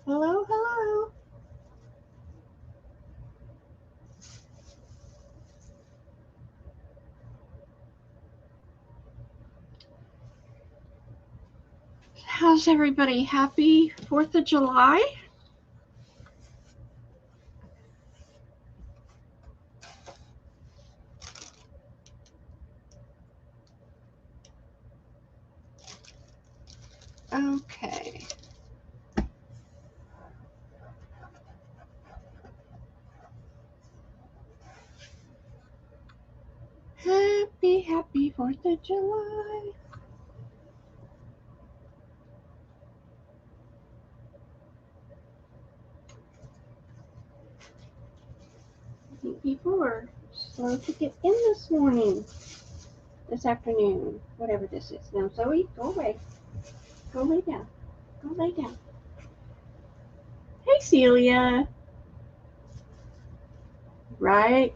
Hello, hello. How's everybody? Happy 4th of July? Okay. Happy 4th of July. I think people are slow to get in this afternoon, whatever this is. Now, Zoe, go away. Go lay down. Go lay down. Hey, Celia. Right?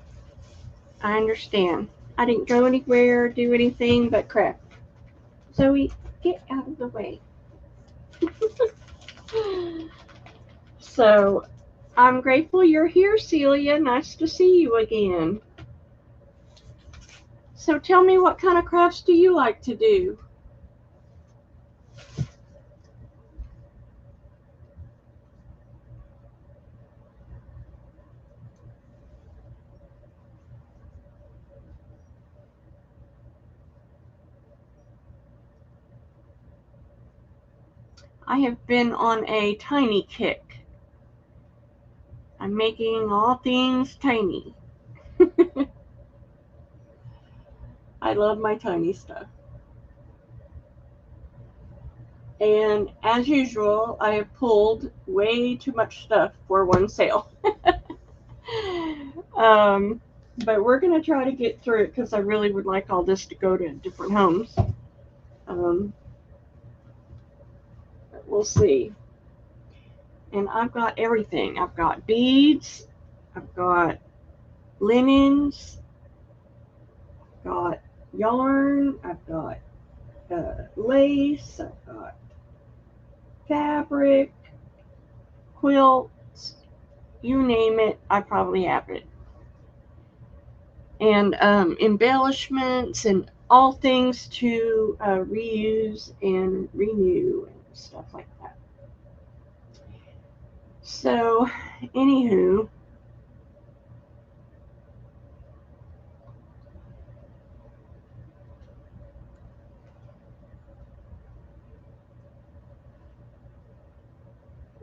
I understand. I didn't go anywhere, do anything but crap. Zoe, get out of the way. So, I'm grateful you're here, Celia. Nice to see you again. So tell me, what kind of crafts do you like to do? I have been on a tiny kick. I'm making all things tiny. I love my tiny stuff. And as usual, I have pulled way too much stuff for one sale. But we're going to try to get through it because I really would like all this to go to different homes. We'll see. And I've got everything. I've got beads, I've got linens, I've got yarn, I've got lace, I've got fabric, quilts, you name it, I probably have it. And embellishments and all things to reuse and renew and stuff like that. So, anywho,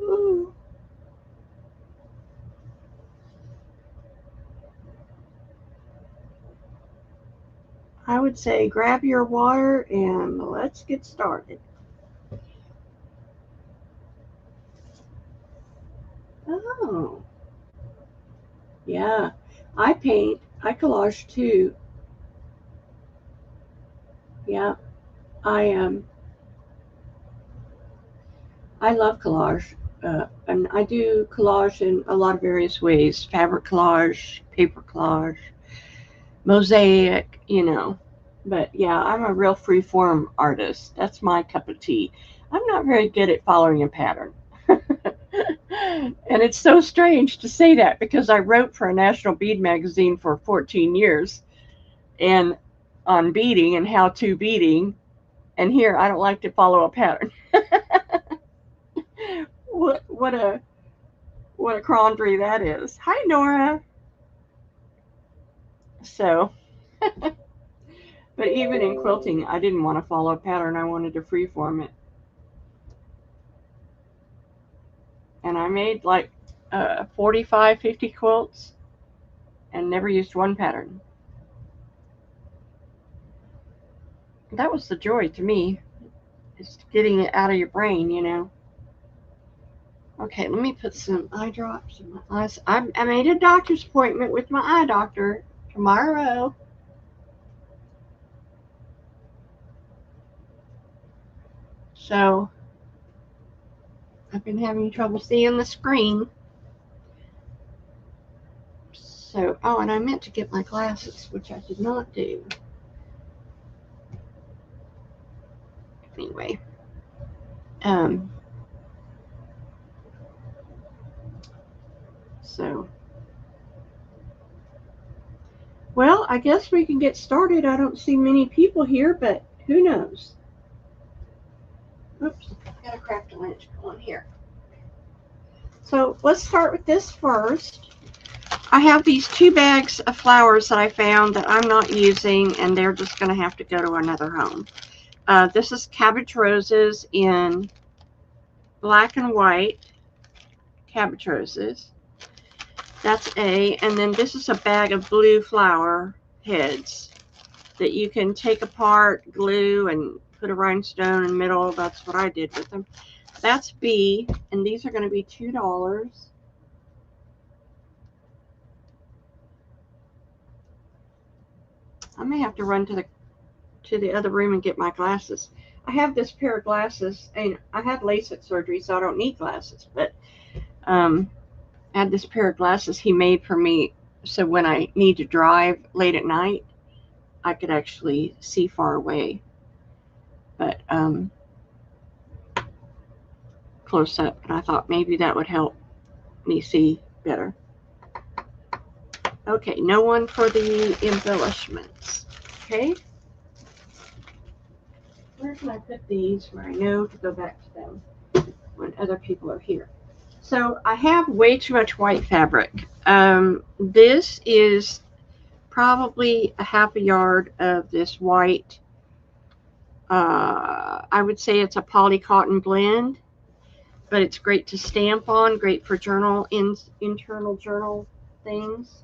ooh, I would say grab your water and let's get started. Oh, yeah. I paint. I collage too. Yeah. I I love collage. And I do collage in a lot of various ways. Fabric collage, paper collage, mosaic, But yeah, I'm a real free form artist. That's my cup of tea. I'm not very good at following a pattern. And it's so strange to say that because I wrote for a national bead magazine for 14 years and on beading and how to beading, and here I don't like to follow a pattern. what what a what a quandary that is. Hi, Nora. So, but even in quilting, I didn't want to follow a pattern. I wanted to freeform it, and I made like 45, 50 quilts, and never used one pattern. That was the joy to me, is getting it out of your brain. Okay, let me put some eye drops in my eyes. I made a doctor's appointment with my eye doctor tomorrow. So I've been having trouble seeing the screen. So, oh, and I meant to get my glasses, which I did not do. Anyway, So, well, I guess we can get started. I don't see many people here, but who knows? Oops, got a craft lynch going here. So let's start with this first. I have these 2 bags of flowers that I found that I'm not using, and they're just going to have to go to another home. This is cabbage roses in black and white cabbage roses. That's A. And then this is a bag of blue flower heads that you can take apart, glue, and put a rhinestone in the middle. That's what I did with them. That's B, and these are going to be $2. I may have to run to the other room and get my glasses. I have this pair of glasses, and I had LASIK surgery, so I don't need glasses, but I had this pair of glasses he made for me, so when I need to drive late at night, I could actually see far away, but close up, and I thought maybe that would help me see better. Okay, no one for the embellishments. Okay, where can I put these where I know to go back to them when other people are here? So I have way too much white fabric. This is probably a half a yard of this white. I would say it's a poly cotton blend, but it's great to stamp on, great for internal journal things.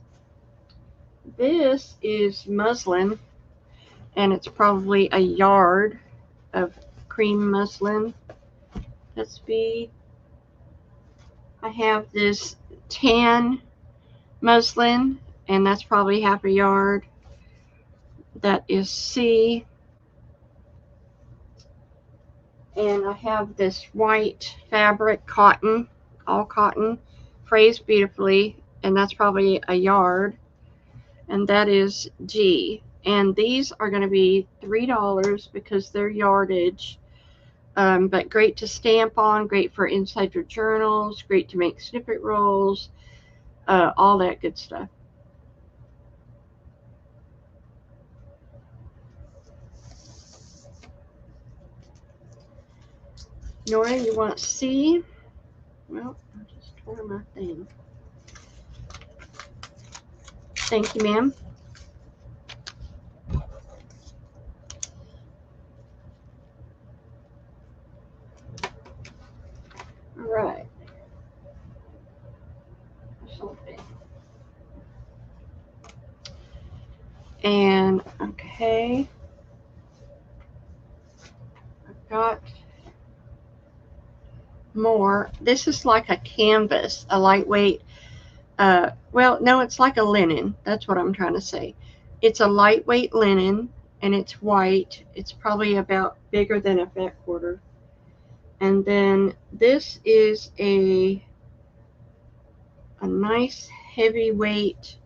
This is muslin, and it's probably a yard of cream muslin. Let's be. I have this tan muslin, and that's probably half a yard. That is C. And I have this white fabric cotton, all cotton, phrased beautifully, and that's probably a yard. And that is G. And these are going to be $3 because they're yardage, but great to stamp on, great for inside your journals, great to make snippet rolls, all that good stuff. Nora, you want C? Well, I just tore my thing. Thank you, ma'am. All right. And okay, I've got more. This is like a canvas, a lightweight. Well, no, it's like a linen. That's what I'm trying to say. It's a lightweight linen, and it's white. It's probably about bigger than a fat quarter. And then this is a nice heavyweight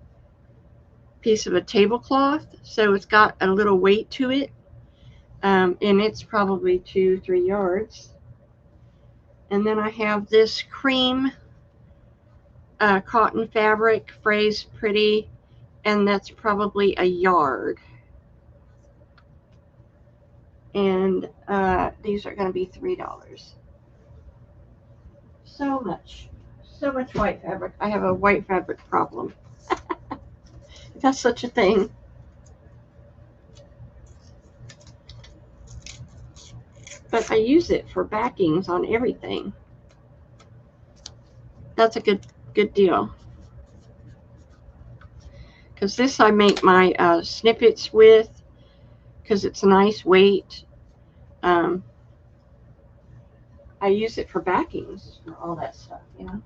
piece of a tablecloth, so it's got a little weight to it, and it's probably 2-3 yards. And then I have this cream cotton fabric, phrased pretty, and that's probably a yard. And these are going to be $3. So much white fabric. I have a white fabric problem. If that's such a thing. But I use it for backings on everything. That's a good deal. Because this I make my snippets with, because it's a nice weight. I use it for backings for all that stuff, you know.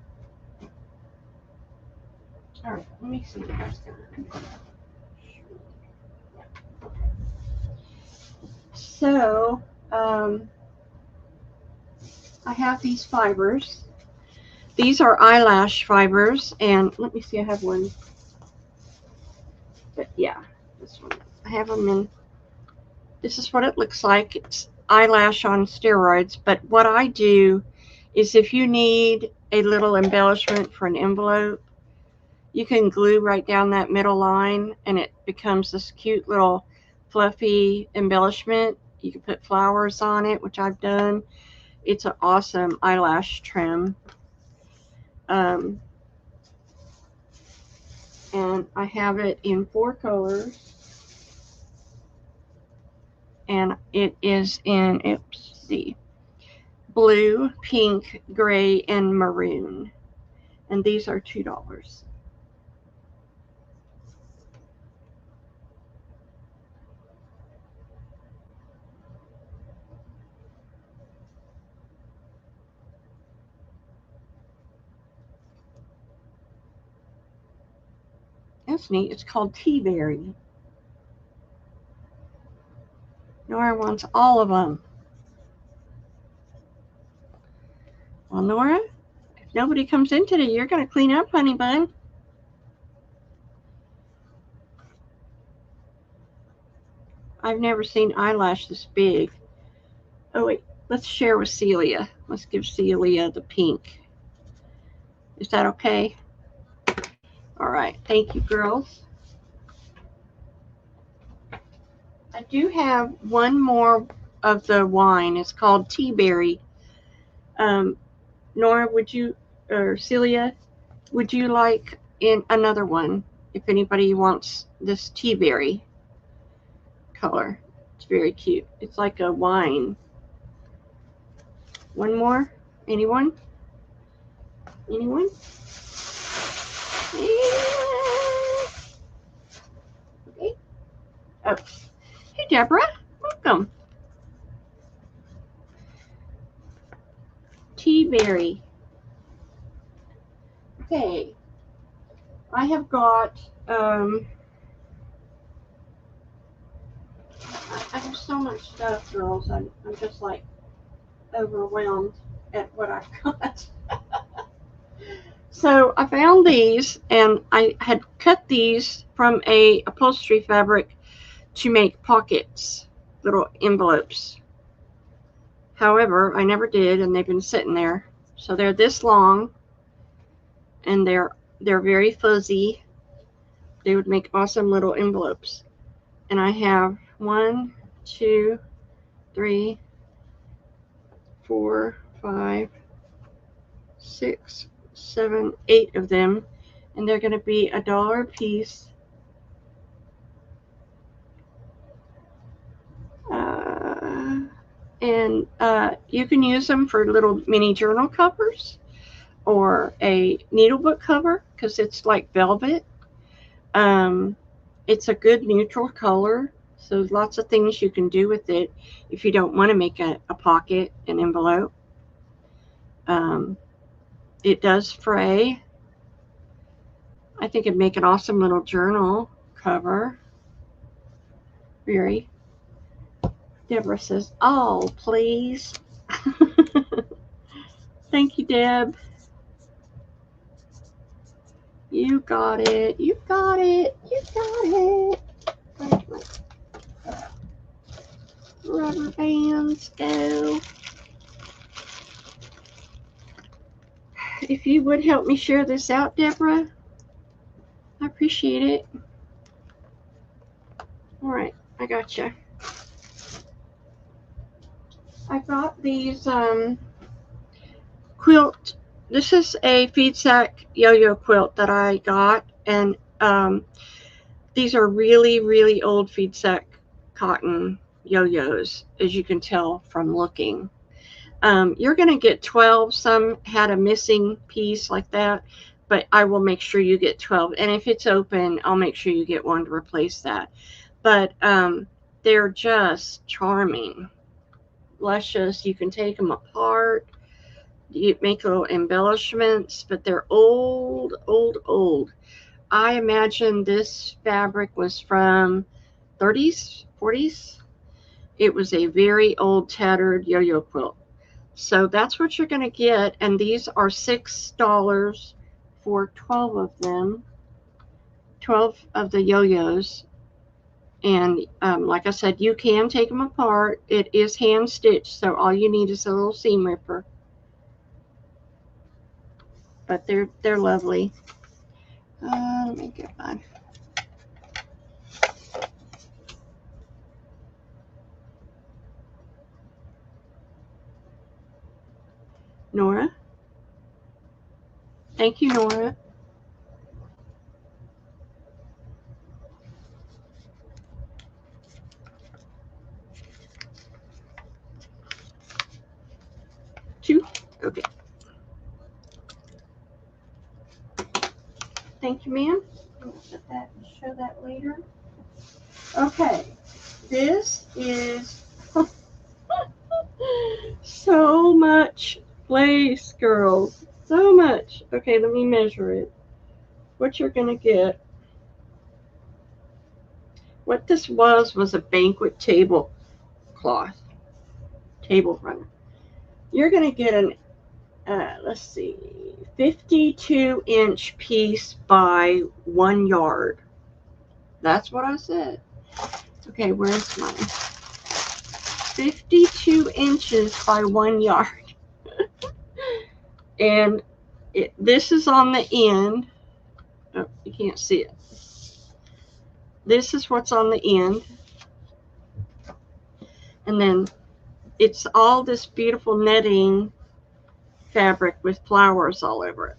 All right, let me see if that's going to. So, I have these fibers. These are eyelash fibers, and let me see, I have one. But yeah, this one. I have them in. This is what it looks like. It's eyelash on steroids, but what I do is if you need a little embellishment for an envelope, You can glue right down that middle line and it becomes this cute little fluffy embellishment. You can put flowers on it, which I've done. It's an awesome eyelash trim. And I have it in 4 colors. And it is in, blue, pink, gray, and maroon. And these are $2. That's neat. It's called Tea Berry. Nora wants all of them. Well, Nora, if nobody comes in today, you're going to clean up, honey bun. I've never seen eyelash this big. Oh, wait. Let's share with Celia. Let's give Celia the pink. Is that okay? All right. Thank you, girls. I do have one more of the wine. It's called Tea Berry. Nora, would you, or Celia, would you like in another one if anybody wants this tea berry color? It's very cute. It's like a wine. One more? Anyone? Anyone? Okay. Oh. Hey, Deborah. Welcome. Tea berry. Okay. I have got, I have so much stuff, girls. I'm just like overwhelmed at what I've got. So I found these, and I had cut these from a upholstery fabric to make pockets, little envelopes. However, I never did, and they've been sitting there. So they're this long, and they're very fuzzy. They would make awesome little envelopes. And I have 1, 2, 3, 4, 5, 6, 7, 8 of them, and they're going to be $1 a piece. And you can use them for little mini journal covers or a needlebook cover because it's like velvet. It's a good neutral color, so lots of things you can do with it if you don't want to make a pocket, an envelope. It does fray. I think it'd make an awesome little journal cover. Very. Deborah says, "Oh, please." Thank you, Deb. You got it. You got it. You got it. Where's my rubber bands go? If you would help me share this out, Deborah, I appreciate it. All right, I got you. I got these quilt. This is a feed sack yo-yo quilt that I got, and these are really, really old feed sack cotton yo-yos, as you can tell from looking. You're going to get 12. Some had a missing piece like that, but I will make sure you get 12. And if it's open, I'll make sure you get one to replace that. But they're just charming, luscious. You can take them apart. You make little embellishments, but they're old, old, old. I imagine this fabric was from 30s, 40s. It was a very old, tattered yo-yo quilt. So that's what you're going to get. And these are $6 for 12 of them, 12 of the yo-yos. And like I said, you can take them apart. It is hand stitched, so all you need is a little seam ripper. But they're lovely. Let me get mine. Nora. Thank you, Nora. Two. Okay. Thank you, ma'am. I'll set that and show that later. Okay. This is so much lace, girls. So much. Okay, let me measure it. What you're going to get. What this was a banquet table cloth. Table runner. You're going to get an, let's see, 52-inch piece by 1 yard. That's what I said. Okay, where's mine? 52 inches by 1 yard. And this is on the end. Oh, you can't see it. This is what's on the end. And then it's all this beautiful netting fabric with flowers all over it.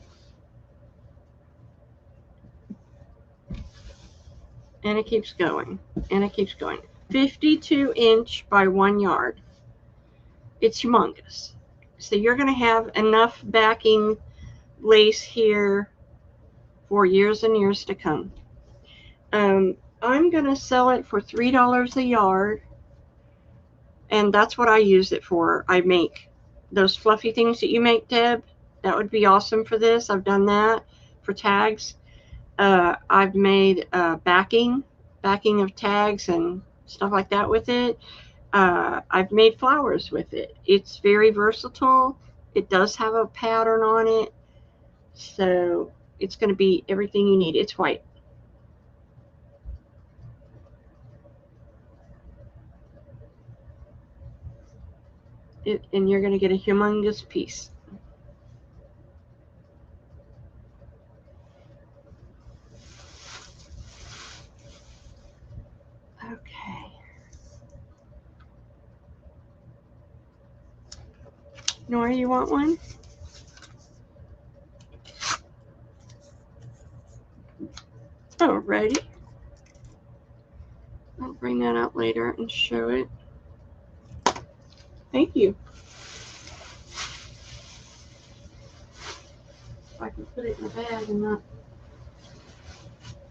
And it keeps going. And it keeps going. 52-inch by 1 yard. It's humongous. So you're going to have enough backing lace here for years and years to come. I'm going to sell it for $3 a yard. And that's what I use it for. I make those fluffy things that you make, Deb. That would be awesome for this. I've done that for tags. I've made backing of tags and stuff like that with it. I've made flowers with it. It's very versatile. It does have a pattern on it. So it's going to be everything you need. It's white. And you're going to get a humongous piece. Okay. Nora, you want one? Alrighty. I'll bring that out later and show it. Thank you. If I can put it in the bag and not.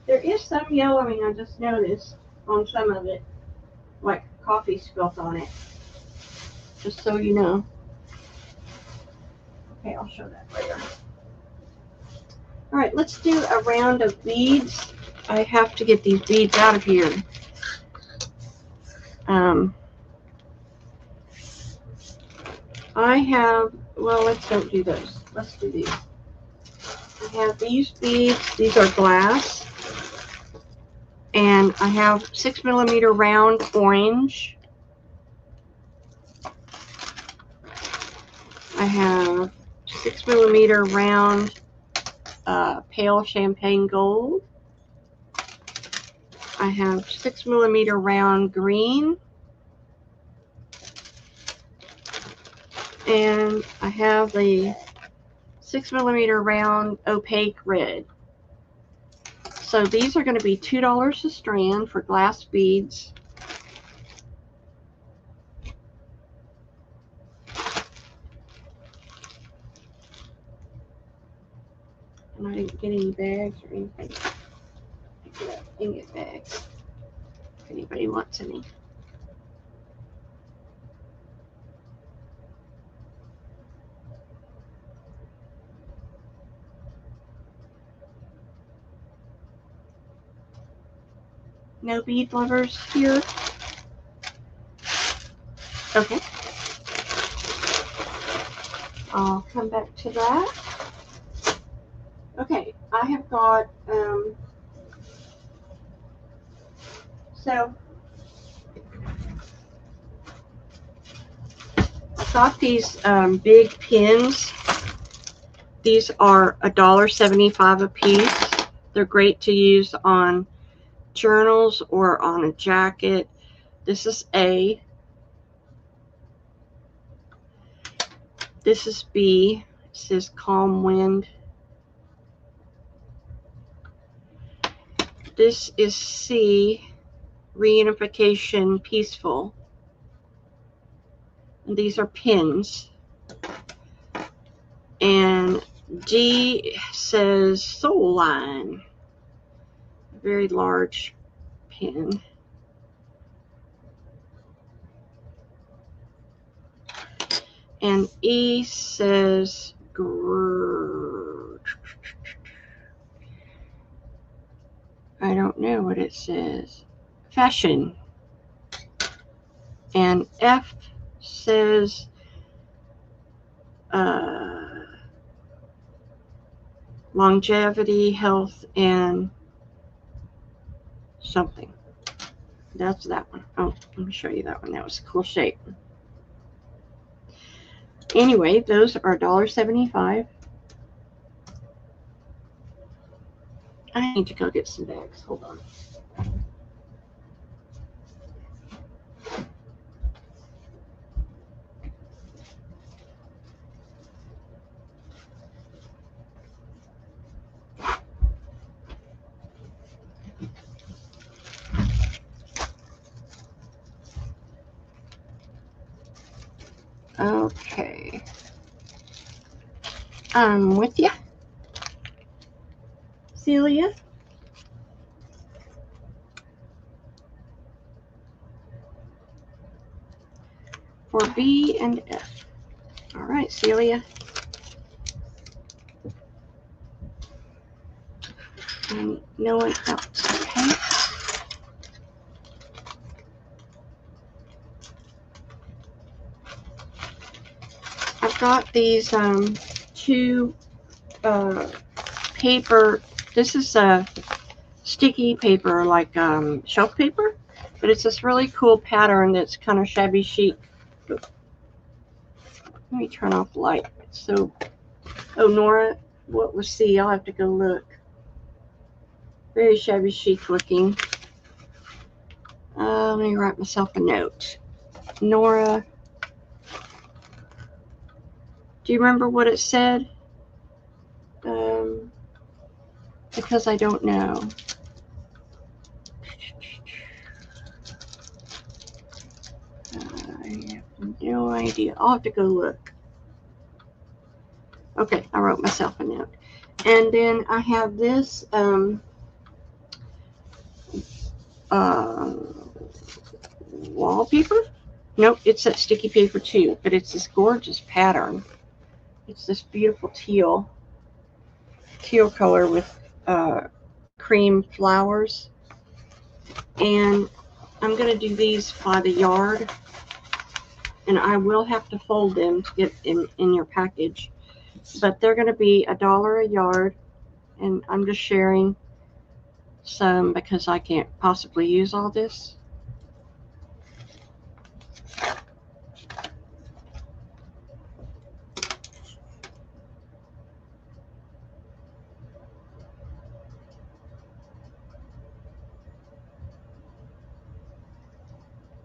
There is some yellowing I just noticed on some of it, like coffee spilt on it. Just so you know. Okay, I'll show that later. All right, let's do a round of beads. I have to get these beads out of here. I have, well, let's don't do those. Let's do these. I have these beads. These are glass. And I have 6mm round orange. I have 6mm round pale champagne gold. I have 6mm round green. And I have the 6mm round opaque red. So these are going to be $2 a strand for glass beads. And I didn't get any bags or anything. Pick it up and get bags if anybody wants any. No bead lovers here? Okay. I'll come back to that. Okay, I have got, so I got these big pins. These are $1.75 a piece. They're great to use on journals or on a jacket. This is A. This is B. It says calm wind. This is C. Reunification peaceful. And these are pins. And D says soul line. A very large pin. And E says I don't know what it says. Fashion. And F says longevity, health, and something. That's that one. Oh, let me show you that one. That was a cool shape. Anyway, those are $1.75. I need to go get some bags. Hold on. Okay. I'm with you, Celia. For B and F. All right, Celia. And no one else, okay? I've got these two paper. This is a sticky paper, like shelf paper, but it's this really cool pattern that's kind of shabby chic. Let me turn off the light. So, oh, Nora, what was C? I'll have to go look. Very shabby chic looking. Let me write myself a note. Nora, do you remember what it said? Because I don't know. I have no idea. I'll have to go look. Okay, I wrote myself a note. And then I have this wallpaper. Nope, it's that sticky paper too, but it's this gorgeous pattern. It's this beautiful teal color with cream flowers. And I'm going to do these by the yard. And I will have to fold them to get in your package. But they're going to be $1 a yard. And I'm just sharing some because I can't possibly use all this.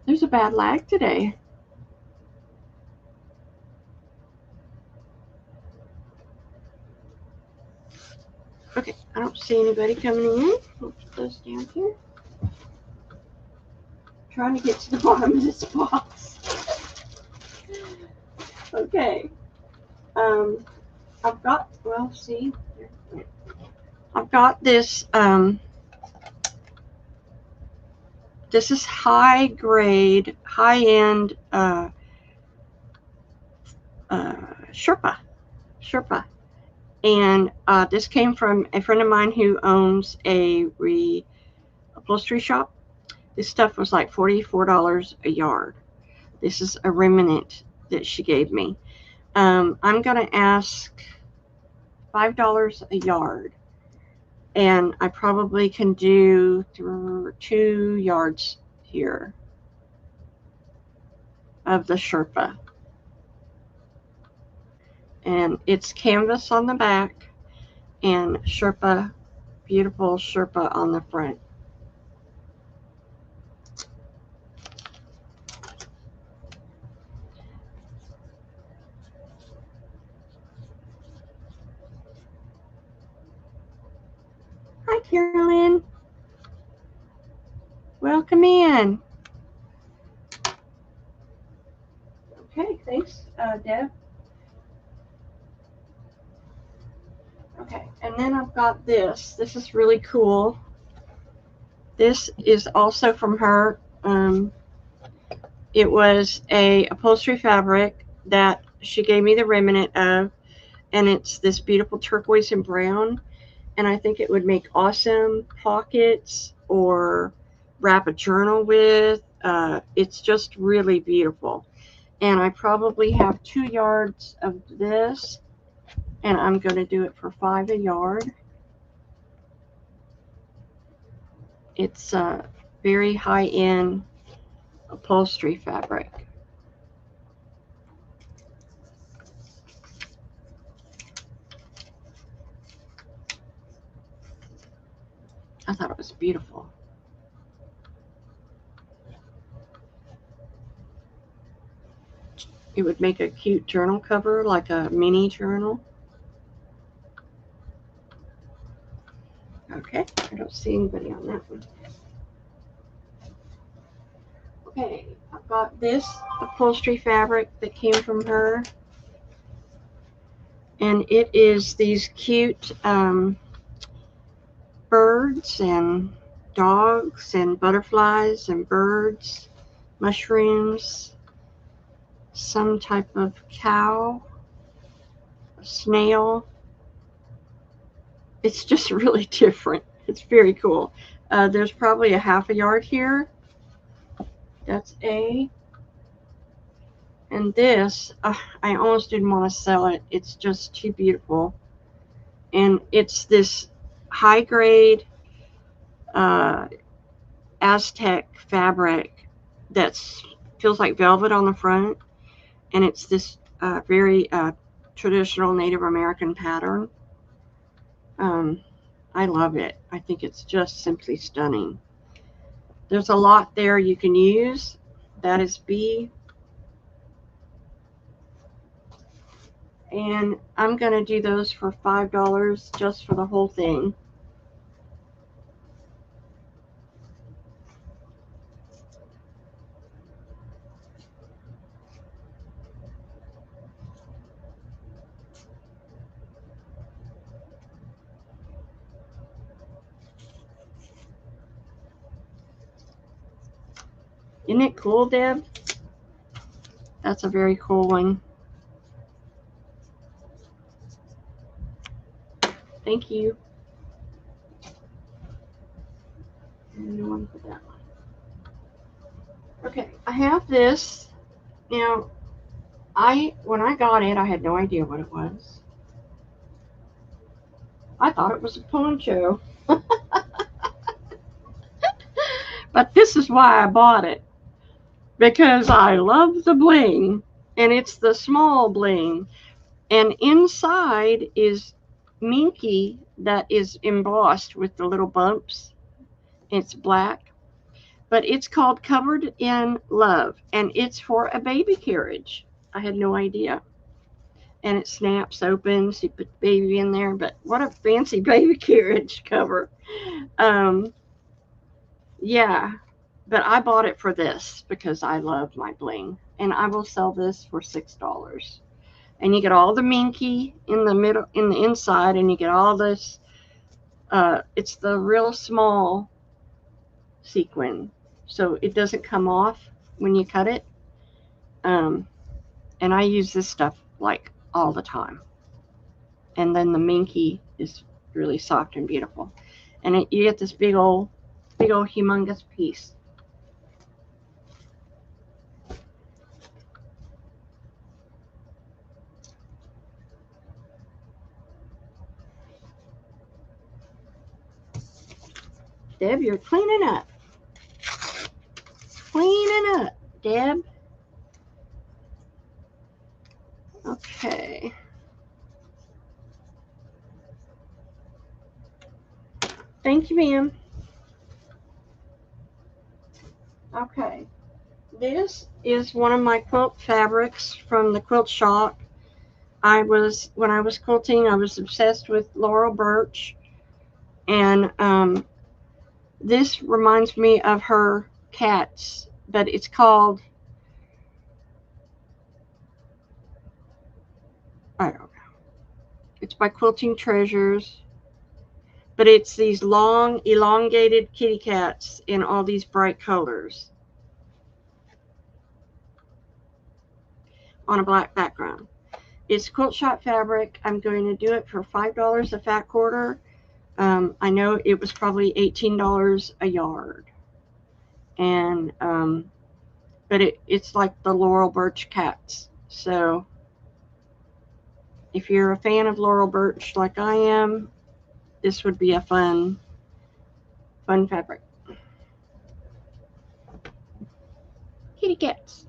There's a bad lag today. Okay, I don't see anybody coming in. I'll put those down here. Trying to get to the bottom of this box. Okay. I've got, well, see, I've got this, this is high grade, high end, Sherpa. And this came from a friend of mine who owns a upholstery shop. This stuff was like $44 a yard. This is a remnant that she gave me. I'm going to ask $5 a yard. And I probably can do 2 yards here of the Sherpa. And it's canvas on the back and Sherpa beautiful Sherpa on the front. Hi, Carolyn. Welcome in. Okay, thanks, Deb. Okay, and then I've got this. This is really cool. This is also from her. It was a upholstery fabric that she gave me the remnant of, and it's this beautiful turquoise and brown. And I think it would make awesome pockets or wrap a journal with. It's just really beautiful. And I probably have 2 yards of this, and I'm going to do it for $5 a yard. It's a very high-end upholstery fabric. I thought it was beautiful. It would make a cute journal cover, like a mini journal. Okay, I don't see anybody on that one. Okay, I've got this upholstery fabric that came from her. And it is these cute birds and dogs and butterflies and birds, mushrooms, some type of cow, a snail. It's just really different. It's very cool. There's probably a half a yard here. That's A. And this, I almost didn't want to sell it. It's just too beautiful. And it's this high grade Aztec fabric that feels like velvet on the front. And it's this very traditional Native American pattern. I love it. I think it's just simply stunning. There's a lot there you can use. That is B. And I'm going to do those for $5 just for the whole thing. Isn't it cool, Deb? That's a very cool one. Thank you. And one for that one. Okay, I have this. Now, when I got it, I had no idea what it was. I thought it was a poncho. But this is why I bought it. Because I love the bling. And it's the small bling. And inside is minky that is embossed with the little bumps. It's black. But it's called Covered in Love. And it's for a baby carriage. I had no idea. And it snaps open, so you put the baby in there. But what a fancy baby carriage cover. Yeah, but I bought it for this because I love my bling. And I will sell this for $6. And you get all the minky in the middle, in the inside, and you get all this. It's the real small sequin, so it doesn't come off when you cut it. And I use this stuff like all the time. And then the minky is really soft and beautiful. And you get this big old humongous piece. Deb, you're cleaning up. Cleaning up, Deb. Okay. Thank you, ma'am. Okay. This is one of my quilt fabrics from the quilt shop. When I was quilting, I was obsessed with Laurel Birch, and this reminds me of her cats, but it's called, I don't know, it's by Quilting Treasures, but it's these long, elongated kitty cats in all these bright colors on a black background. It's quilt shop fabric. I'm going to do it for $5 a fat quarter. I know it was probably $18 a yard, and but it's like the Laurel Birch cats. So if you're a fan of Laurel Birch like I am, this would be a fun fabric. Kitty cats.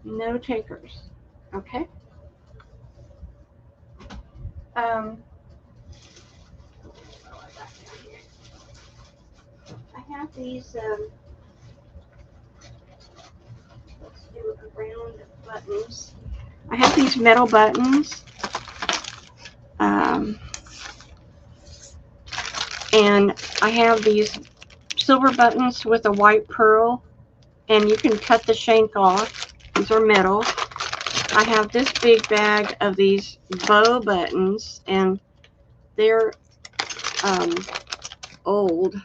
No takers. Okay. Um, I have these. Let's do a round of buttons. I have these metal buttons. And I have these silver buttons with a white pearl, and you can cut the shank off. These are metal. I have this big bag of these bow buttons, and they're old,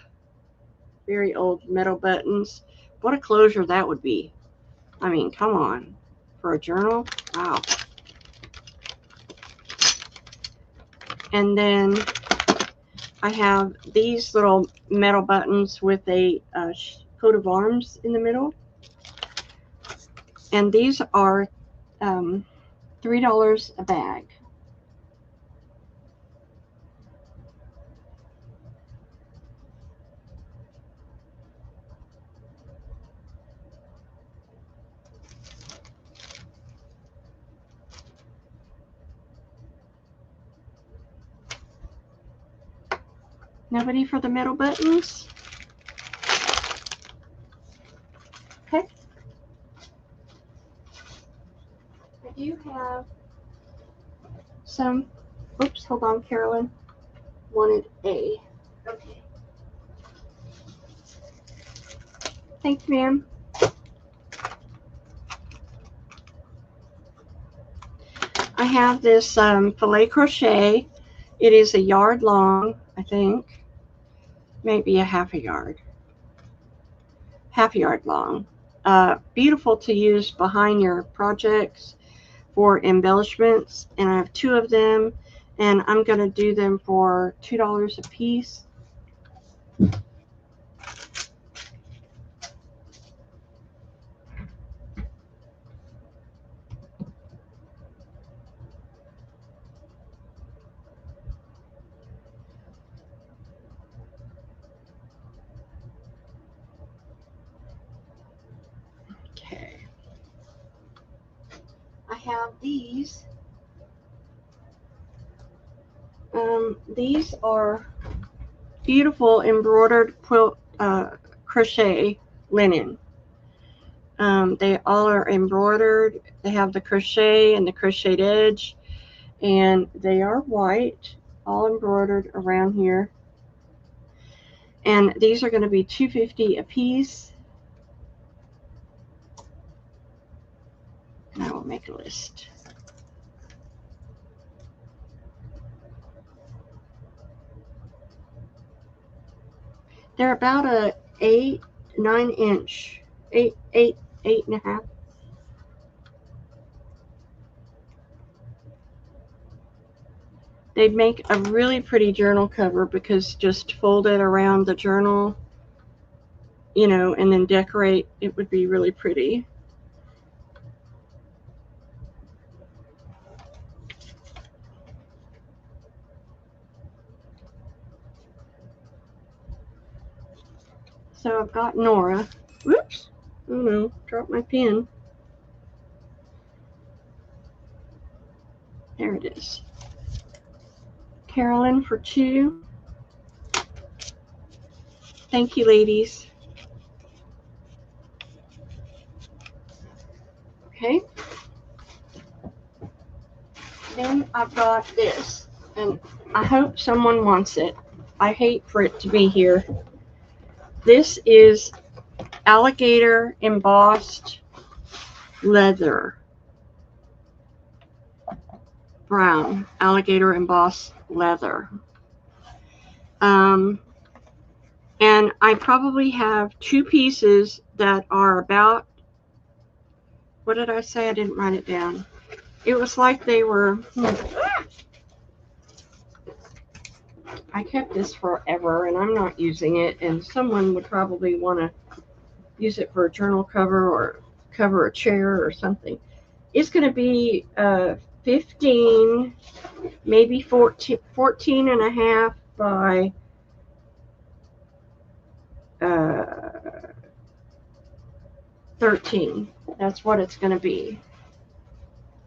very old metal buttons. What a closure that would be. I mean, come on. For a journal? Wow. And then I have these little metal buttons with a coat of arms in the middle. And these are $3 a bag. Nobody for the metal buttons? Okay. I do have some, oops, hold on, Carolyn wanted A. Okay. Thank you, ma'am. I have this filet crochet. It is a yard long, I think. Maybe a half a yard long. Beautiful to use behind your projects for embellishments, and I have 2 of them, and I'm going to do them for $2 a piece. Okay. I have these. These are beautiful embroidered quilt crochet linen. They all are embroidered. They have the crochet and the crocheted edge, and they are white, all embroidered around here. And these are going to be $2.50 a piece. And I will make a list. They're about a 9 inch, 8.5. They'd make a really pretty journal cover because just fold it around the journal, you know, and then decorate. It would be really pretty. So I've got Nora. Whoops. Oh no, dropped my pen. There it is. Carolyn for 2. Thank you, ladies. Okay. Then I've got this, and I hope someone wants it. I hate for it to be here. This is alligator embossed leather. Brown alligator embossed leather. And I probably have 2 pieces that are about, what did I say? I didn't write it down. It was like they were, I kept this forever and I'm not using it, and someone would probably want to use it for a journal cover or cover a chair or something. It's going to be 15, maybe 14 and a half by 13. That's what it's going to be.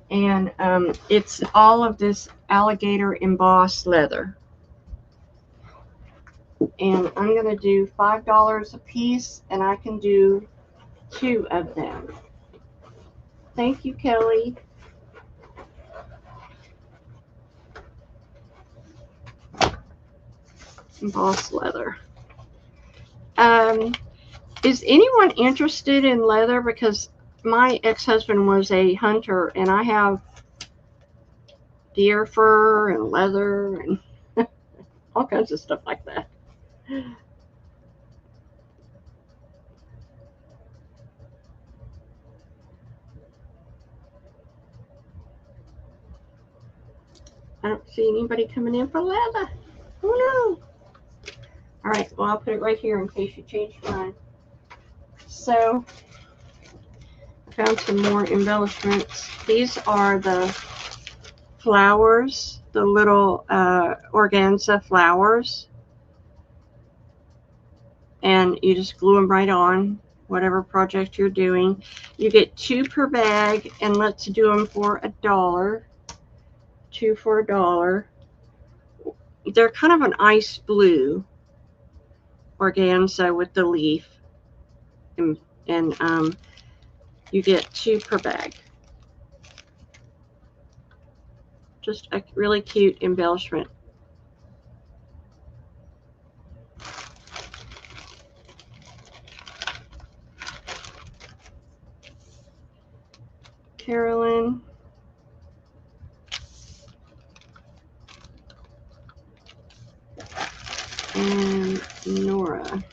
And it's all of this alligator embossed leather. And I'm going to do $5 a piece, and I can do 2 of them. Thank you, Kelly. Embossed leather. Is anyone interested in leather? Because my ex-husband was a hunter, and I have deer fur and leather and all kinds of stuff like that. I don't see anybody coming in for leather. Oh no. All right, well, I'll put it right here in case you change your mind. So I found some more embellishments. These are the flowers, the little organza flowers. And you just glue them right on, whatever project you're doing. You get 2 per bag, and let's do them for $1. 2 for $1. They're kind of an ice blue organza with the leaf, and you get 2 per bag. Just a really cute embellishment. Carolyn. And Nora.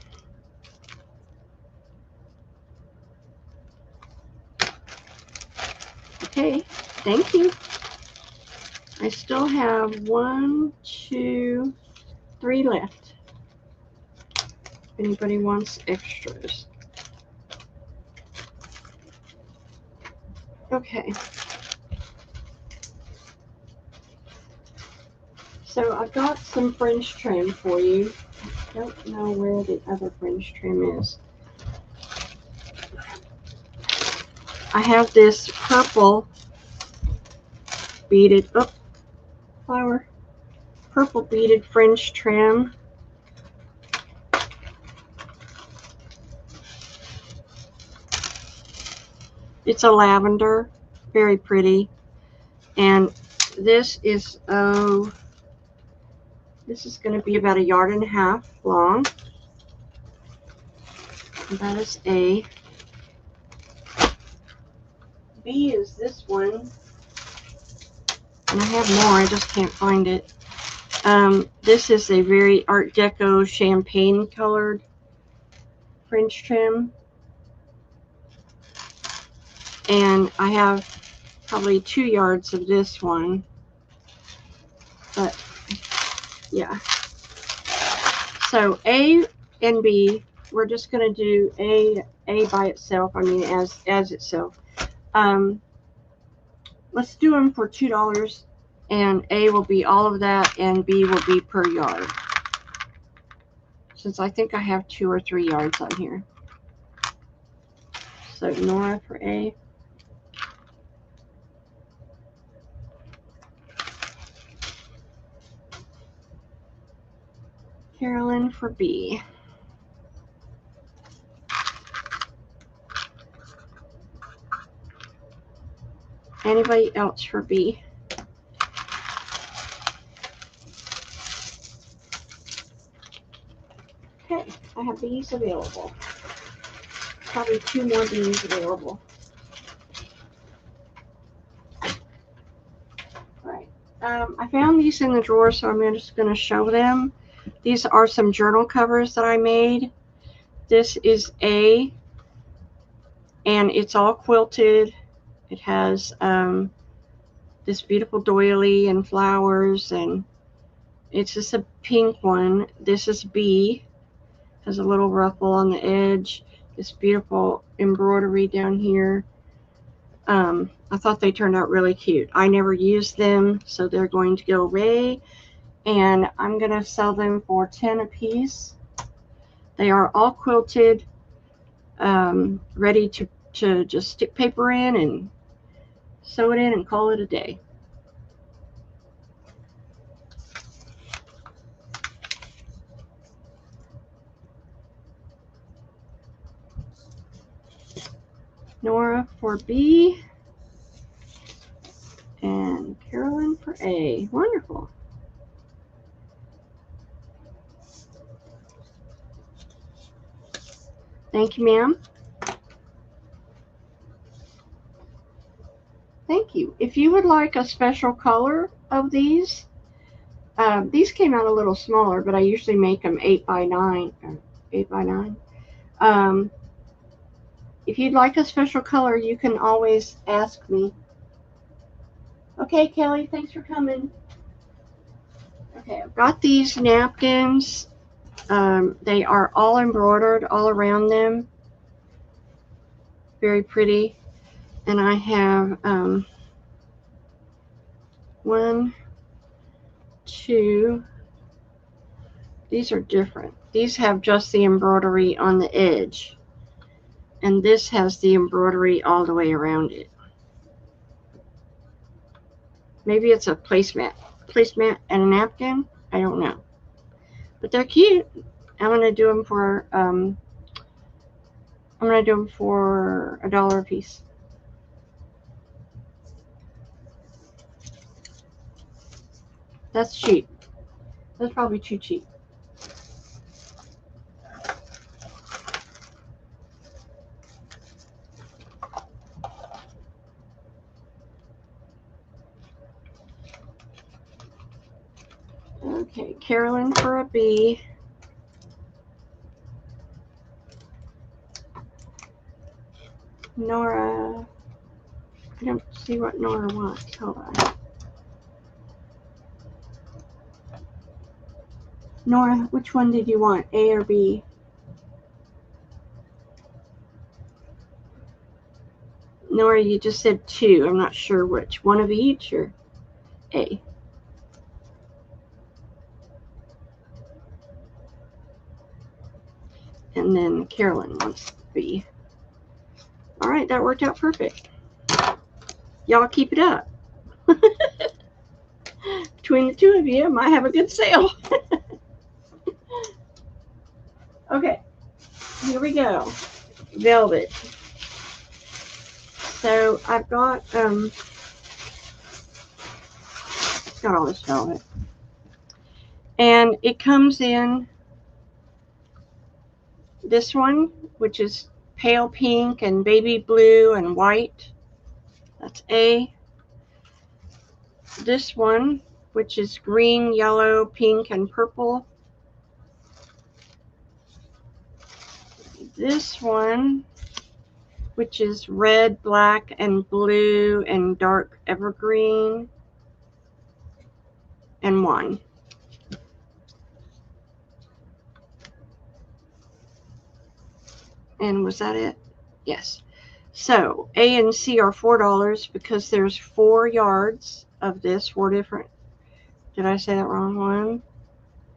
Okay, thank you. I still have 1, 2, 3 left. If anybody wants extras. Okay. So I've got some French trim for you. I don't know where the other French trim is. I have this purple beaded flower, purple beaded French trim. It's a lavender, very pretty. And this is this is going to be about 1.5 yards long. And that is A. B is this one. And I have more, I just can't find it. This is a very Art Deco champagne colored French trim. And I have probably 2 yards of this one. But yeah. So A and B, we're just going to do A by itself, I mean as itself. Let's do them for $2, and A will be all of that, and B will be per yard. since I think I have 2 or 3 yards on here. So Nora for A. Carolyn for B. Anybody else for B? Okay, I have bees available. Probably 2 more bees available. Alright, I found these in the drawer, so I'm just going to show them. These are some journal covers that I made. This is A, and it's all quilted. It has this beautiful doily and flowers, and it's just a pink one. This is B, has a little ruffle on the edge, this beautiful embroidery down here. I thought they turned out really cute. I never used them, so they're going to go away, and I'm going to sell them for 10 a piece. They are all quilted, ready to just stick paper in and sew it in and call it a day. Nora for B and Carolyn for A. Wonderful. Thank you, ma'am. Thank you. If you would like a special color of these came out a little smaller, but I usually make them 8 by 9. 8 by 9. If you'd like a special color, you can always ask me. Okay, Kelly, thanks for coming. Okay, I've got these napkins. They are all embroidered all around them. Very pretty. And I have 1, 2. These are different. These have just the embroidery on the edge. And this has the embroidery all the way around it. Maybe it's a placemat and a napkin. I don't know. But they're cute. I'm gonna do them for $1 a piece. That's cheap. That's probably too cheap. Okay, Carolyn for a B. Nora. I don't see what Nora wants. Hold on. Nora, which one did you want? A or B? Nora, you just said 2. I'm not sure which. One of each or A? And then Carolyn wants B. All right, that worked out perfect. Y'all keep it up. Between the 2 of you, I might have a good sale. Okay, here we go. Velvet. So I've got all this velvet, and it comes in this one, which is pale pink and baby blue and white. That's A. This one, which is green, yellow, pink, and purple. This one, which is red, black, and blue, and dark evergreen. And 1. And was that it? Yes. So A and C are $4 because there's 4 yards of this, 4 different. Did I say that wrong? 1,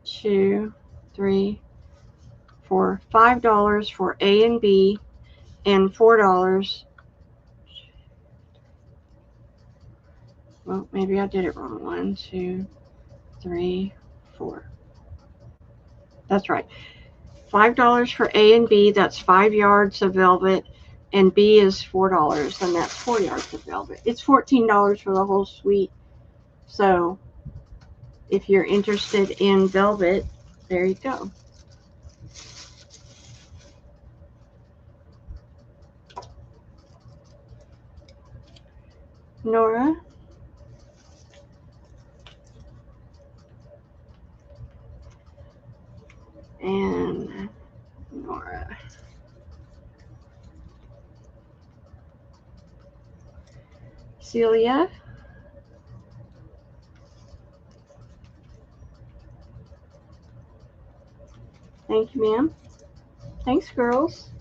2, 3, for $5 for A and B, and $4. Well, maybe I did it wrong. 1, 2, 3, 4. That's right. $5 for A and B. That's 5 yards of velvet, and B is $4, and that's 4 yards of velvet. It's $14 for the whole suite. So if you're interested in velvet, there you go. Nora. And Nora. Celia. Thank you, ma'am. Thanks, girls.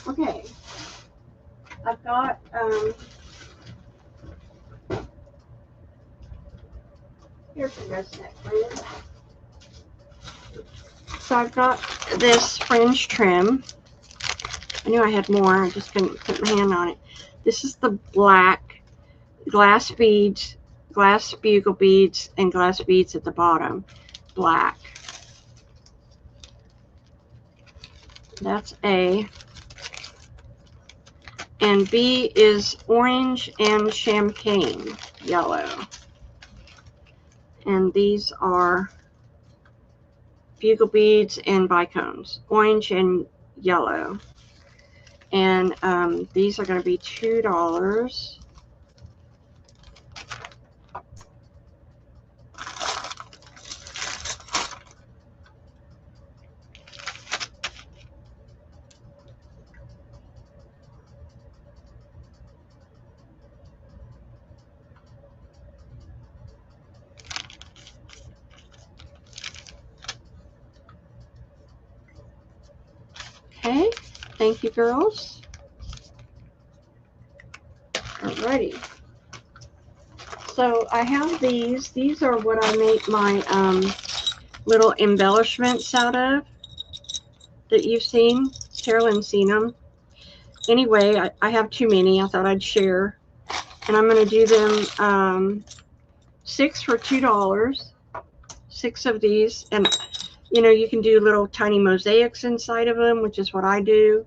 Okay. I've got here's the rest of that fringe. So I've got this fringe trim. I knew I had more, I just couldn't put my hand on it. This is the black glass beads, glass bugle beads, and glass beads at the bottom. Black. That's A. And B is orange and champagne yellow. And these are bugle beads and bicones, orange and yellow. And these are going to be $2. Okay, thank you, girls. Alrighty. So I have these. These are what I make my little embellishments out of that you've seen. Carolyn's seen them. Anyway, I have too many. I thought I'd share. And I'm going to do them 6 for $2. 6 of these. And, you know, you can do little tiny mosaics inside of them, which is what I do.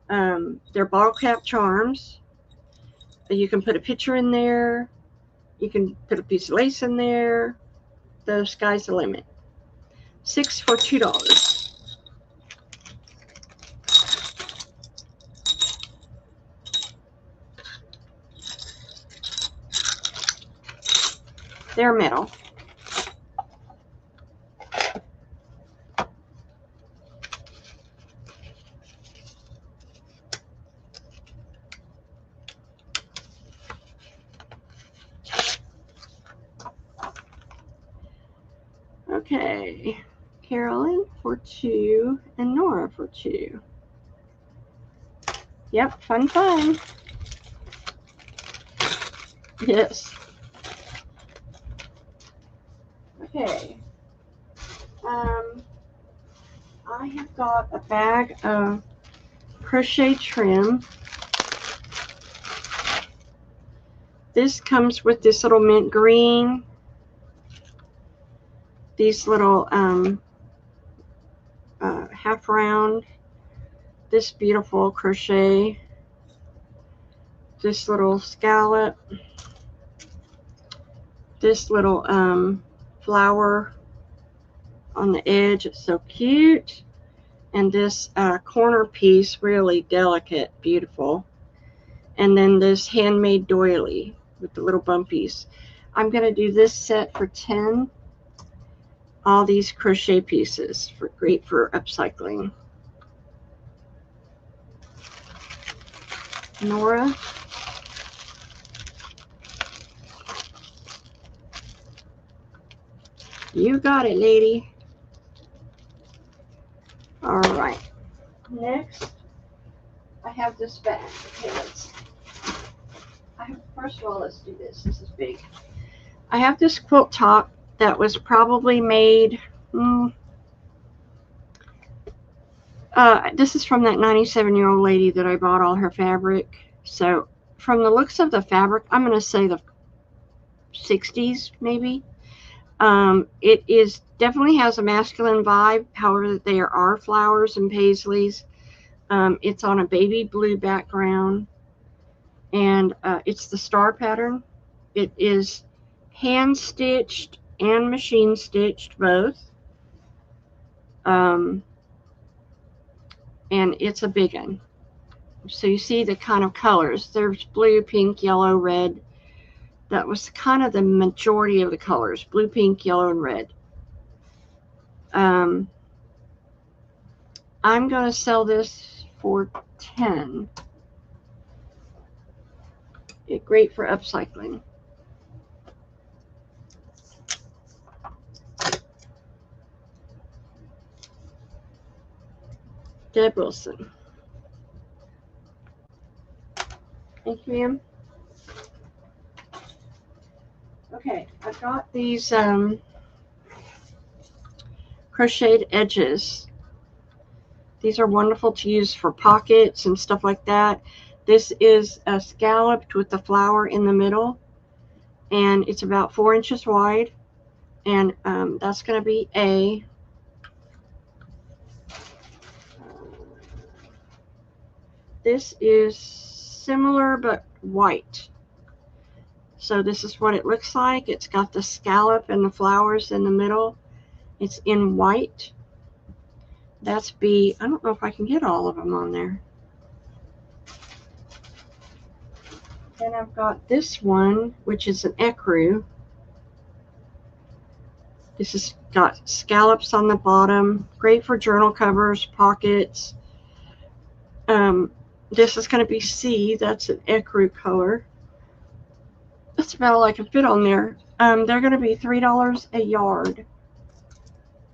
They're bottle cap charms. You can put a picture in there. You can put a piece of lace in there. The sky's the limit. 6 for $2. They're metal. Okay, Carolyn for 2 and Nora for 2. Yep, fun time. Yes. Okay. I have got a bag of crochet trim. This comes with this little mint green, these little half round, this beautiful crochet, this little scallop, this little flower on the edge. It's so cute. And this corner piece, really delicate, beautiful. And then this handmade doily with the little bumpies. I'm going to do this set for 10. All these crochet pieces, great for upcycling. Nora. You got it, lady. All right. Next, I have this bag. Okay, let's First of all, let's do this. This is big. I have this quilt top that was probably made. This is from that 97-year-old lady that I bought all her fabric. So from the looks of the fabric, I'm going to say the 60s maybe. It is definitely has a masculine vibe. However, there are flowers and paisleys. It's on a baby blue background, and it's the star pattern. It is hand stitched and machine stitched both. And it's a big one. So you see the kind of colors. There's blue, pink, yellow, red. That was kind of the majority of the colors. Blue, pink, yellow, and red. I'm going to sell this for $10. It's great for upcycling. Deb Wilson. Thank you, ma'am. Okay, I've got these crocheted edges. These are wonderful to use for pockets and stuff like that. This is scalloped with the flower in the middle, and it's about 4 inches wide, and that's going to be A. This is similar but white. So this is what it looks like. It's got the scallop and the flowers in the middle. It's in white. That's B. I don't know if I can get all of them on there. Then I've got this one, which is an ecru. This has got scallops on the bottom. Great for journal covers, pockets. This is going to be C. That's an ecru color. That's about all I can fit on there. They're going to be $3 a yard.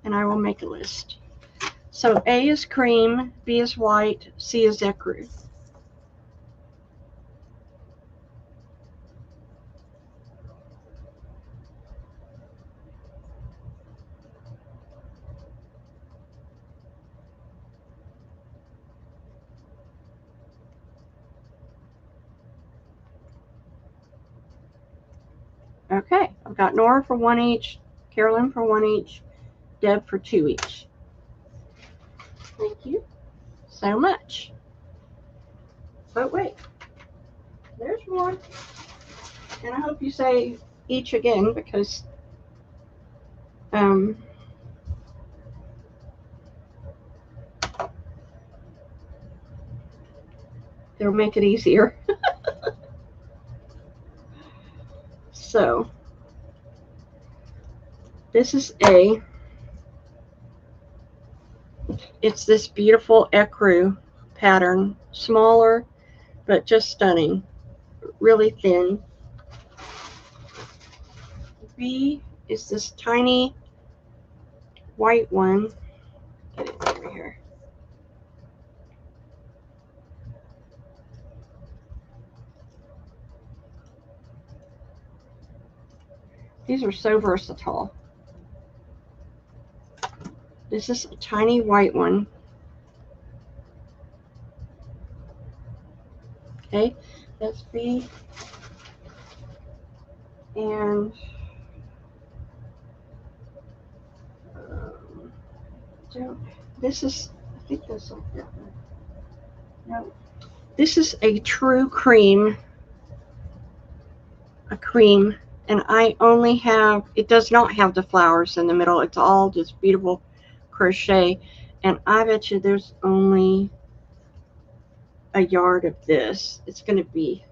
And I will make a list. So A is cream, B is white, C is ecru. Okay, I've got Nora for 1 each, Carolyn for 1 each, Deb for 2 each. Thank you so much. But wait, there's more. And I hope you say each again, because it'll make it easier. So this is A. It's this beautiful ecru pattern, smaller but just stunning, really thin. B is this tiny white one. Get it over here. These are so versatile. This is a tiny white one. Okay, that's B. And this is, I think this will fit. No, this is a true cream. A cream, and I only have, it does not have the flowers in the middle. It's all just beautiful crochet, and I bet you there's only a yard of this. It's going to be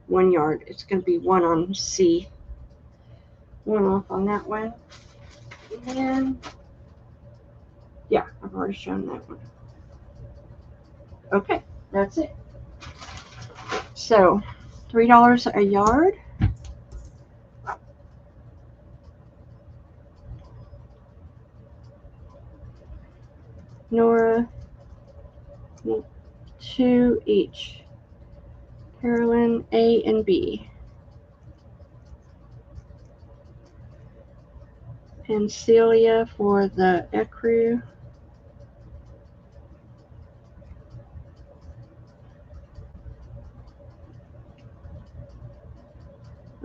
1 yard. It's going to be 1 on C, 1 off on that one, and then yeah, I've already shown that one. Okay, that's it. So $3 a yard. Nora, 2 each. Carolyn A and B. And Celia for the ecru.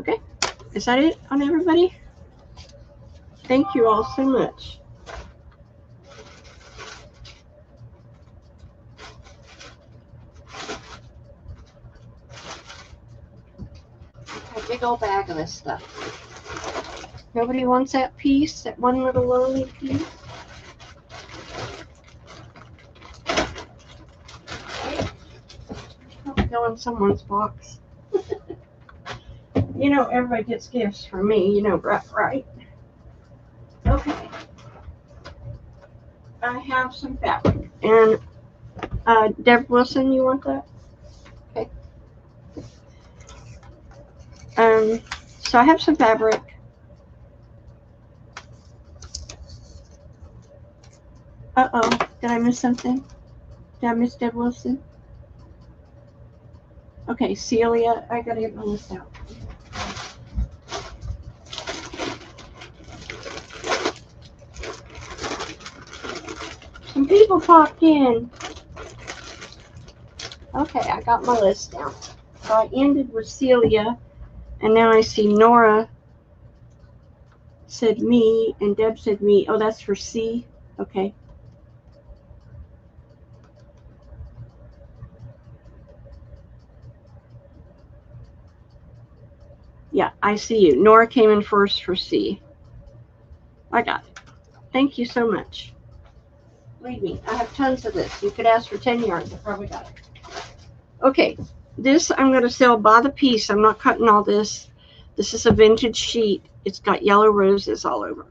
Okay, is that it on everybody? Thank you all so much. A big old bag of this stuff. Nobody wants that piece, that one little lonely piece? Probably go in someone's box. You know, everybody gets gifts from me, you know, right? Okay. I have some fabric. And Deb Wilson, you want that? Okay. So I have some fabric. Uh-oh, did I miss something? Did I miss Deb Wilson? Okay, Celia, I gotta get my list out. Some people popped in. Okay, I got my list down. So I ended with Celia, and now I see Nora said me, and Deb said me. Oh, that's for C? Okay. Yeah, I see you. Nora came in first for C. I got it. Thank you so much. Believe me, I have tons of this. You could ask for 10 yards. I probably got it. Okay, this I'm going to sell by the piece. I'm not cutting all this. This is a vintage sheet. It's got yellow roses all over.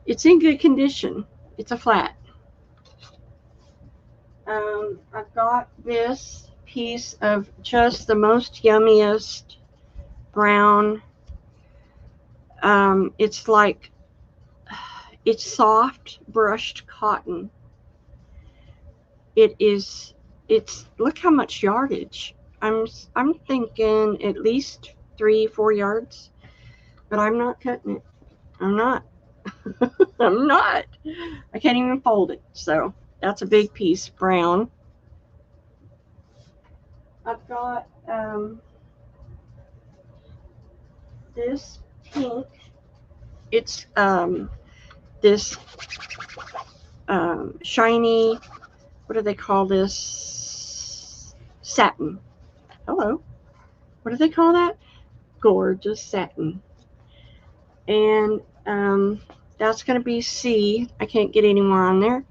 It's in good condition. It's a flat. I've got this piece of just the most yummiest brown. It's like, it's soft brushed cotton. It's look how much yardage. I'm thinking at least 3-4 yards, but I'm not cutting it. I'm not. I'm not. I can't even fold it. So that's a big piece, brown. I've got this pink. It's this shiny, what do they call this? Satin. Hello. What do they call that? Gorgeous satin. And that's going to be C. I can't get any more on there.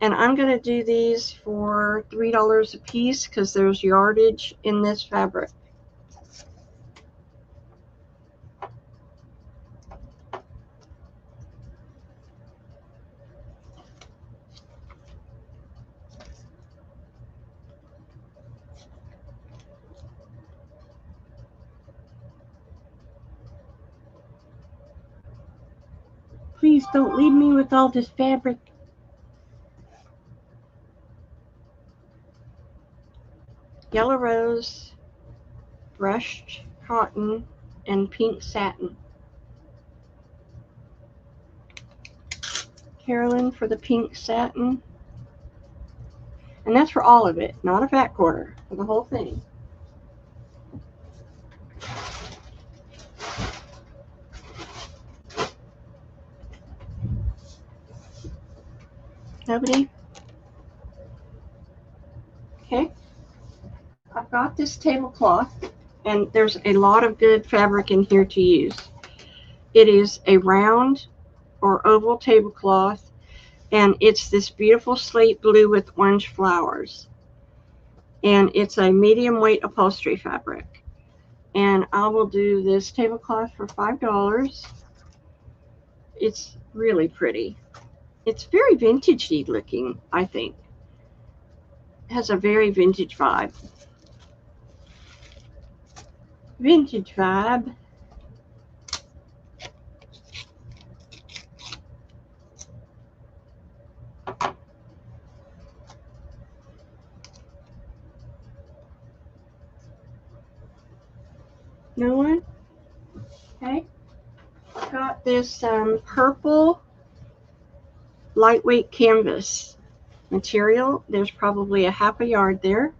And I'm going to do these for $3 a piece because there's yardage in this fabric. Please don't leave me with all this fabric. Yellow rose, brushed cotton, and pink satin. Carolyn for the pink satin. And that's for all of it, not a fat quarter, for the whole thing. Nobody? Okay. I've got this tablecloth, and there's a lot of good fabric in here to use. It is a round or oval tablecloth, and it's this beautiful slate blue with orange flowers. And it's a medium weight upholstery fabric. And I will do this tablecloth for $5. It's really pretty. It's very vintagey looking, I think. It has a very vintage vibe. Vintage vibe. No one? Okay. Got this purple lightweight canvas material. There's probably a half a yard there.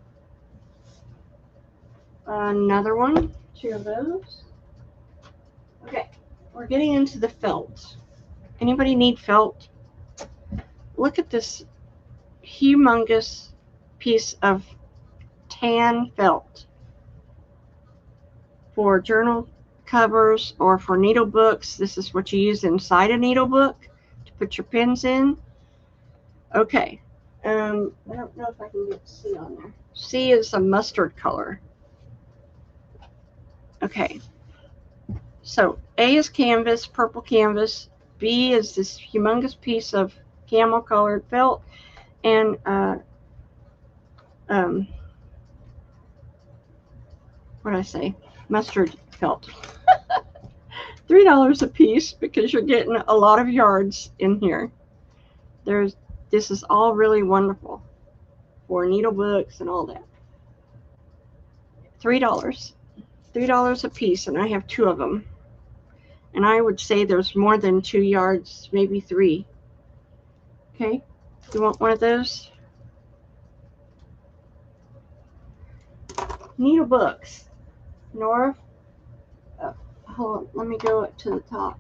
Another one, 2 of those. Okay, we're getting into the felt. Anybody need felt? Look at this humongous piece of tan felt for journal covers or for needle books. This is what you use inside a needle book to put your pins in. Okay. I don't know if I can get C on there. C is a mustard color. Okay. So A is canvas, purple canvas. B is this humongous piece of camel colored felt, and what did I say? Mustard felt. $3 a piece because you're getting a lot of yards in here. This is all really wonderful for needle books and all that. $3. $3 a piece, and I have 2 of them. And I would say there's more than 2 yards, maybe 3. Okay, you want one of those? Needle books. Nora, hold on, let me go to the top.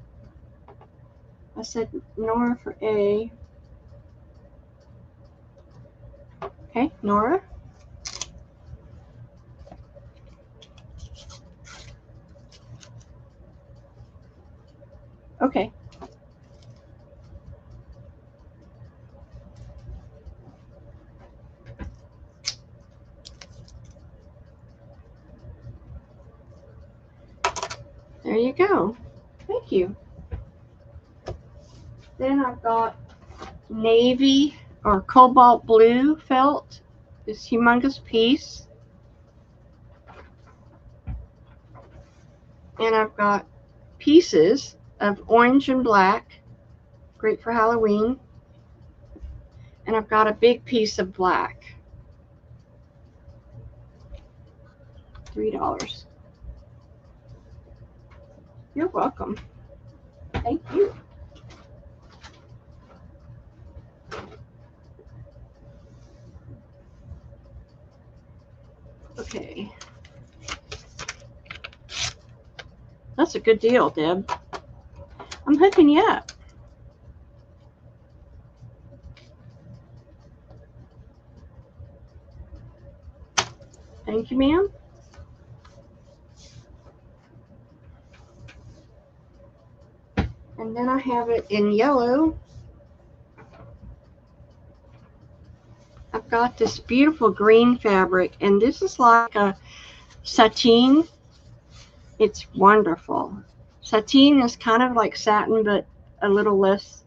I said Nora for A. Okay, Nora. Okay. There you go. Thank you. Then I've got navy or cobalt blue felt, this humongous piece. And I've got pieces of orange and black, great for Halloween. And I've got a big piece of black. $3. You're welcome. Thank you. Okay. That's a good deal, Deb. I'm hooking you up. Thank you, ma'am. And then I have it in yellow. I've got this beautiful green fabric, and this is like a sateen. It's wonderful. Sateen is kind of like satin, but a little less.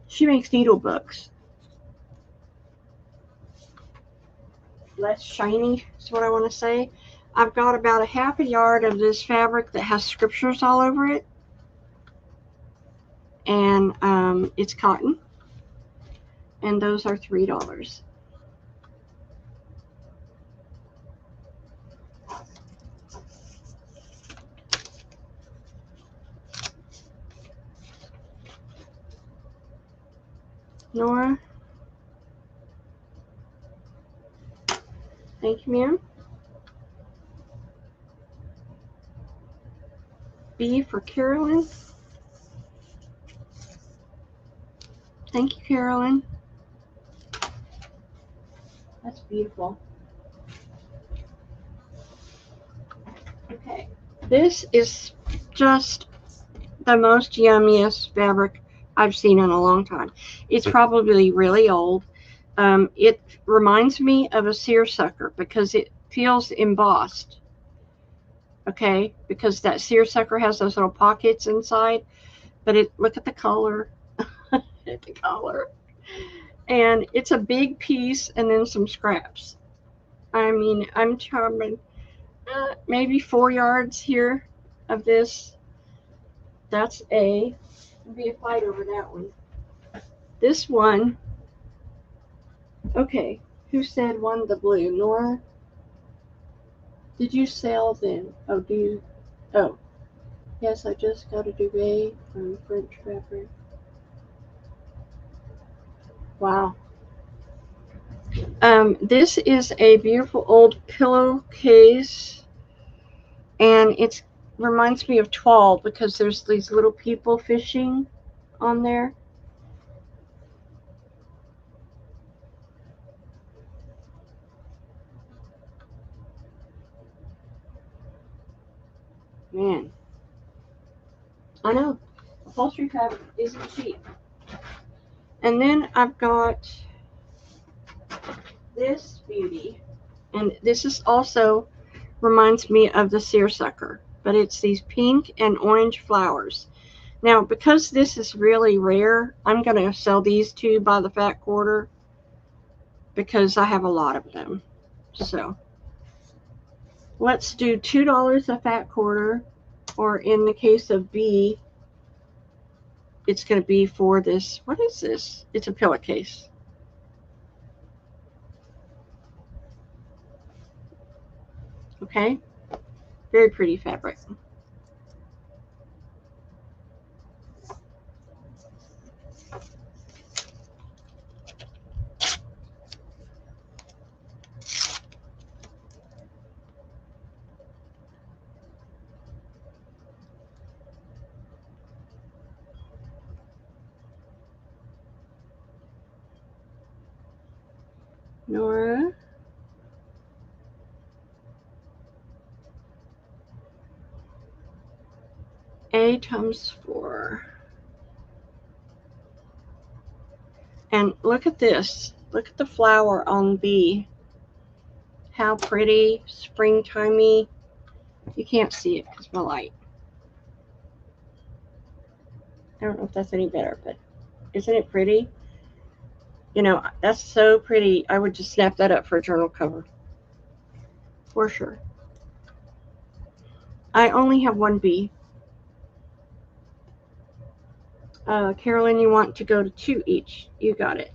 She makes needle books. Less shiny is what I want to say. I've got about a half a yard of this fabric that has scriptures all over it. And it's cotton. And those are $3. Nora. Thank you, ma'am. B for Carolyn. Thank you, Carolyn. That's beautiful. Okay. This is just the most yummiest fabric I've seen in a long time. It's probably really old. It reminds me of a seersucker because it feels embossed. Okay, because that seersucker has those little pockets inside. But look at the color. At the color. And it's a big piece and then some scraps. I mean, I'm charming. Maybe 4 yards here of this. That's A. There'll be a fight over that one. This one. Okay, who said one the blue? Nora? Did you sell then? Oh, do you? Oh, yes, I just got a duvet from French Fabric. Wow. This is a beautiful old pillowcase, and it reminds me of 12 because there's these little people fishing on there. Man, I know. Upholstery fabric isn't cheap. And then I've got this beauty, and this is also reminds me of the seersucker, but it's these pink and orange flowers. Now, because this is really rare, I'm going to sell these two by the fat quarter because I have a lot of them. So let's do $2 a fat quarter, or in the case of B, it's going to be for this. What is this? It's a pillowcase. Okay, very pretty fabric. Nora, A times 4. And look at this. Look at the flower on B. How pretty, springtimey. You can't see it because of my light. I don't know if that's any better, but isn't it pretty? You know, that's so pretty. I would just snap that up for a journal cover. For sure. I only have one B. Carolyn, you want to go to 2 each. You got it.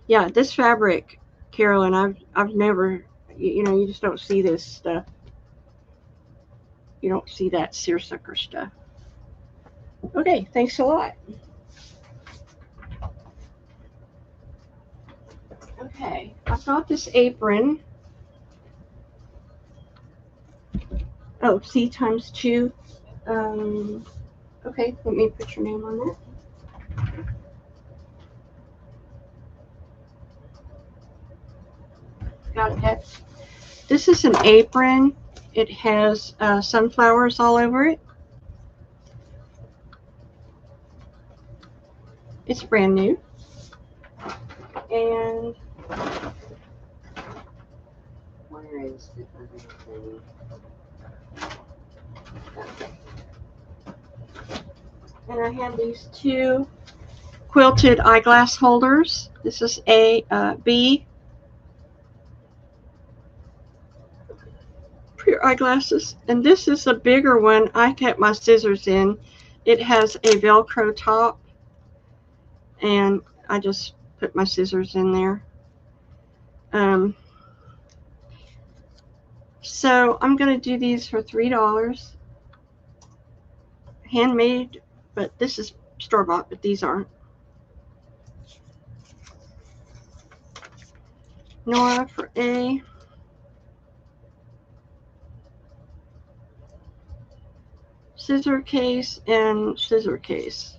Yeah, this fabric, Carolyn, I've never, you just don't see this stuff. You don't see that seersucker stuff. Okay, thanks a lot. Okay, I've got this apron. Oh, C times 2. Okay, let me put your name on that. Got it. This is an apron. It has sunflowers all over it. It's brand new. And where is the other thing? And I have these 2 quilted eyeglass holders. This is A, B. For your eyeglasses. And this is a bigger one I kept my scissors in. It has a Velcro top. And I just put my scissors in there. So I'm going to do these for $3. Handmade, but this is store-bought, but these aren't. Nora for A. Scissor case and scissor case.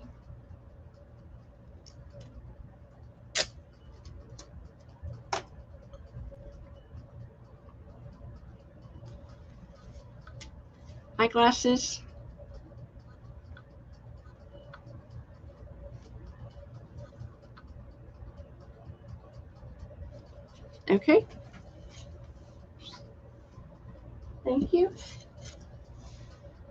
Eyeglasses. Okay. Thank you.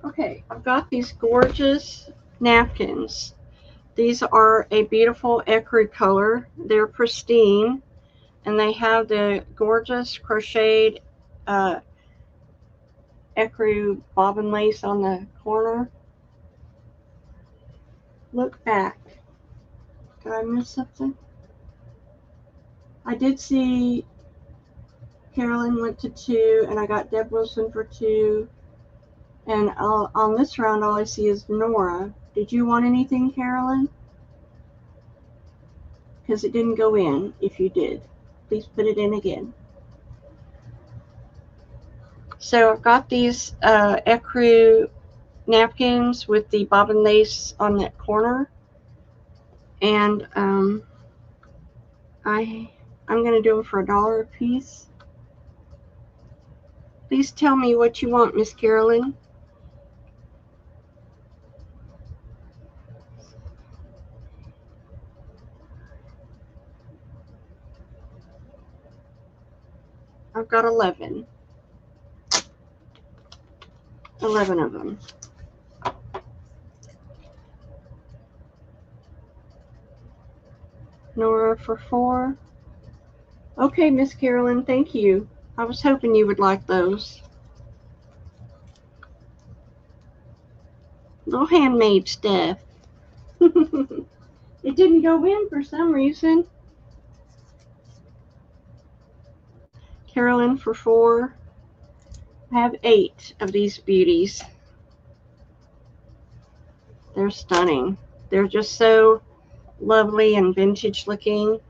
Okay, I've got these gorgeous napkins. These are a beautiful ecru color. They're pristine, and they have the gorgeous crocheted ecru bobbin lace on the corner. Look back. Did I miss something? I did see Carolyn went to 2, and I got Deb Wilson for 2. And on this round, all I see is Nora. Did you want anything, Carolyn? Because it didn't go in. If you did, please put it in again. So I've got these ecru napkins with the bobbin lace on that corner. And I'm going to do them for $1 a piece. Please tell me what you want, Miss Carolyn. I've got 11. 11 of them. Nora for 4. Okay, Miss Carolyn, thank you. I was hoping you would like those. Little handmade stuff. It didn't go in for some reason. Carolyn for 4. I have 8 of these beauties. They're stunning. They're just so lovely and vintage looking.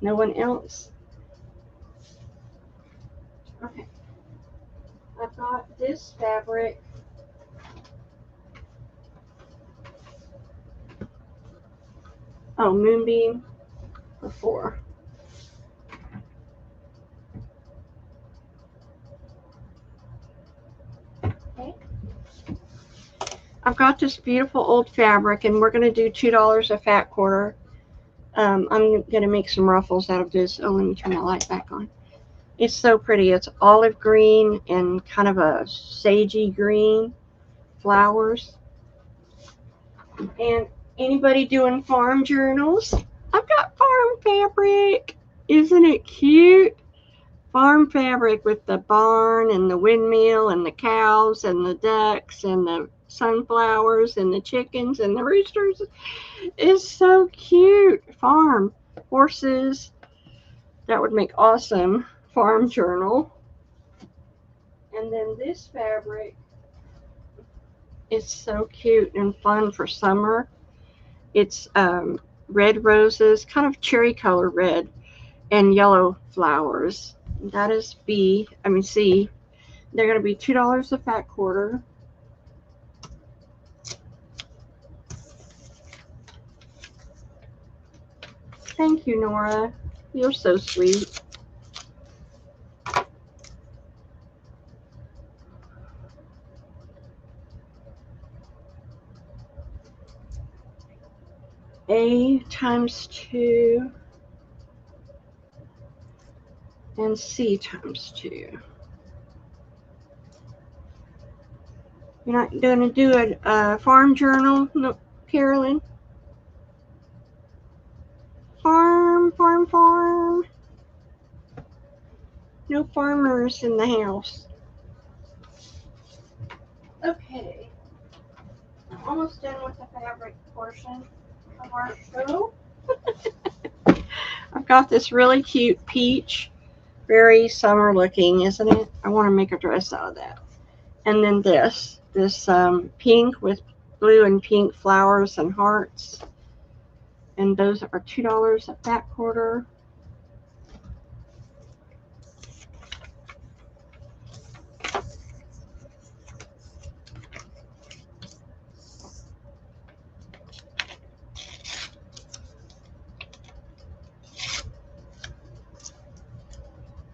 No one else? Okay. I've got this fabric. Oh, Moonbeam for 4. Okay. I've got this beautiful old fabric, and we're going to do $2 a fat quarter. I'm going to make some ruffles out of this. Oh, let me turn my light back on. It's so pretty. It's olive green and kind of a sagey green flowers. And anybody doing farm journals? I've got farm fabric. Isn't it cute? Farm fabric with the barn and the windmill and the cows and the ducks and the sunflowers and the chickens and the roosters. Is so cute. Farm horses. That would make awesome farm journal. And then this fabric is so cute and fun for summer. It's red roses, kind of cherry color red, and yellow flowers. That is C. They're going to be $2 a fat quarter. Thank you, Nora. You're so sweet. A times 2 and C times 2. You're not going to do a farm journal, no, Carolyn? Farm. No farmers in the house. Okay. I'm almost done with the fabric portion of our show. I've got this really cute peach. Very summer looking, isn't it? I want to make a dress out of that. And then this pink with blue and pink flowers and hearts. And those are $2 a fat quarter.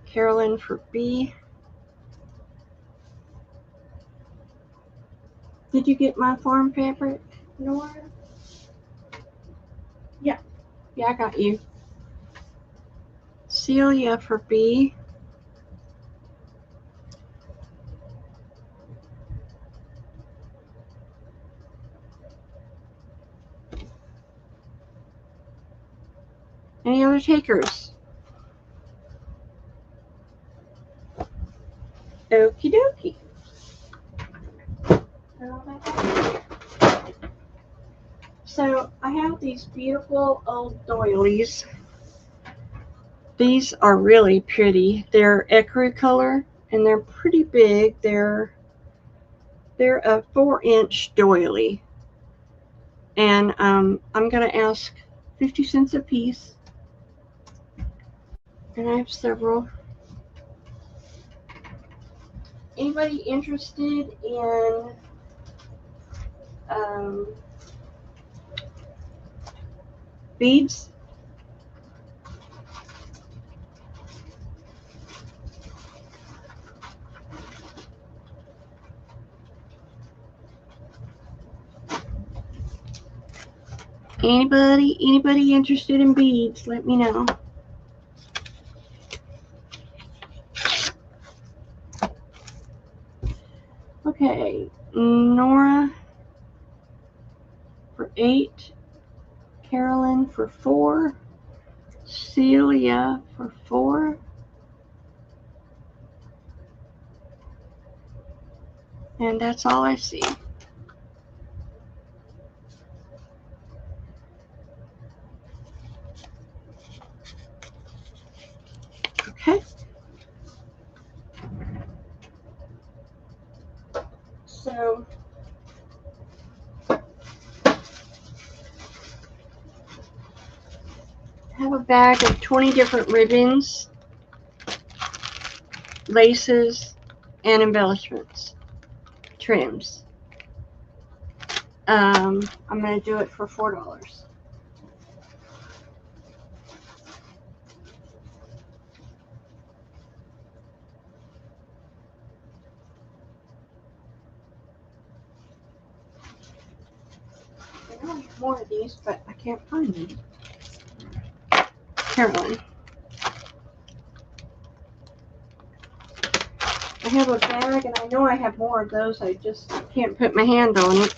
Carolyn for B. Did you get my farm fabric, Nora? Yeah, I got you. Celia for B. Any other takers? Okie dokie. So I have these beautiful old doilies. These are really pretty. They're ecru color and they're pretty big. They're a 4-inch doily. And I'm going to ask 50 cents a piece. And I have several. Anybody interested in beads? Anybody interested in beads? Let me know. Okay, Nora for 8, Carolyn for 4, Celia for 4, and that's all I see. Okay. So I have a bag of 20 different ribbons, laces, and embellishments, trims. I'm going to do it for $4. I know I have more of these, but I can't find them. Carolyn. I have a bag, and I know I have more of those. I just can't put my hand on it.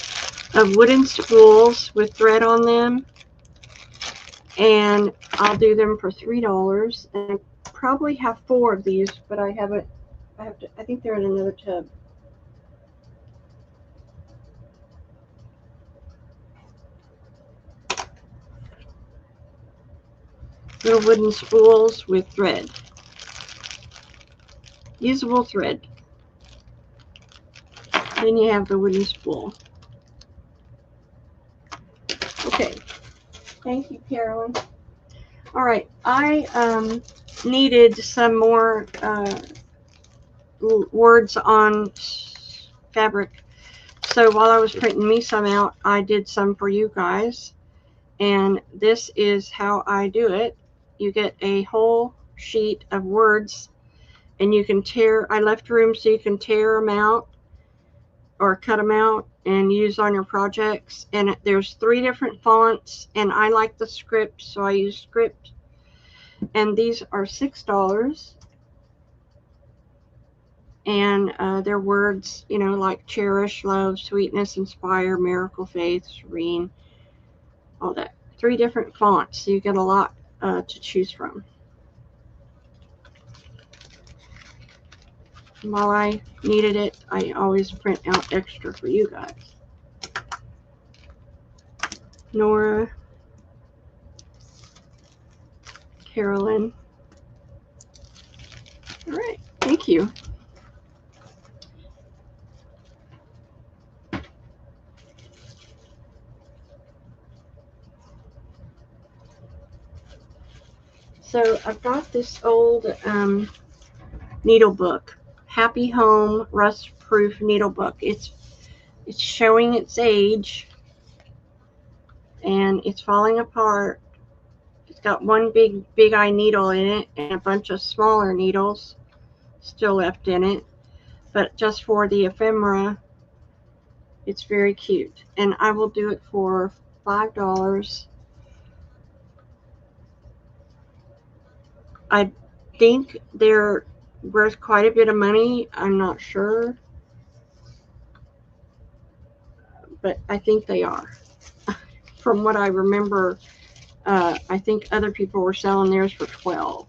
Of wooden spools with thread on them, and I'll do them for $3. And I probably have 4 of these, but I haven't. I think they're in another tub. Little wooden spools with thread, usable thread. Then you have the wooden spool. Okay, thank you, Carolyn. All right, I needed some more words on fabric. So while I was printing me some out, I did some for you guys. And this is how I do it. You get a whole sheet of words, and you can tear. I left room so you can tear them out or cut them out and use on your projects. And there's 3 different fonts, and I like the script, so I use script. And these are $6. And they're words, you know, like cherish, love, sweetness, inspire, miracle, faith, serene, all that. 3 different fonts, so you get a lot to choose from. While I needed it, I always print out extra for you guys. Nora, Carolyn. All right, thank you. So I've got this old needle book, Happy Home Rust Proof Needle Book. It's showing its age, and it's falling apart. It's got one big eye needle in it and a bunch of smaller needles still left in it. But just for the ephemera, it's very cute. And I will do it for $5. I think they're worth quite a bit of money. I'm not sure, but I think they are. From what I remember, I think other people were selling theirs for $12.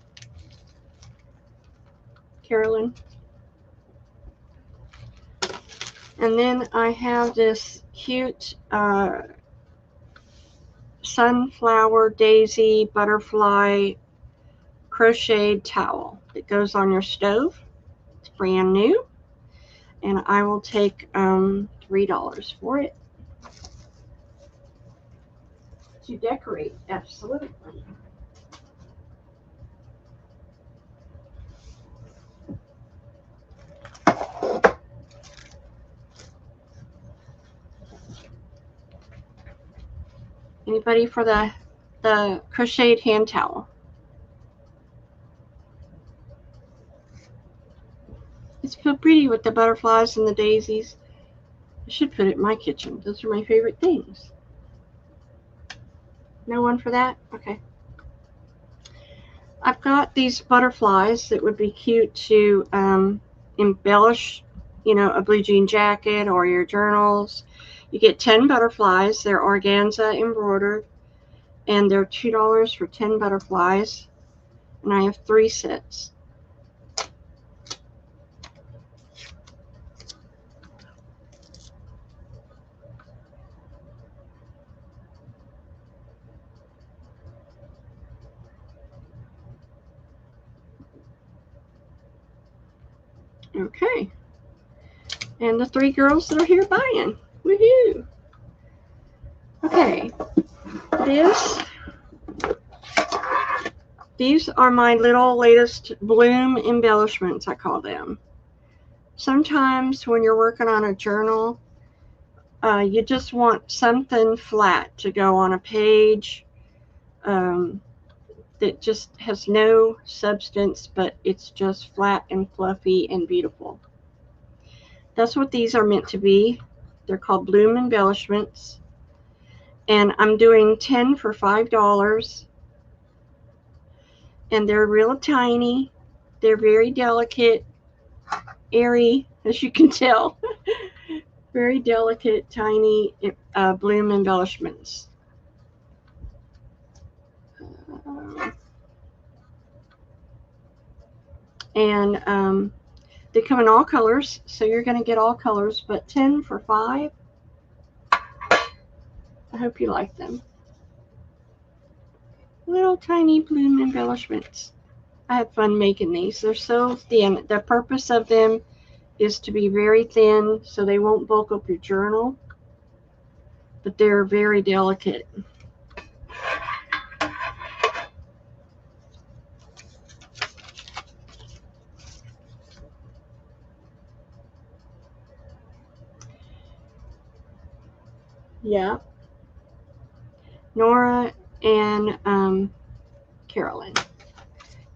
Carolyn. And then I have this cute sunflower, daisy, butterfly crocheted towel that goes on your stove. It's brand new, and I will take $3 for it to decorate. Absolutely. Anybody for the crocheted hand towel? It's so pretty with the butterflies and the daisies. I should put it in my kitchen. Those are my favorite things. No one for that? Okay. I've got these butterflies that would be cute to embellish, a blue jean jacket or your journals. You get 10 butterflies. They're organza embroidered, and they're $2 for 10 butterflies. And I have 3 sets. Okay. And the 3 girls that are here buying. Woohoo! Okay. These are my little latest bloom embellishments, I call them. Sometimes when you're working on a journal, you just want something flat to go on a page that just has no substance, but it's just flat and fluffy and beautiful. That's what these are meant to be. They're called bloom embellishments. And I'm doing 10 for $5. And they're real tiny. They're very delicate, airy, as you can tell. Very delicate, tiny bloom embellishments. And they come in all colors, so you're going to get all colors, but 10 for $5. I hope you like them. Little tiny bloom embellishments. I have fun making these. They're so thin. The purpose of them is to be very thin so they won't bulk up your journal, but they're very delicate. Yeah. Nora and Carolyn.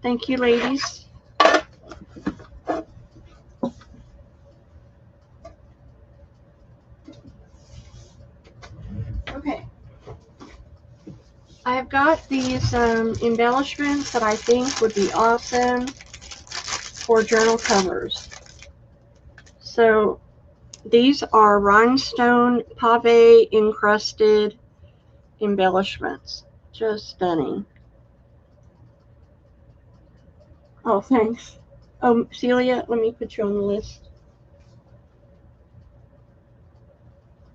Thank you, ladies. Okay. I've got these embellishments that I think would be awesome for journal covers. So these are rhinestone pave encrusted embellishments. Just stunning. Oh, thanks. Oh, Celia, let me put you on the list.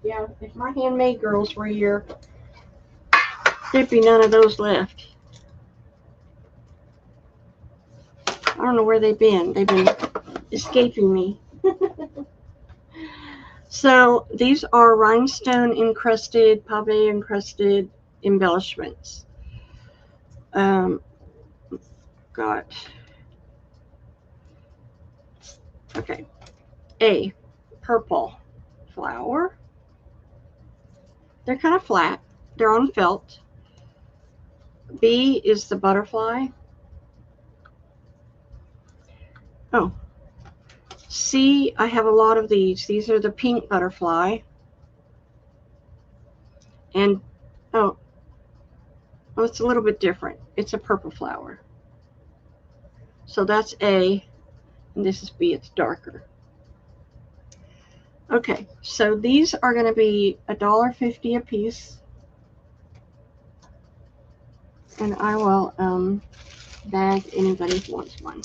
Yeah, if my handmade girls were here, there'd be none of those left. I don't know where they've been. They've been escaping me. So these are rhinestone encrusted, pave encrusted embellishments. Got okay. A, purple flower. They're kind of flat. They're on felt. B is the butterfly. Oh. C, I have a lot of these. These are the pink butterfly. And, oh, it's a little bit different. It's a purple flower. So that's A, and this is B. It's darker. Okay, so these are going to be $1.50 a piece. And I will bag anybody who wants one.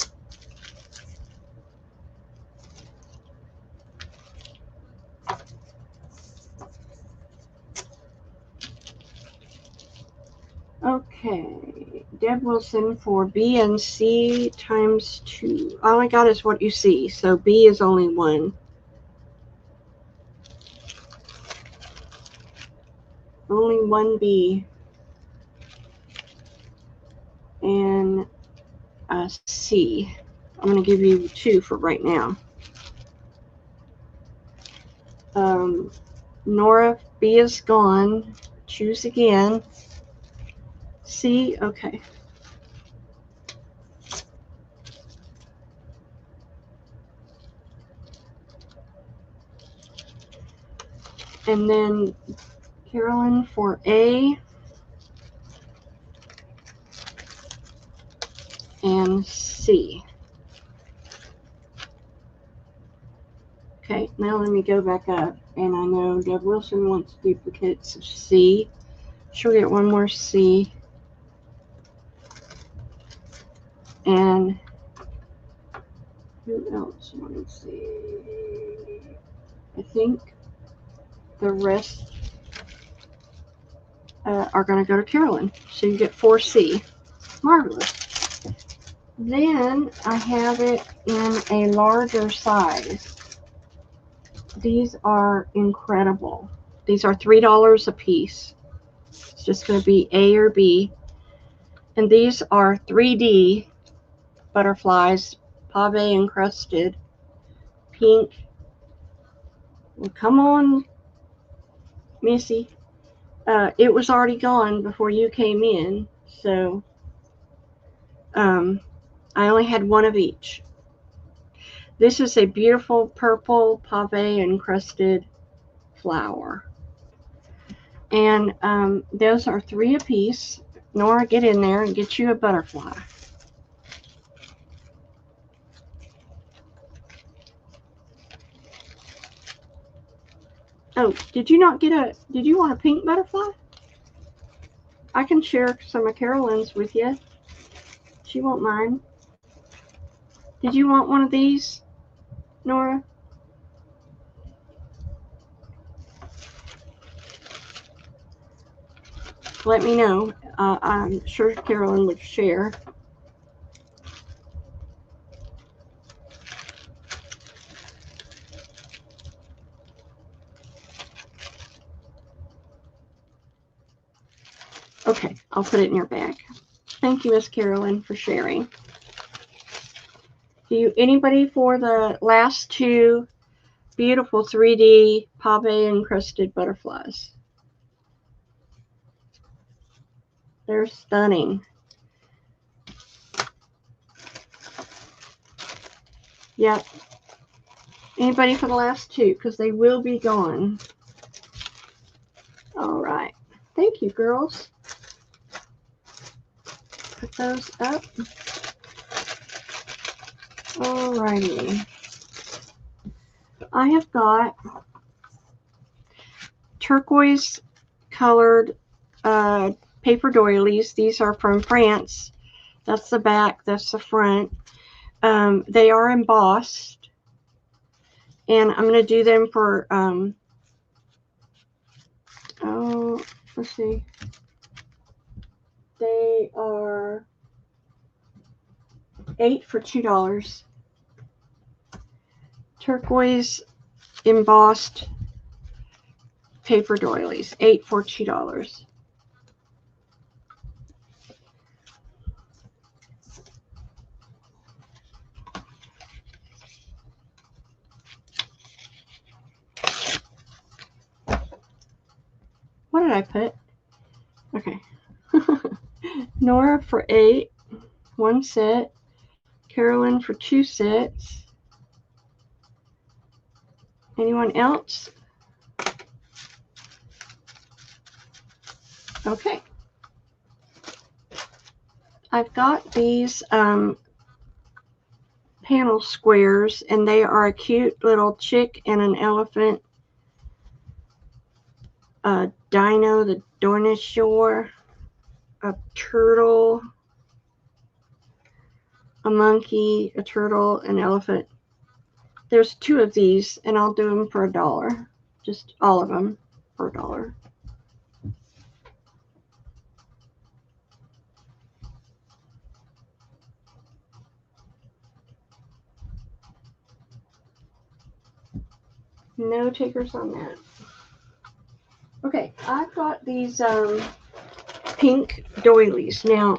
Okay. Okay, Deb Wilson for B and C times 2. All I got is what you see, so B is only 1. Only 1 B. And C. I'm going to give you 2 for right now. Nora, B is gone. Choose again. C, okay. And then Carolyn for A and C. Okay, now let me go back up. And I know Deb Wilson wants duplicates of C. She'll get 1 more C. And who else? Let me see. I think the rest are going to go to Carolyn. So you get 4C. Marvelous. Then I have it in a larger size. These are incredible. These are $3 a piece. It's just going to be A or B. And these are 3D butterflies, pave encrusted, pink. Well, come on, Missy. It was already gone before you came in, so I only had 1 of each. This is a beautiful purple pave encrusted flower. And those are 3 a piece. Nora, get in there and get you a butterfly. Oh, did you want a pink butterfly? I can share some of Carolyn's with you. She won't mind. Did you want one of these, Nora? Let me know. I'm sure Carolyn would share. Okay, I'll put it in your bag. Thank you, Miss Carolyn, for sharing. Anybody for the last 2 beautiful 3D pave encrusted butterflies? They're stunning. Yep. Anybody for the last 2? Because they will be gone. All right. Thank you, girls. Put those up. All righty. I have got turquoise colored paper doilies. These are from France. That's the back. That's the front. They are embossed. And I'm going to do them for, let's see. They are 8 for $2. Turquoise embossed paper doilies, 8 for $2. What did I put? Okay. Nora for 8, 1 set. Carolyn for 2 sets. Anyone else? Okay. I've got these panel squares, and they are a cute little chick and an elephant, a dino, the dinosaur, a turtle, a monkey, a turtle, an elephant. There's 2 of these, and I'll do them for $1. Just all of them for $1. No takers on that. Okay, I've got these pink doilies. Now,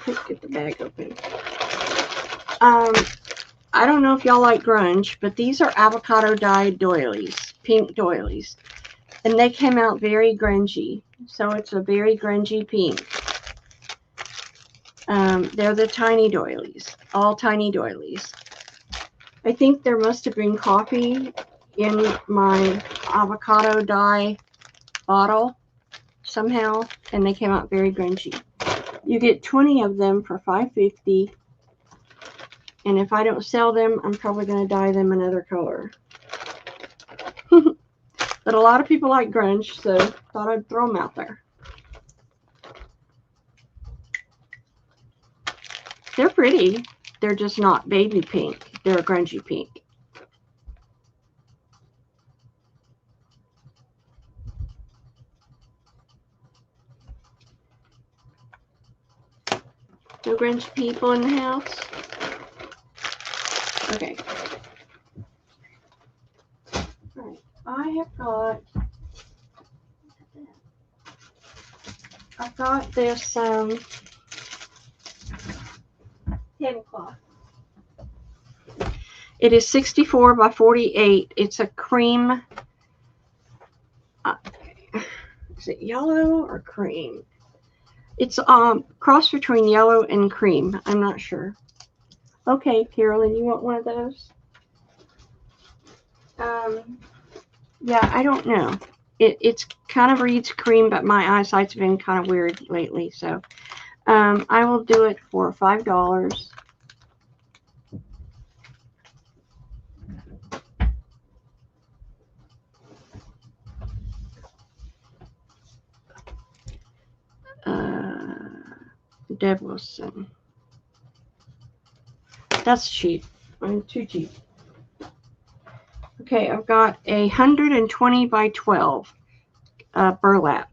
let's get the bag open. I don't know if y'all like grunge, but these are avocado dyed doilies, pink doilies. And they came out very grungy. So it's a very grungy pink. They're the tiny doilies, all tiny doilies. I think there must have been coffee in my avocado dye bottle somehow, and they came out very grungy. You get 20 of them for $5.50, and if I don't sell them, I'm probably going to dye them another color. But a lot of people like grunge, so thought I'd throw them out there. They're pretty. They're just not baby pink. They're a grungy pink. No grunge people in the house? Okay. Alright. I've got this tablecloth. It is 64 by 48. It's a cream. Is it yellow or cream? It's cross between yellow and cream. I'm not sure. Okay, Carolyn, you want one of those? Yeah, I don't know. It's kind of reads cream, but my eyesight's been kind of weird lately, so I will do it for $5. Devilson. That's cheap. I'm too cheap. Okay, I've got 120 by 12 burlap.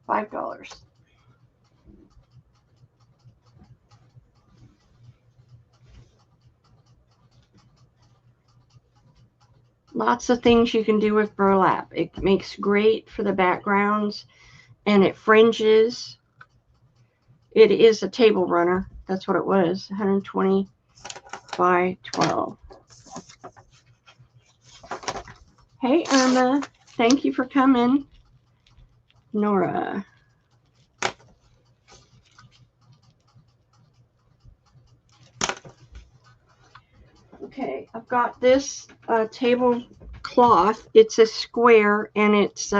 $5. Lots of things you can do with burlap. It makes great for the backgrounds, and it fringes. It is a table runner. That's what it was. 120 by 12. Hey, Irma. Thank you for coming. Nora. Okay, I've got this tablecloth. It's a square, and it's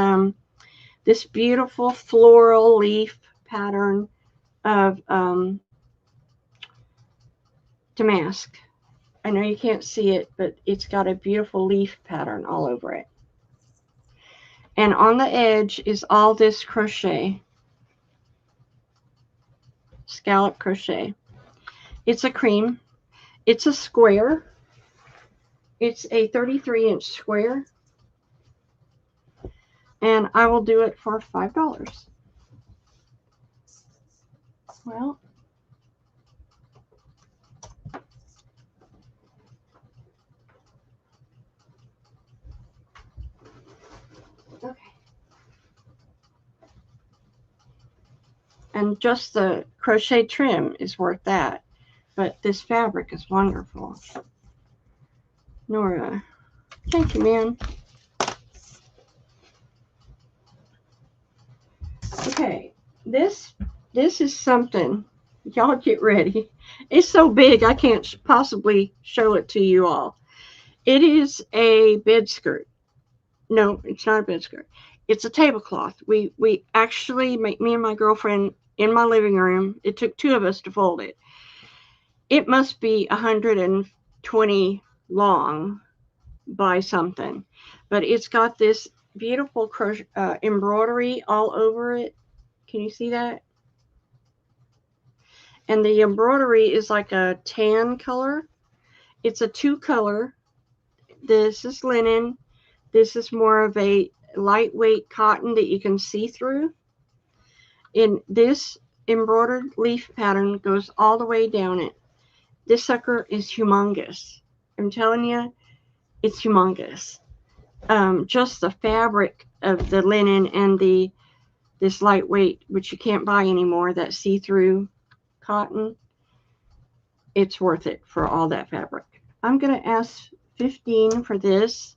this beautiful floral leaf pattern of damask. I know you can't see it, but it's got a beautiful leaf pattern all over it. And on the edge is all this crochet, scallop crochet. It's a cream. It's a square. It's a 33-inch square. And I will do it for $5. Well, okay. And just the crochet trim is worth that. But this fabric is wonderful. Nora, thank you, man. Okay, this is something. Y'all get ready. It's so big I can't possibly show it to you all. It is a bed skirt. No, it's not a bed skirt. It's a tablecloth. We actually, me and my girlfriend, in my living room, it took two of us to fold it. It must be 120 long by something, but it's got this beautiful embroidery all over it. Can you see that? And the embroidery is like a tan color. It's a two-color. This is linen. This is more of a lightweight cotton that you can see through. And this embroidered leaf pattern goes all the way down it. This sucker is humongous. I'm telling you, it's humongous. Just the fabric of the linen and this lightweight, which you can't buy anymore, that see-through cotton, it's worth it for all that fabric. I'm going to ask 15 for this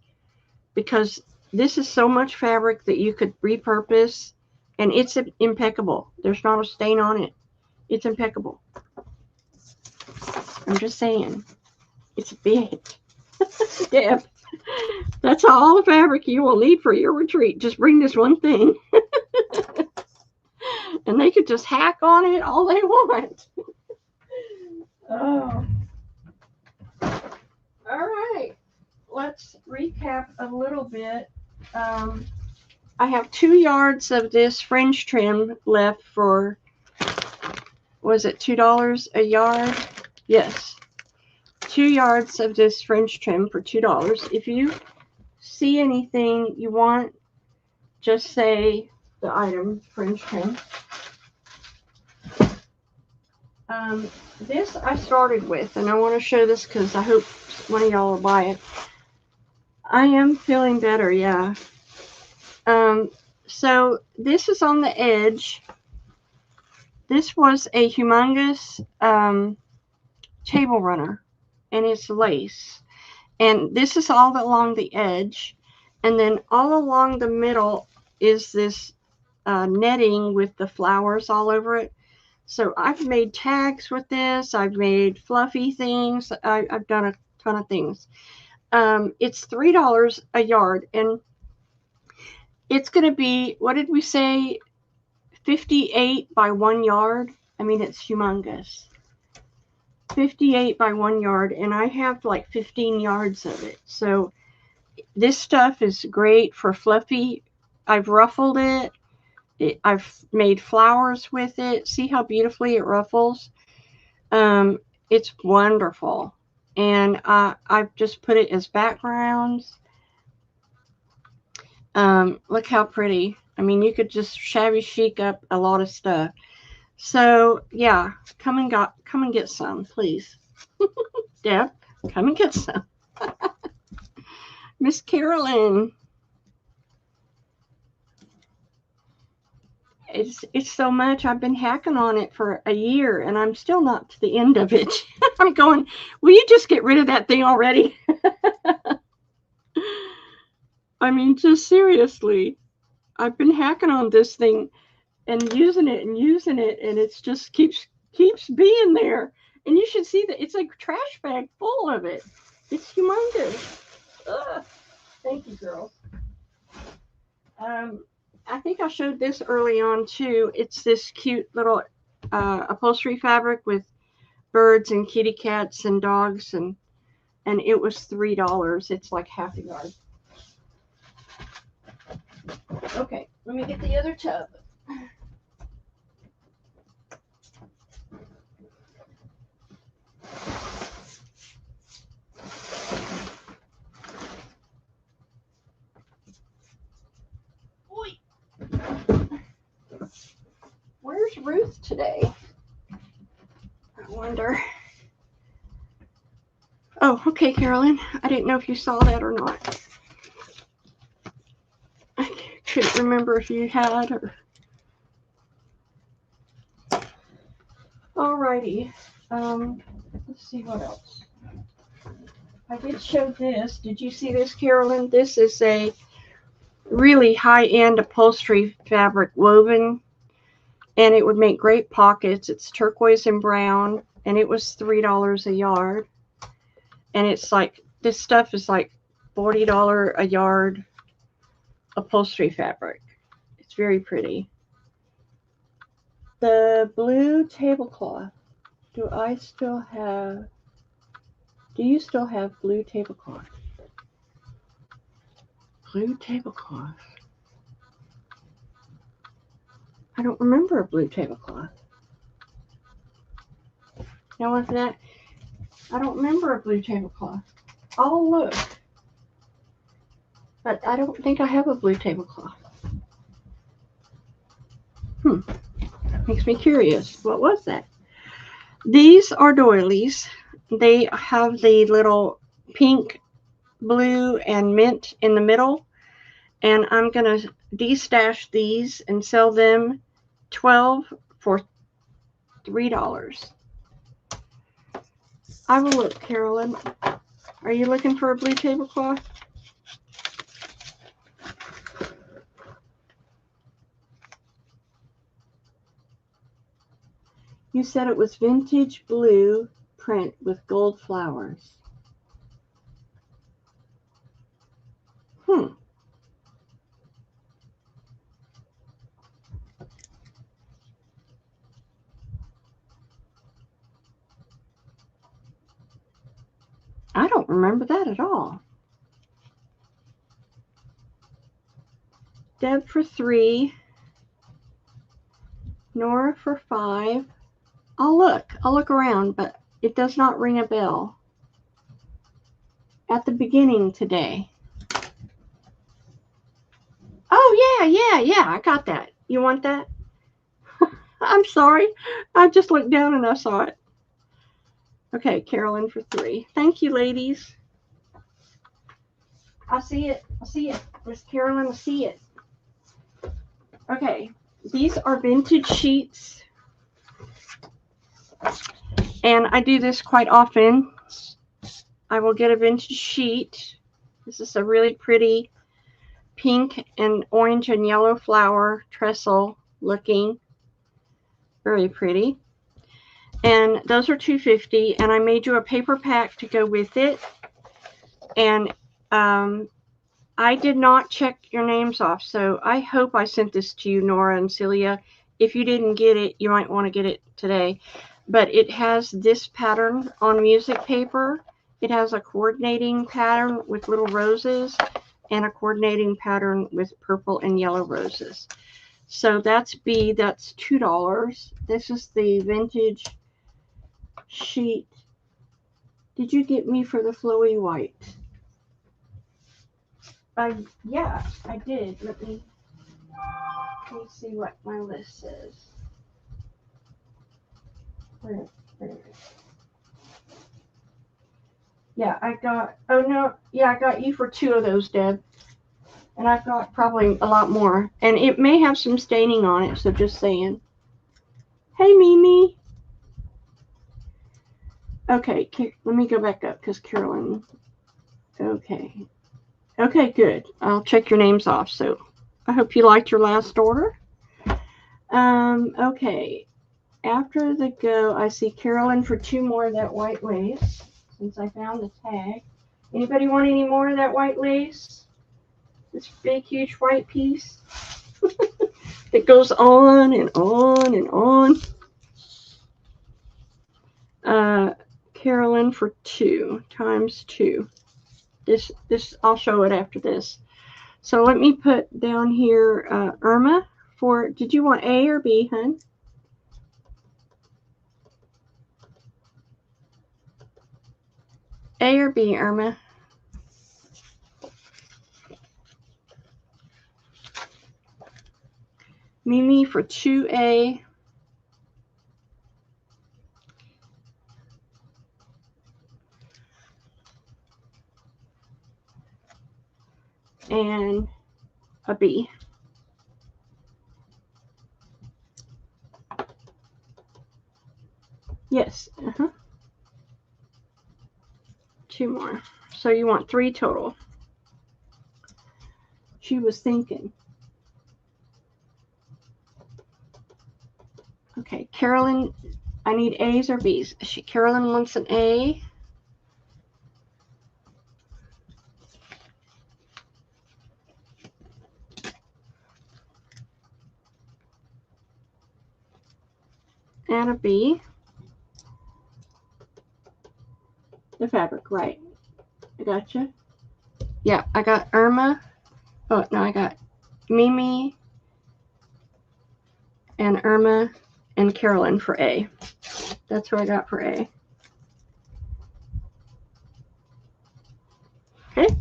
because this is so much fabric that you could repurpose, and it's impeccable. There's not a stain on it. It's impeccable. I'm just saying. It's big. Deb, that's all the fabric you will need for your retreat. Just bring this one thing. And they could just hack on it all they want. Oh. All right. Let's recap a little bit. I have 2 yards of this fringe trim left for, was it $2 a yard? Yes. 2 yards of this fringe trim for $2. If you see anything you want, just say the item, fringe trim. This I started with, and I want to show this because I hope one of y'all will buy it. I am feeling better, yeah. So this is on the edge. This was a humongous table runner, and it's lace. And this is all along the edge. And then all along the middle is this netting with the flowers all over it. So I've made tags with this. I've made fluffy things. I've done a ton of things. It's $3 a yard, and it's going to be, what did we say, 58 by 1 yard? I mean, it's humongous. 58 by 1 yard, and I have like 15 yards of it. So this stuff is great for fluffy. I've ruffled it. I've made flowers with it. See how beautifully it ruffles? It's wonderful. And I've just put it as backgrounds. Look how pretty. I mean, you could just shabby chic up a lot of stuff. So yeah, come and get some, please. Deb, come and get some. Miss Carolyn. It's so much. I've been hacking on it for a year, and I'm still not to the end of it. I'm going, will you just get rid of that thing already? I mean, just seriously. I've been hacking on this thing and using it, and it's just keeps being there. And you should see that it's like a trash bag full of it. It's humongous. Ugh. Thank you, girls. I think I showed this early on too. It's this cute little upholstery fabric with birds and kitty cats and dogs, and it was $3. It's like half a yard. Okay, let me get the other tub. Where's Ruth today? I wonder. Oh, okay, Carolyn. I didn't know if you saw that or not. I couldn't remember if you had or. Alrighty. Let's see what else. I did show this. Did you see this, Carolyn? This is a really high-end upholstery fabric woven, and it would make great pockets. It's turquoise and brown, and it was $3 a yard. And it's like, this stuff is like $40 a yard upholstery fabric. It's very pretty. The blue tablecloth. Do you still have blue tablecloth? Blue tablecloth. I don't remember a blue tablecloth. Now with that, I don't remember a blue tablecloth. I'll look. But I don't think I have a blue tablecloth. Makes me curious. What was that? These are doilies. They have the little pink, blue, and mint in the middle. And I'm going to destash these and sell them 12 for $3. I will look, Carolyn. Are you looking for a blue tablecloth? You said it was vintage blue print with gold flowers. I don't remember that at all. Deb for 3. Nora for 5. I'll look around, but it does not ring a bell. At the beginning today. Oh, yeah, I got that. You want that? I'm sorry. I just looked down and I saw it. Okay, Carolyn for 3. Thank you, ladies. I see it. Miss Carolyn, I see it. Okay, these are vintage sheets. And I do this quite often. I will get a vintage sheet. This is a really pretty pink and orange and yellow flower trestle looking. Very pretty. And those are $2.50. And I made you a paper pack to go with it. And I did not check your names off. So I hope I sent this to you, Nora and Celia. If you didn't get it, you might want to get it today. But it has this pattern on music paper. It has a coordinating pattern with little roses and a coordinating pattern with purple and yellow roses. So that's B. That's $2. This is the vintage sheet. Did you get me for the flowy white? Yeah, I did. Let me see what my list says. Where is it? Yeah, I got you for 2 of those, Deb. And I've got probably a lot more. And it may have some staining on it, so just saying. Hey, Mimi. Okay, let me go back up because Carolyn. Okay. Okay, good. I'll check your names off. So I hope you liked your last order. Okay. After the go, I see Carolyn for 2 more of that white lace since I found the tag. Anybody want any more of that white lace? This big, huge white piece. It goes on and on and on. Carolyn for 2 times 2. This I'll show it after this. So let me put down here Irma for. Did you want A or B, hun? A or B, Irma? Mimi for 2A. And a B. Yes. 2 more. So you want 3 total. She was thinking. Okay, Carolyn, I need A's or B's. Carolyn wants an A. And a B. The fabric, right. I gotcha. Yeah, I got Irma. Oh, no, I got Mimi and Irma and Carolyn for A. That's what I got for A. Okay.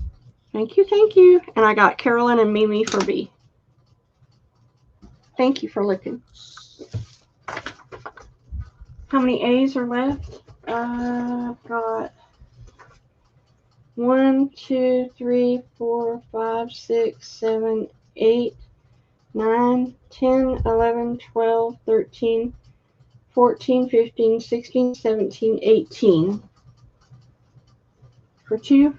Thank you. And I got Carolyn and Mimi for B. Thank you for looking. How many A's are left? I've got 1, 2, 3, 4, 5, 6, 7, 8, 9, 10, 11, 12, 13, 14, 15, 16, 17, 18. For 2,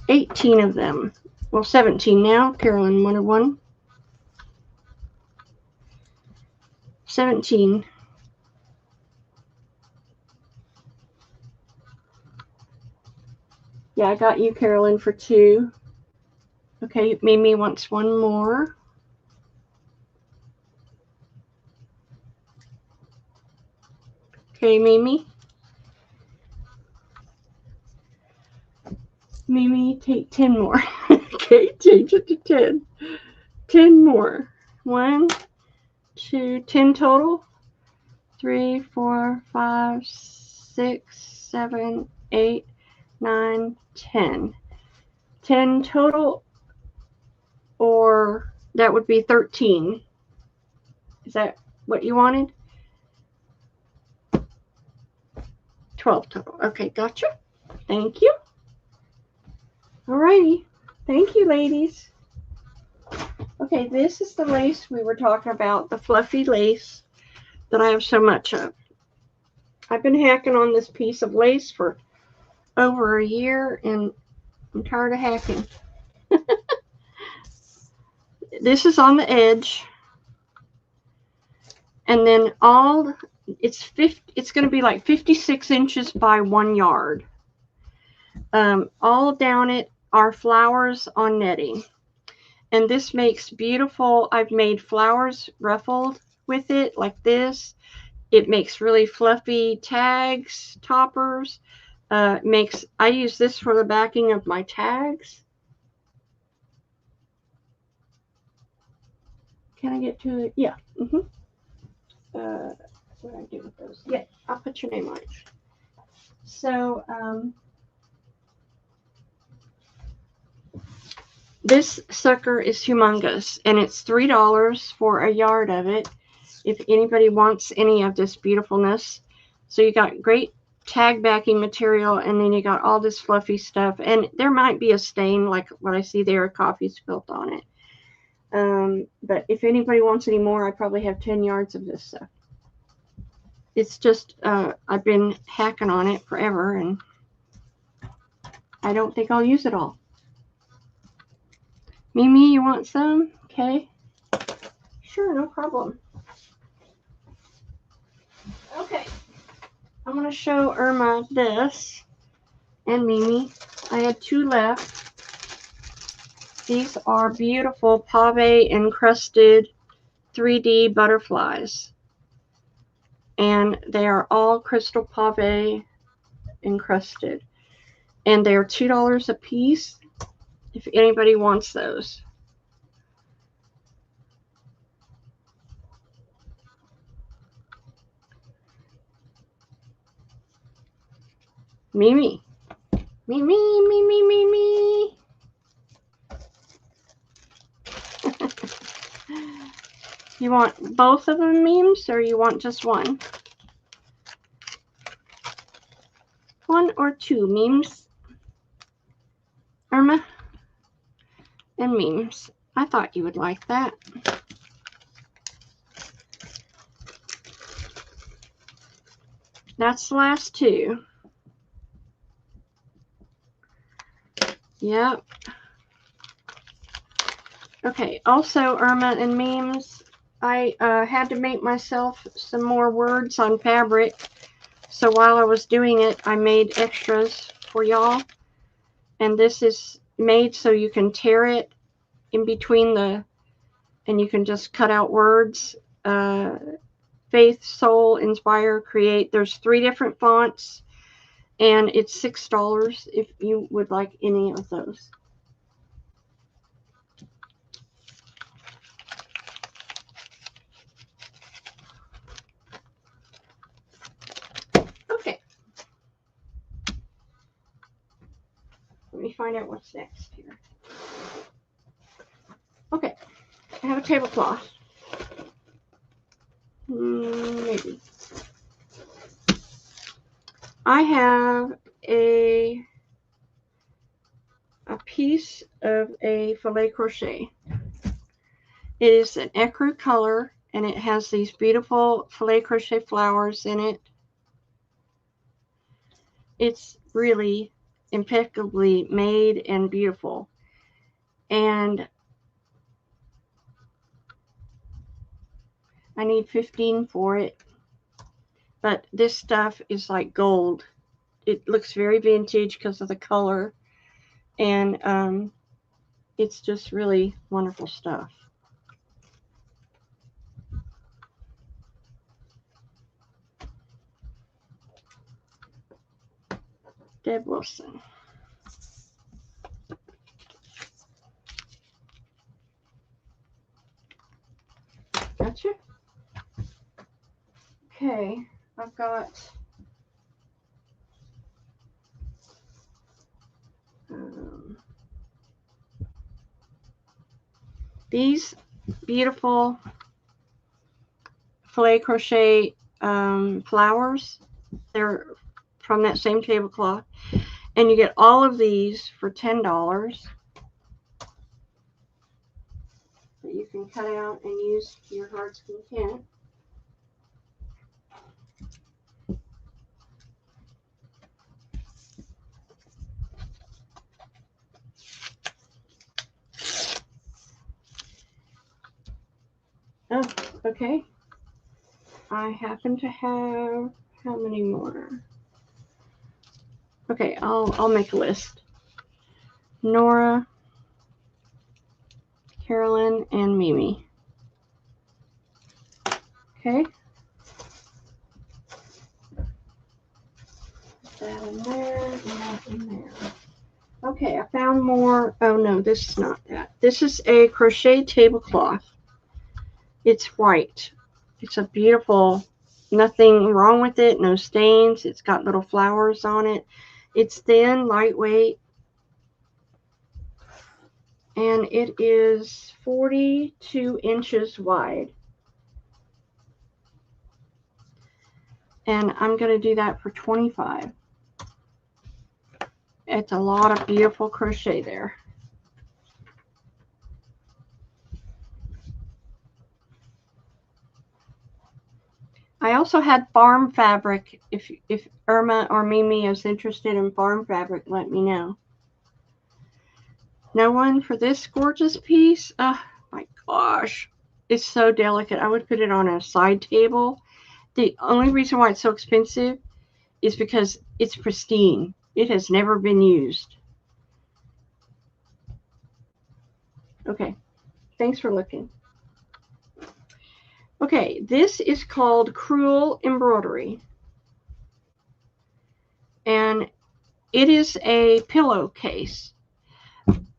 18 of them. Well, 17 now. Carolyn wanted one. 17. Yeah, I got you, Carolyn, for 2. Okay, Mimi wants one more. Okay, Mimi. Mimi, take 10 more. Okay, change it to 10. 10 more. 1, 2, 10 total. 3, 4, 5, 6, 7, 8, 9, 10. 10 total, or that would be 13. Is that what you wanted? 12 total. Okay, gotcha. Thank you. Alrighty. Thank you, ladies. Okay, this is the lace we were talking about, the fluffy lace that I have so much of. I've been hacking on this piece of lace for over a year, and I'm tired of hacking. This is on the edge, and then it's going to be like 56 inches by 1 yard. All down it are flowers on netting, and this makes beautiful. I've made flowers ruffled with it like this. It makes really fluffy tags, toppers. I use this for the backing of my tags. Can I get to it? Yeah. What do I do with those? Yeah, I'll put your name on it. So, this sucker is humongous, and it's $3 for a yard of it. If anybody wants any of this beautifulness. So you got great tag backing material, and then you got all this fluffy stuff, and there might be a stain like what I see there, coffee spilt on it. But if anybody wants any more, I probably have 10 yards of this stuff. It's just, I've been hacking on it forever, and I don't think I'll use it all. Mimi, you want some? Okay. Sure, no problem. Okay. I'm going to show Irma this, and Mimi. I had 2 left. These are beautiful pave encrusted 3D butterflies. And they are all crystal pave encrusted. And they're $2 a piece if anybody wants those. Mimi. Mimi, Mimi, Mimi. You want both of them memes, or you want just one? 1 or 2 memes? Irma and memes. I thought you would like that. That's the last 2. Yep. Okay, also Irma and memes, I had to make myself some more words on fabric. So while I was doing it, I made extras for y'all. And this is made so you can tear it in between and you can just cut out words. Faith, Soul, Inspire, Create. There's 3 different fonts, and it's $6 if you would like any of those. Okay. Let me find out what's next here. Okay. I have a tablecloth. Maybe. I have a piece of a filet crochet. It is an ecru color, and it has these beautiful filet crochet flowers in it. It's really impeccably made and beautiful. And I need 15 for it. But this stuff is like gold. It looks very vintage because of the color. And it's just really wonderful stuff. Deb Wilson. Gotcha. Okay, I've got these beautiful filet crochet flowers. They're from that same tablecloth, and you get all of these for $10 that you can cut out and use to your heart's content. Oh, okay. I happen to have how many more? Okay, I'll make a list. Nora, Carolyn, and Mimi. Okay. Put that in there and that in there. Okay, I found more. Oh no, this is not that. This is a crochet tablecloth. It's white. It's a beautiful, nothing wrong with it, no stains. It's got little flowers on it. It's thin, lightweight, and it is 42 inches wide. And I'm going to do that for $25. It's a lot of beautiful crochet there. I also had farm fabric. If Irma or Mimi is interested in farm fabric, let me know. No one for this gorgeous piece? Oh my gosh. It's so delicate. I would put it on a side table. The only reason why it's so expensive is because it's pristine. It has never been used. Okay. Thanks for looking. Okay, this is called Cruel Embroidery. And it is a pillowcase.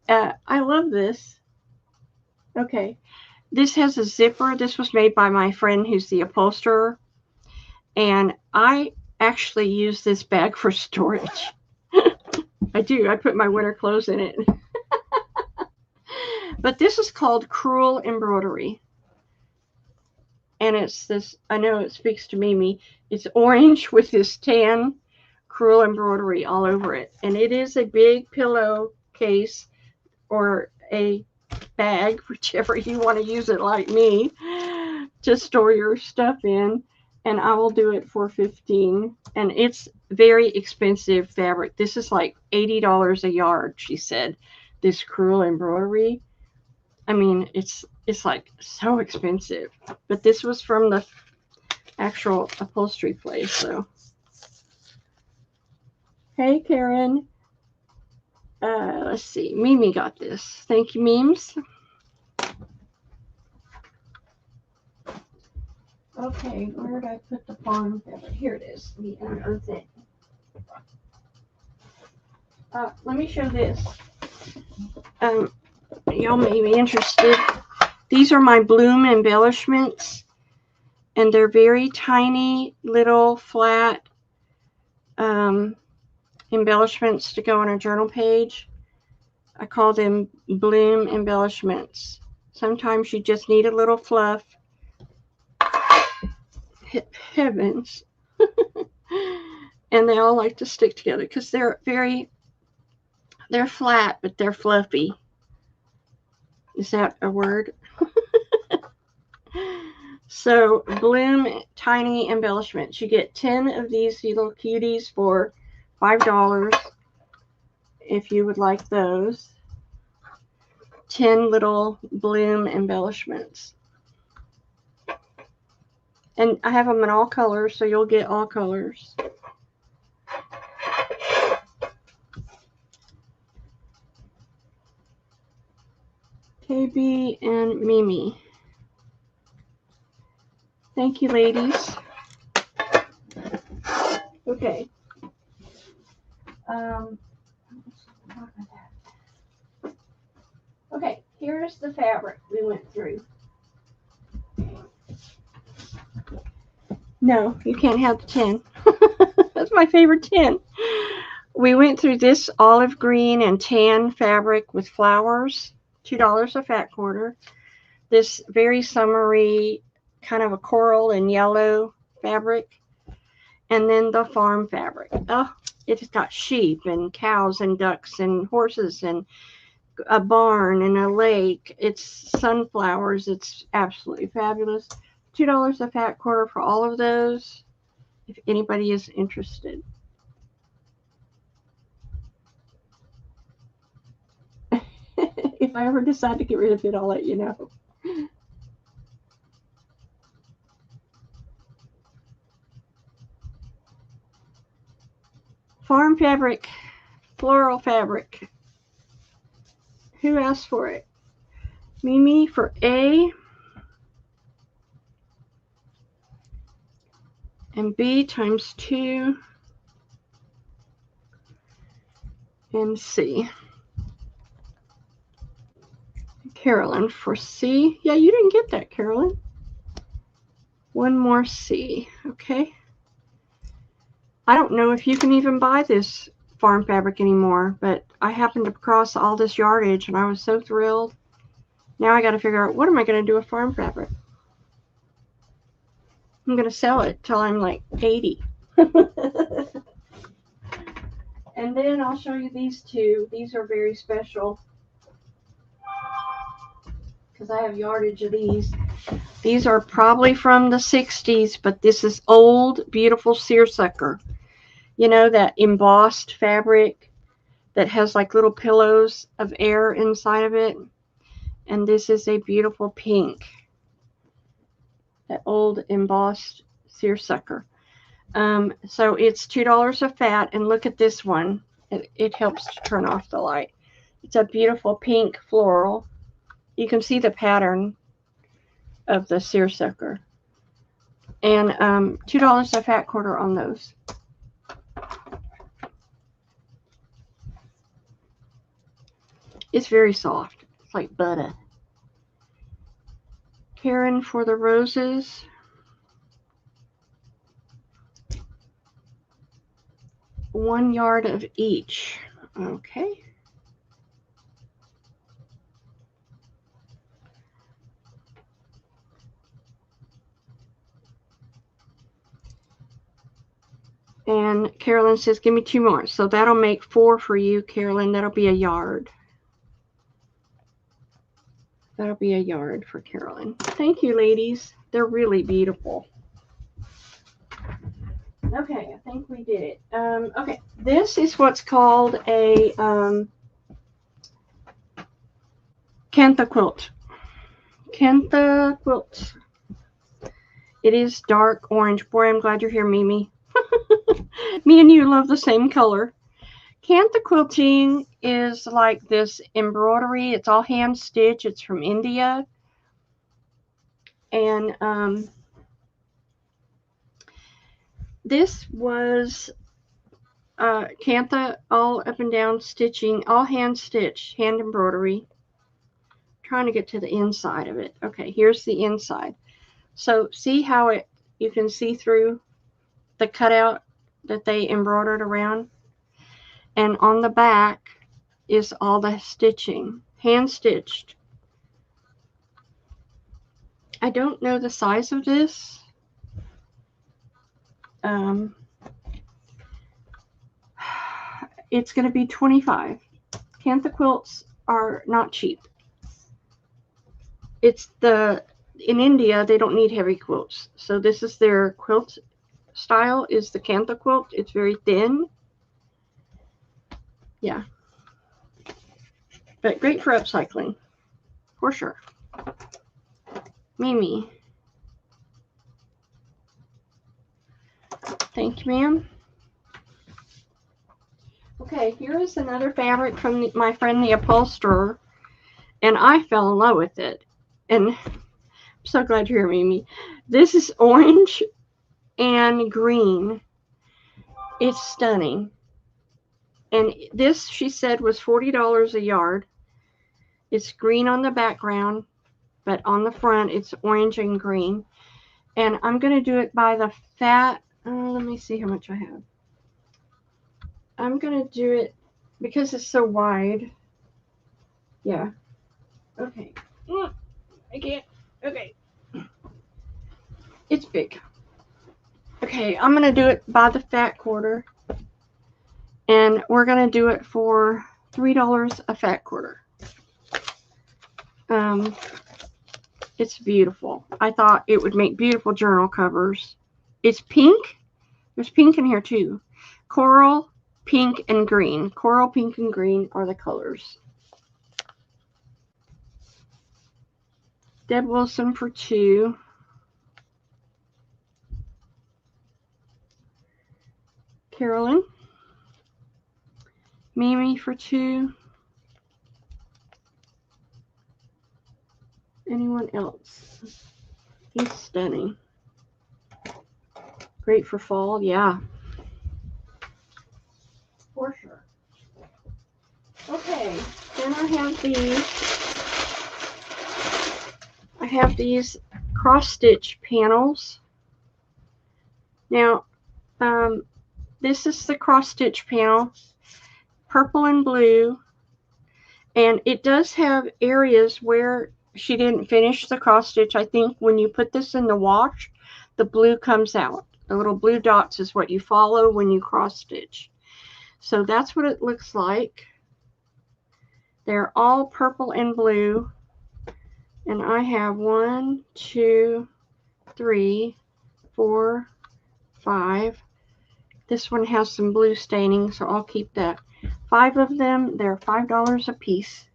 I love this. Okay. This has a zipper. This was made by my friend who's the upholsterer. And I actually use this bag for storage. I do. I put my winter clothes in it. But this is called Cruel Embroidery. And it's this, I know it speaks to Mimi. It's orange with this tan Cruel Embroidery all over it. And it is a big pillowcase or a bag, whichever you want to use it, like me, to store your stuff in. And I will do it for $15. And it's very expensive fabric. This is like $80 a yard, she said. This Cruel Embroidery. I mean, it's like so expensive. But this was from the actual upholstery place. So, hey, Karen. Let's see. Mimi got this. Thank you, Memes. Okay, where did I put the farm fabric? Here it is. Let me unearth it. Let me show this. Y'all may be interested. These are my bloom embellishments, and they're very tiny, little, flat embellishments to go on a journal page. I call them bloom embellishments. Sometimes you just need a little fluff. Heavens. And they all like to stick together because they're very They're flat, but they're fluffy. Is that a word? So, Bloom Tiny Embellishments. You get 10 of these little cuties for $5 if you would like those. 10 little Bloom embellishments. And I have them in all colors, so you'll get all colors. KB and Mimi. Thank you, ladies. Okay. Okay, here's the fabric we went through. No, you can't have the 10. That's my favorite 10. We went through this olive green and tan fabric with flowers, $2 a fat quarter. This very summery kind of a coral and yellow fabric. And then the farm fabric. Oh, it's got sheep and cows and ducks and horses and a barn and a lake. It's sunflowers. It's absolutely fabulous. $2 a fat quarter for all of those, if anybody is interested. If I ever decide to get rid of it, I'll let you know. Farm fabric, floral fabric. Who asked for it? Mimi for A. And B times 2. And C. Carolyn for C. Yeah, you didn't get that, Carolyn. One more C. Okay. I don't know if you can even buy this farm fabric anymore, but I happened to cross all this yardage and I was so thrilled. Now I got to figure out, what am I going to do with farm fabric? I'm going to sell it till I'm like 80. And then I'll show you these two. These are very special because I have yardage of these. These are probably from the 60s, but this is old, beautiful seersucker. You know, that embossed fabric that has like little pillows of air inside of it. And this is a beautiful pink. That old embossed seersucker. So it's $2 a fat, and look at this one. It helps to turn off the light. It's a beautiful pink floral. You can see the pattern of the seersucker. And $2 a fat quarter on those. It's very soft. It's like butter. Karen for the roses. One yard of each. Okay. And Carolyn says, give me 2 more. So that'll make 4 for you, Carolyn. That'll be a yard. That'll be a yard for Carolyn. Thank you, ladies. They're really beautiful. Okay, I think we did it. Okay, this is what's called a Kantha quilt. Kantha quilt. It is dark orange. Boy, I'm glad you're here, Mimi. Me and you love the same color. Kantha quilting is like this embroidery. It's all hand stitched. It's from India. And this was Kantha all up and down stitching, all hand stitched, hand embroidery. Trying to get to the inside of it. Okay, here's the inside. So see how you can see through the cutout that they embroidered around? And on the back is all the stitching, hand stitched. I don't know the size of this. It's going to be 25. Cantha quilts are not cheap. In India, they don't need heavy quilts. So this is their quilt style, is the Cantha quilt. It's very thin. Yeah. But great for upcycling, for sure. Mimi. Thank you, ma'am. Okay, here is another fabric from my friend the upholsterer, and I fell in love with it. And I'm so glad you're here, Mimi. This is orange and green. It's stunning. And this, she said, was $40 a yard. It's green on the background, but on the front, it's orange and green. And I'm going to do it by the fat. Let me see how much I have. I'm going to do it because it's so wide. Yeah. Okay. I can't. Okay. It's big. Okay, I'm going to do it by the fat quarter. And we're going to do it for $3 a fat quarter. It's beautiful. I thought it would make beautiful journal covers. It's pink. There's pink in here too. Coral, pink, and green. Coral, pink, and green are the colors. Deb Wilson for 2. Carolyn. Mimi for 2. Anyone else? He's stunning. Great for fall, yeah. For sure. Okay, then I have these cross stitch panels. Now, this is the cross stitch panel, purple and blue, and it does have areas where she didn't finish the cross stitch. I think when you put this in the wash, the blue comes out. The little blue dots is what you follow when you cross stitch. So that's what it looks like. They're all purple and blue. And I have 1, 2, 3, 4, 5. This one has some blue staining, so I'll keep that. 5 of them. They're $5 a piece.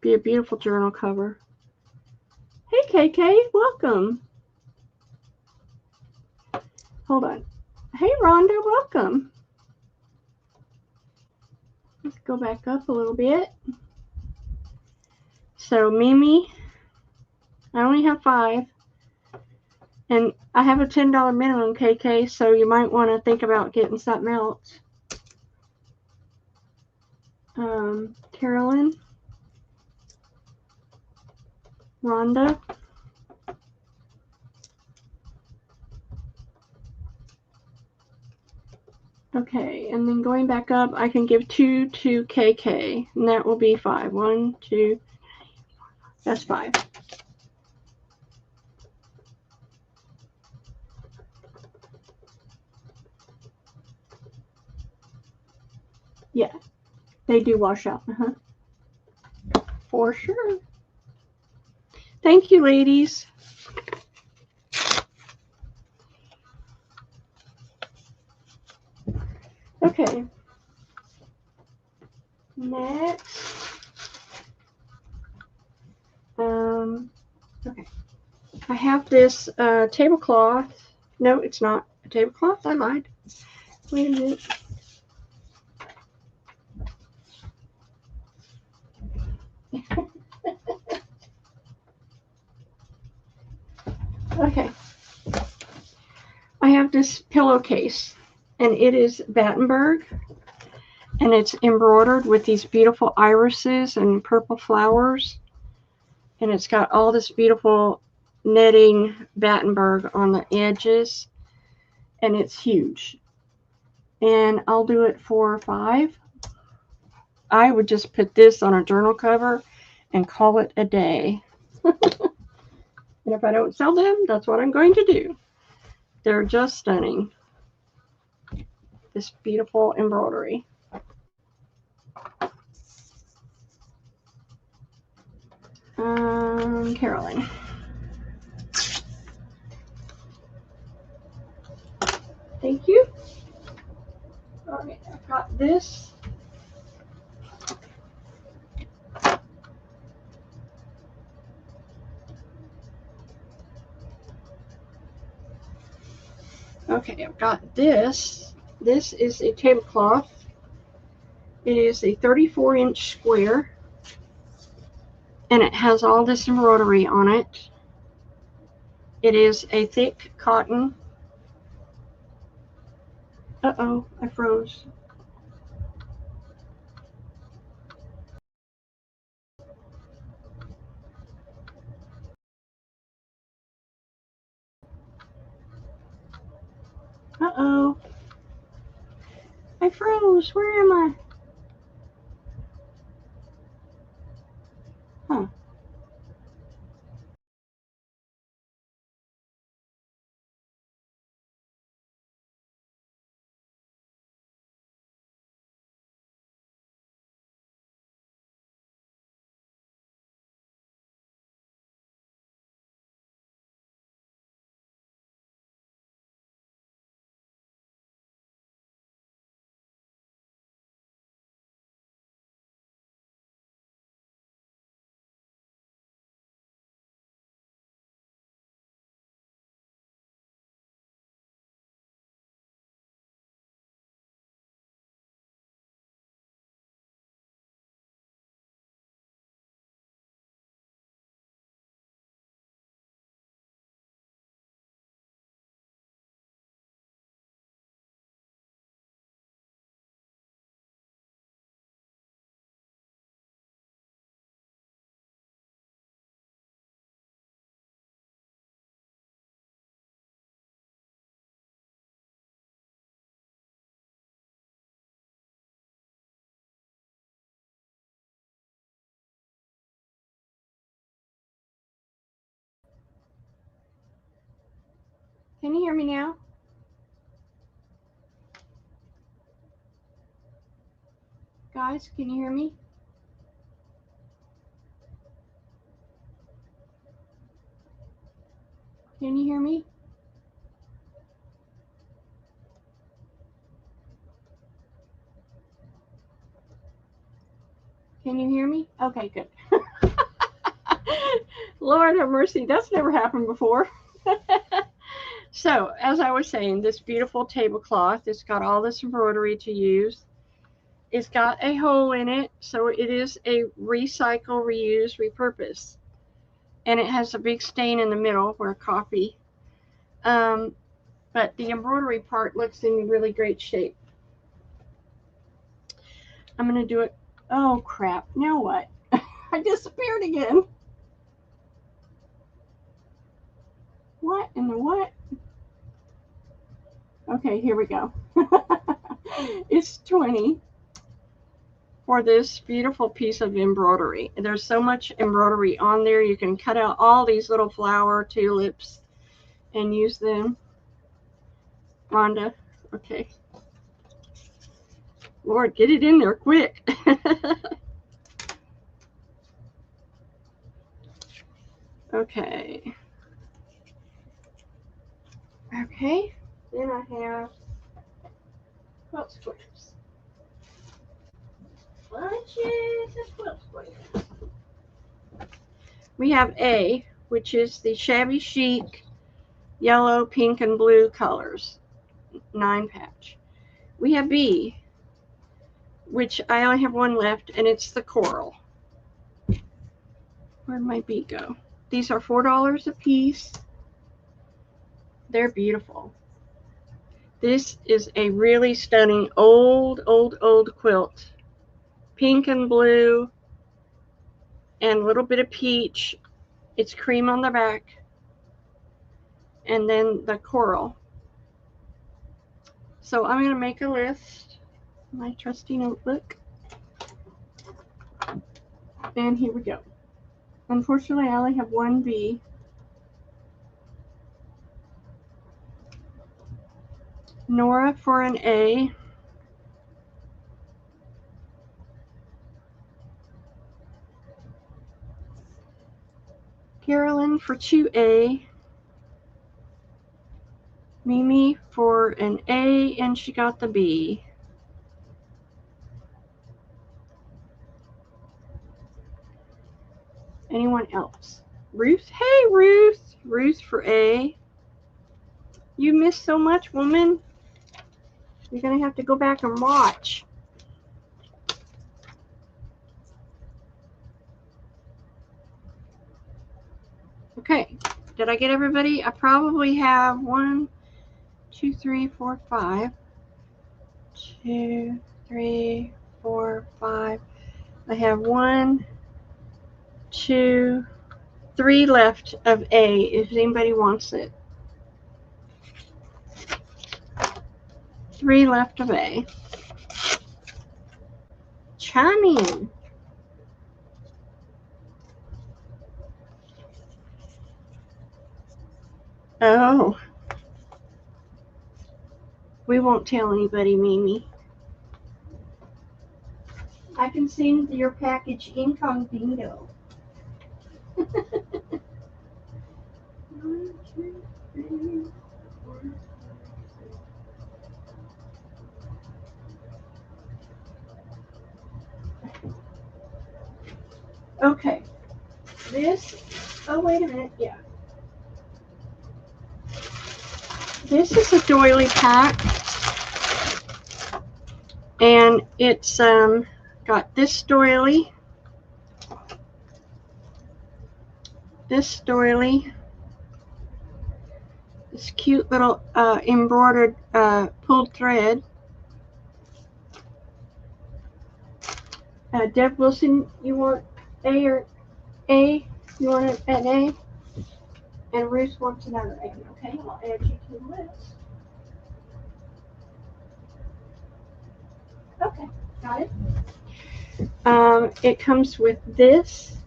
Be a beautiful journal cover. Hey, KK, welcome. Hold on. Hey, Rhonda, welcome. Let's go back up a little bit. So, Mimi, I only have 5. And I have a $10 minimum, KK, so you might want to think about getting something else. Carolyn. Rhonda. Okay, and then going back up, I can give 2 to KK, and that will be 5. 1, 2, that's 5. Yeah, they do wash out. For sure. Thank you, ladies. Okay. Next. Okay. I have this tablecloth. No, it's not a tablecloth. I lied. Wait a minute. Okay. I have this pillowcase, and it is Battenberg, and it's embroidered with these beautiful irises and purple flowers, and it's got all this beautiful netting Battenberg on the edges, and it's huge. And I'll do it for 5. I would just put this on a journal cover and call it a day. And if I don't sell them, that's what I'm going to do. They're just stunning. This beautiful embroidery. Carolyn. Thank you. All right, I've got this. Okay, I've got this. This is a tablecloth. It is a 34-inch square, and it has all this embroidery on it. It is a thick cotton. Uh-oh, I froze. Uh-oh. I froze. Where am I? Huh. Can you hear me now? Guys, can you hear me? Can you hear me? Can you hear me? Okay, good. Lord have mercy, that's never happened before. So, as I was saying, this beautiful tablecloth, it's got all this embroidery to use. It's got a hole in it, so it is a recycle, reuse, repurpose. And it has a big stain in the middle where coffee. But the embroidery part looks in really great shape. I'm going to do it. Oh, crap. Now what? I disappeared again. What in the what? Okay, here we go. It's 20 for this beautiful piece of embroidery. There's so much embroidery on there. You can cut out all these little flower tulips and use them. Rhonda, okay. Lord, get it in there quick. Okay. Okay. Then I have quilt squares. Bunches of quilt squares. We have A, which is the shabby chic yellow, pink, and blue colors, 9 patch. We have B, which I only have one left, and it's the coral. Where'd my B go? These are $4 a piece. They're beautiful. This is a really stunning old quilt. Pink and blue and a little bit of peach. It's cream on the back. And then the coral. So I'm going to make a list. My trusty notebook. And here we go. Unfortunately, I only have one B. Nora for an A. Carolyn for 2A. Mimi for an A, and she got the B. Anyone else? Ruth? Hey, Ruth! Ruth for A. You missed so much, woman. You're going to have to go back and watch. Okay, did I get everybody? I probably have 1, 2, 3, 4, 5. 2, 3, 4, 5. I have 1, 2, 3 left of A if anybody wants it. 3 left of A. Chime in. Oh. We won't tell anybody, Mimi. I can send your package incognito. 1, 2, 3, 4. Okay. This, oh, wait a minute, yeah. This is a doily pack. And it's got this doily, this cute little embroidered pulled thread. Deb Wilson, you want A or A? You want an A? And Ruth wants another A. Okay, I'll add you to the list. Okay, got it. It comes with this,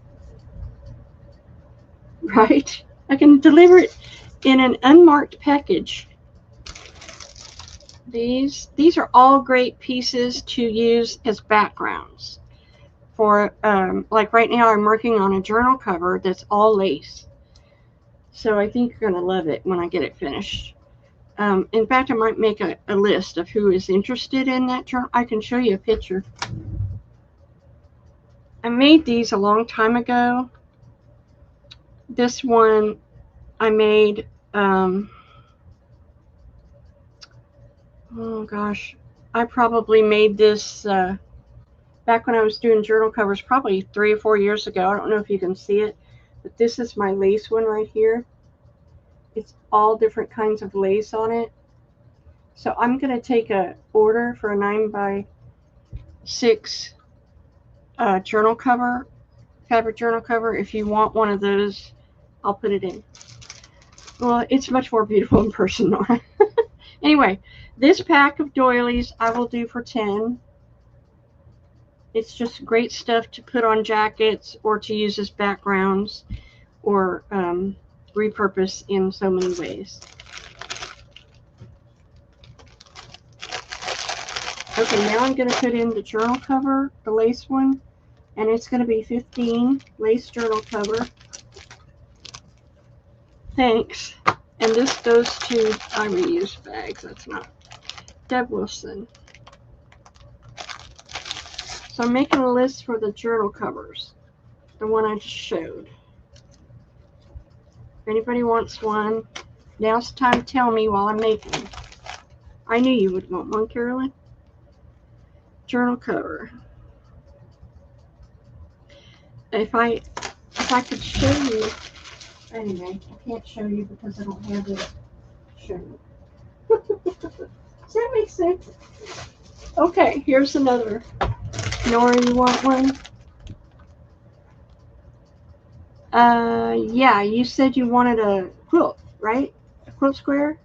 right? I can deliver it in an unmarked package. These are all great pieces to use as backgrounds. For like right now I'm working on a journal cover that's all lace. So I think you're going to love it when I get it finished. In fact, I might make a list of who is interested in that journal. I can show you a picture. I made these a long time ago. This one I made, oh gosh, I probably made this back when I was doing journal covers probably 3 or 4 years ago. I don't know if you can see it, but this is my lace one right here. It's all different kinds of lace on it. So I'm going to take a order for a 9x6 journal cover, fabric journal cover. If you want one of those, I'll put it in. Well, it's much more beautiful in person, Nora. Anyway, this pack of doilies I will do for 10. It's just great stuff to put on jackets or to use as backgrounds or repurpose in so many ways. Okay, now I'm going to put in the journal cover, the lace one, and it's going to be 15 lace journal cover. Thanks. And this goes to, I reuse bags, that's not, Deb Wilson. So I'm making a list for the journal covers, the one I just showed. If anybody wants one, now's the time to tell me while I'm making. I knew you would want one, Carolyn. Journal cover. If I could show you, anyway, I can't show you because I don't have it shown. Does that make sense? Okay, here's another. Nora, you want one? Yeah, you said you wanted a quilt, right? A quilt square?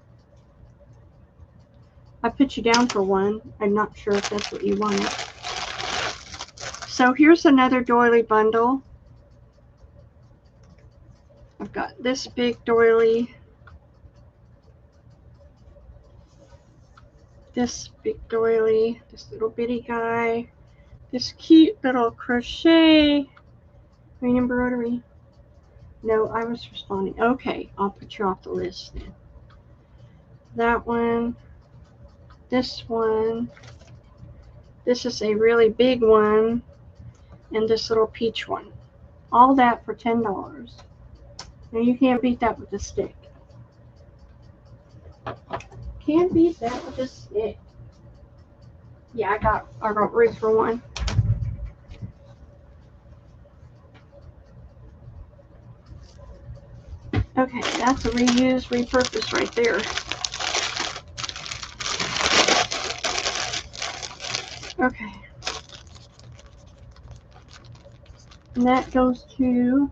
I put you down for one. I'm not sure if that's what you wanted. So here's another doily bundle. I've got this big doily. This big doily. This little bitty guy. This cute little crochet. Green embroidery. No, I was responding. Okay, I'll put you off the list then. That one. This one. This is a really big one. And this little peach one. All that for $10. Now you can't beat that with a stick. Can't beat that with a stick. Yeah, I got Ruth for one. Okay, that's a reuse, repurpose right there. Okay. And that goes to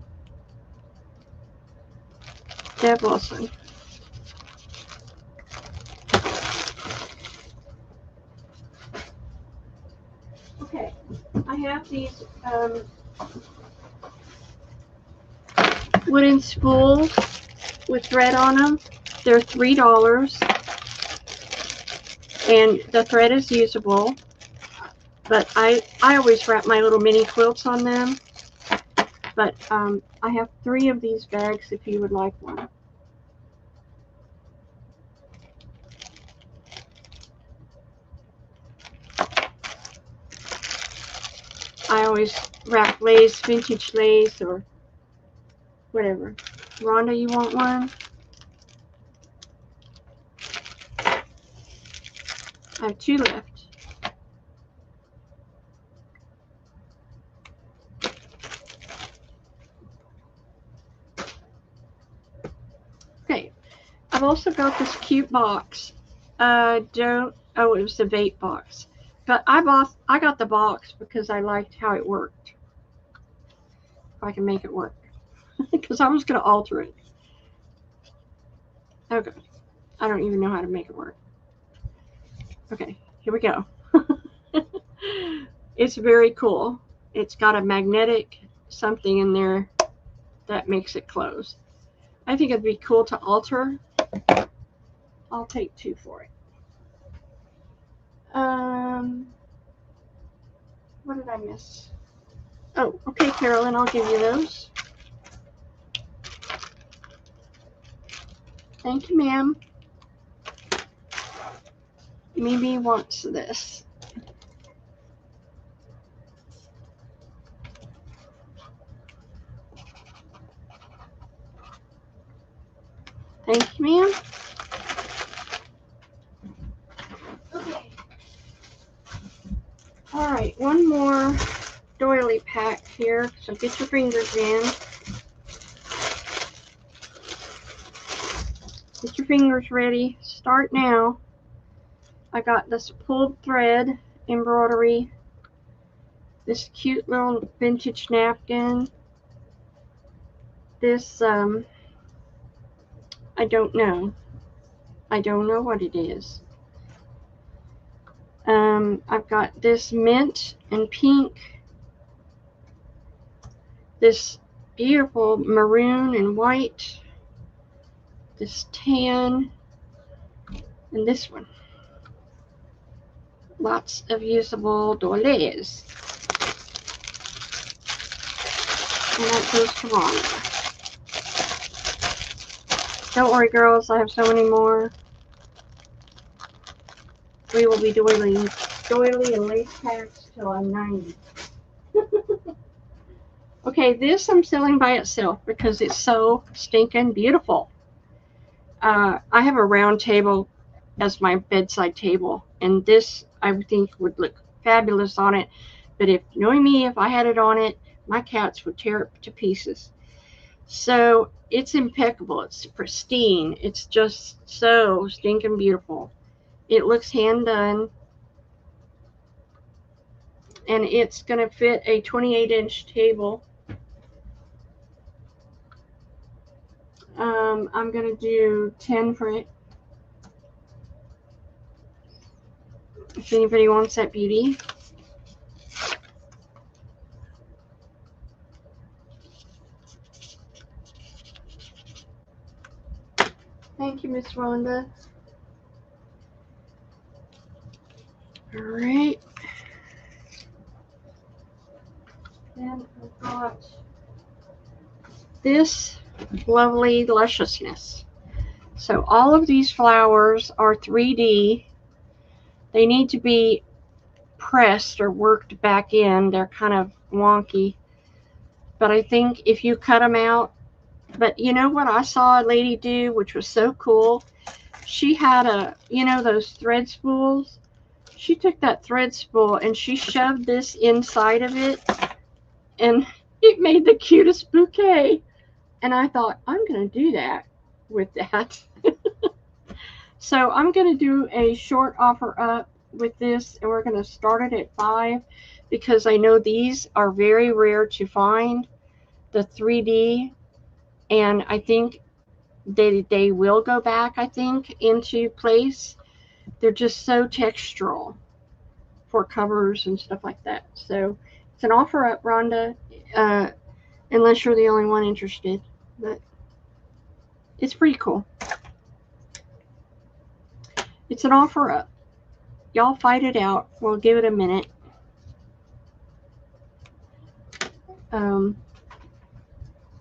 Deb Wilson. Okay, I have these wooden spools with thread on them. They're $3, and the thread is usable. But I always wrap my little mini quilts on them. But I have 3 of these bags if you would like one. I always wrap lace, vintage lace, or whatever. Rhonda, you want one? I have 2 left. Okay, I've also got this cute box. Oh, it was the vape box. But I got the box because I liked how it worked. If I can make it work. Because I was going to alter it. Okay. I don't even know how to make it work. Okay, here we go. It's very cool. It's got a magnetic something in there that makes it close. I think it'd be cool to alter. I'll take 2 for it. What did I miss? Oh, okay, Carolyn, I'll give you those. Thank you, ma'am. Mimi wants this. Thank you, ma'am. Okay. All right, one more doily pack here. So get your fingers in. Get your fingers ready. Start now. I got this pulled thread embroidery. This cute little vintage napkin. This, I don't know. I don't know what it is. I've got this mint and pink. This beautiful maroon and white. This tan. And this one. Lots of usable doilies. And that goes to Rhonda. Don't worry, girls, I have so many more. We will be doily and lace packs till I'm 90. Okay, this I'm selling by itself because it's so stinking beautiful. I have a round table as my bedside table, and this I think would look fabulous on it. But knowing me, if I had it on it, my cats would tear it to pieces. So it's impeccable. It's pristine. It's just so stinking beautiful. It looks hand done. And it's going to fit a 28-inch table. I'm going to do 10 for it. If anybody wants that beauty. Thanks, Rhonda. All right. Then I've got this lovely lusciousness. So all of these flowers are 3D. They need to be pressed or worked back in. They're kind of wonky. But I think if you cut them out, but you know what I saw a lady do, which was so cool? She had those thread spools. She took that thread spool and she shoved this inside of it, and it made the cutest bouquet. And I thought, I'm going to do that with that. So I'm going to do a short offer up with this, and we're going to start it at 5 because I know these are very rare to find, the 3D, and I think they will go back, I think, into place. They're just so textural for covers and stuff like that. So it's an offer up, Rhonda, unless you're the only one interested. But it's pretty cool. It's an offer up. Y'all fight it out. We'll give it a minute.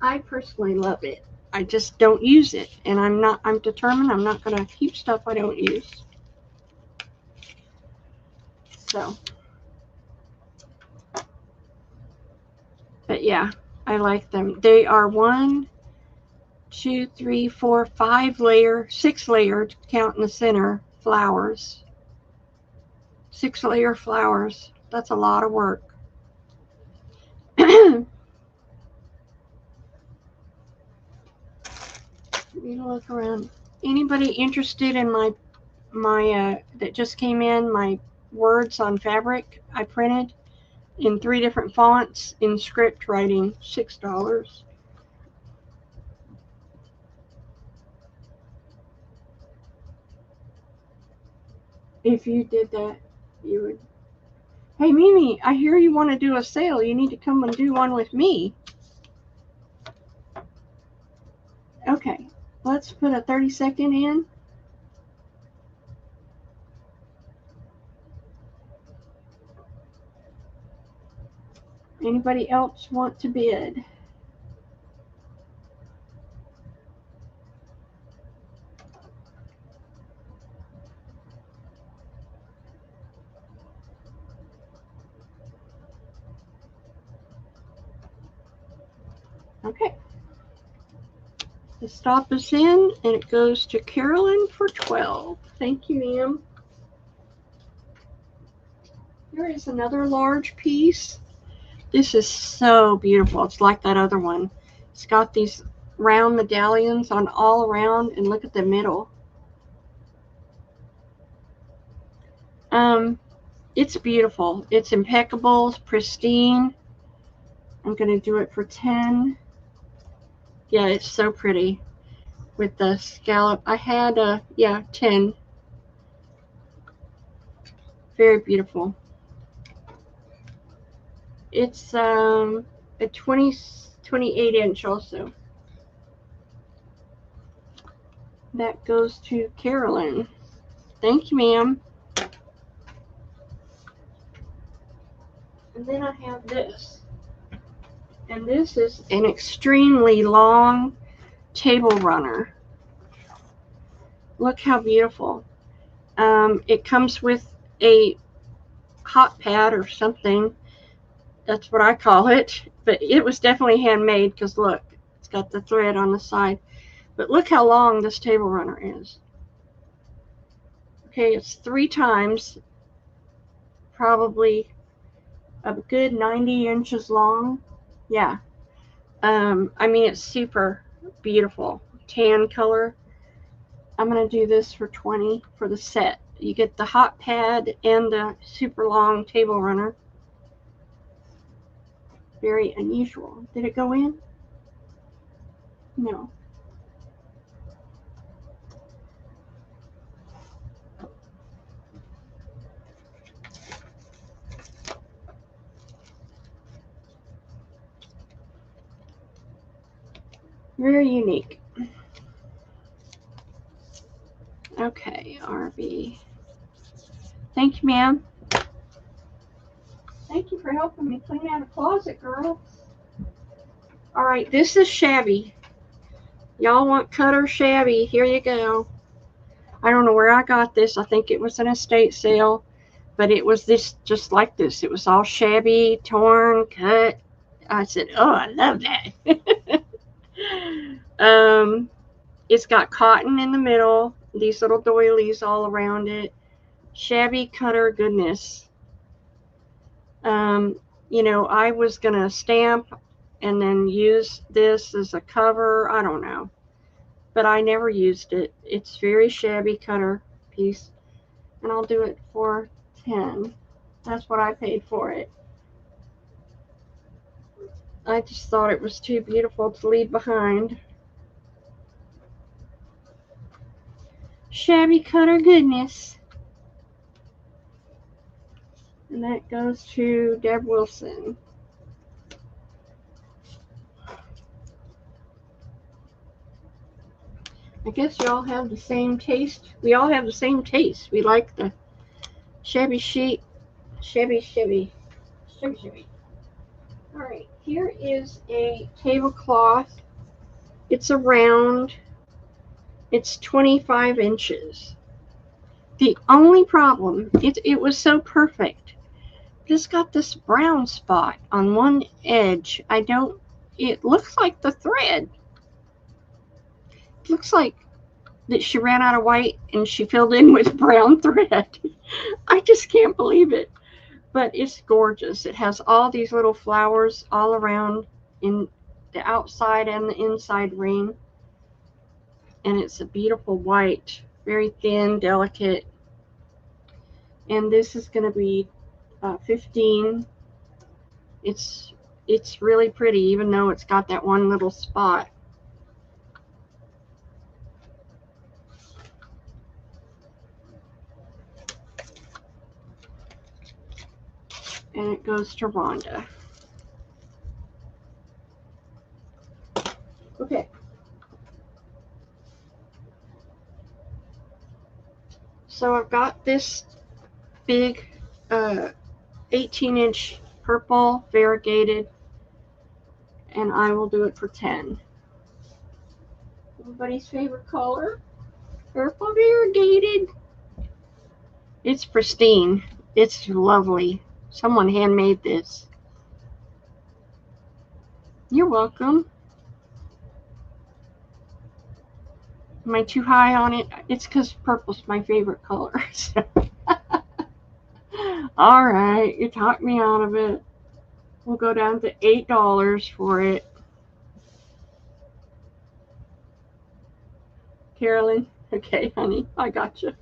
I personally love it. I just don't use it, and I'm determined I'm not going to keep stuff I don't use. So, but yeah, I like them. They are 1, 2, 3, 4, 5 layer, 6 layered, count in the center, flowers. 6 layer flowers. That's a lot of work. Let me look around. Anybody interested in my that just came in, my words on fabric I printed in 3 different fonts in script writing, $6. If you did that, you would. Hey Mimi, I hear you want to do a sale. You need to come and do one with me. Okay, let's put a 30-second in. Anybody else want to bid? Okay. The stop is in, and it goes to Carolyn for 12. Thank you, ma'am. Here is another large piece. This is so beautiful. It's like that other one. It's got these round medallions on all around, and look at the middle. It's beautiful. It's impeccable, it's pristine. I'm going to do it for 10. Yeah, it's so pretty with the scallop. I had 10. Very beautiful. It's a 28 inch also. That goes to Carolyn. Thank you, ma'am. And then I have this. And this is an extremely long table runner. Look how beautiful. It comes with a hot pad or something. That's what I call it. But it was definitely handmade because look, it's got the thread on the side. But look how long this table runner is. Okay, it's 3 times, probably a good 90 inches long. Yeah. I mean, it's super beautiful. Tan color. I'm going to do this for 20 for the set. You get the hot pad and the super long table runner. Very unusual. Did it go in? No. Very unique. BRB. Thank you, ma'am. Thank you for helping me clean out a closet, girl. All right, this is shabby. Y'all want cut or shabby? Here you go. I don't know where I got this. I think it was an estate sale, but it was this, just like this. It was all shabby, torn, cut. I said, oh, I love that. It's got cotton in the middle, these little doilies all around it. Shabby cutter goodness. You know, I was going to stamp and then use this as a cover. I don't know. But I never used it. It's very shabby cutter piece. And I'll do it for 10. That's what I paid for it. I just thought it was too beautiful to leave behind. Shabby cutter goodness. And that goes to Deb Wilson. I guess y'all have the same taste. We all have the same taste. We like the shabby chic, shabby. All right, here is a tablecloth. It's a round. It's 25 inches. The only problem, it was so perfect. It's got this brown spot on one edge. It looks like the thread. It looks like that she ran out of white and she filled in with brown thread. I just can't believe it. But it's gorgeous. It has all these little flowers all around in the outside and the inside ring. And it's a beautiful white, very thin, delicate. And this is going to be 15. It's really pretty, even though it's got that one little spot. And it goes to Rhonda. Okay. So I've got this big 18-inch purple variegated, and I will do it for 10. Everybody's favorite color, purple variegated. It's pristine. It's lovely. Someone handmade this. You're welcome. Am I too high on it? It's because purple's my favorite color. So. All right, you talked me out of it. We'll go down to $8 for it. Carolyn, okay, honey, I got you.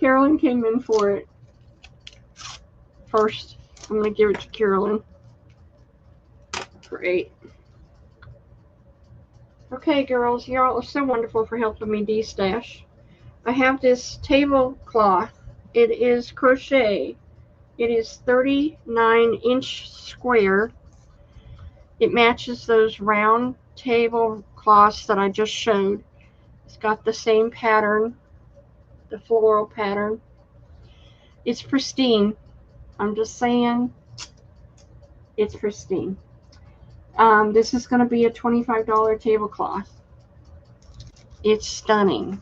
Carolyn came in for it first. I'm gonna give it to Carolyn for 8. Okay, girls, you all are so wonderful for helping me de-stash. I have this tablecloth. It is crochet. It is 39-inch square. It matches those round tablecloths that I just showed. It's got the same pattern, the floral pattern. It's pristine. I'm just saying, it's pristine. This is going to be a $25 tablecloth. It's stunning.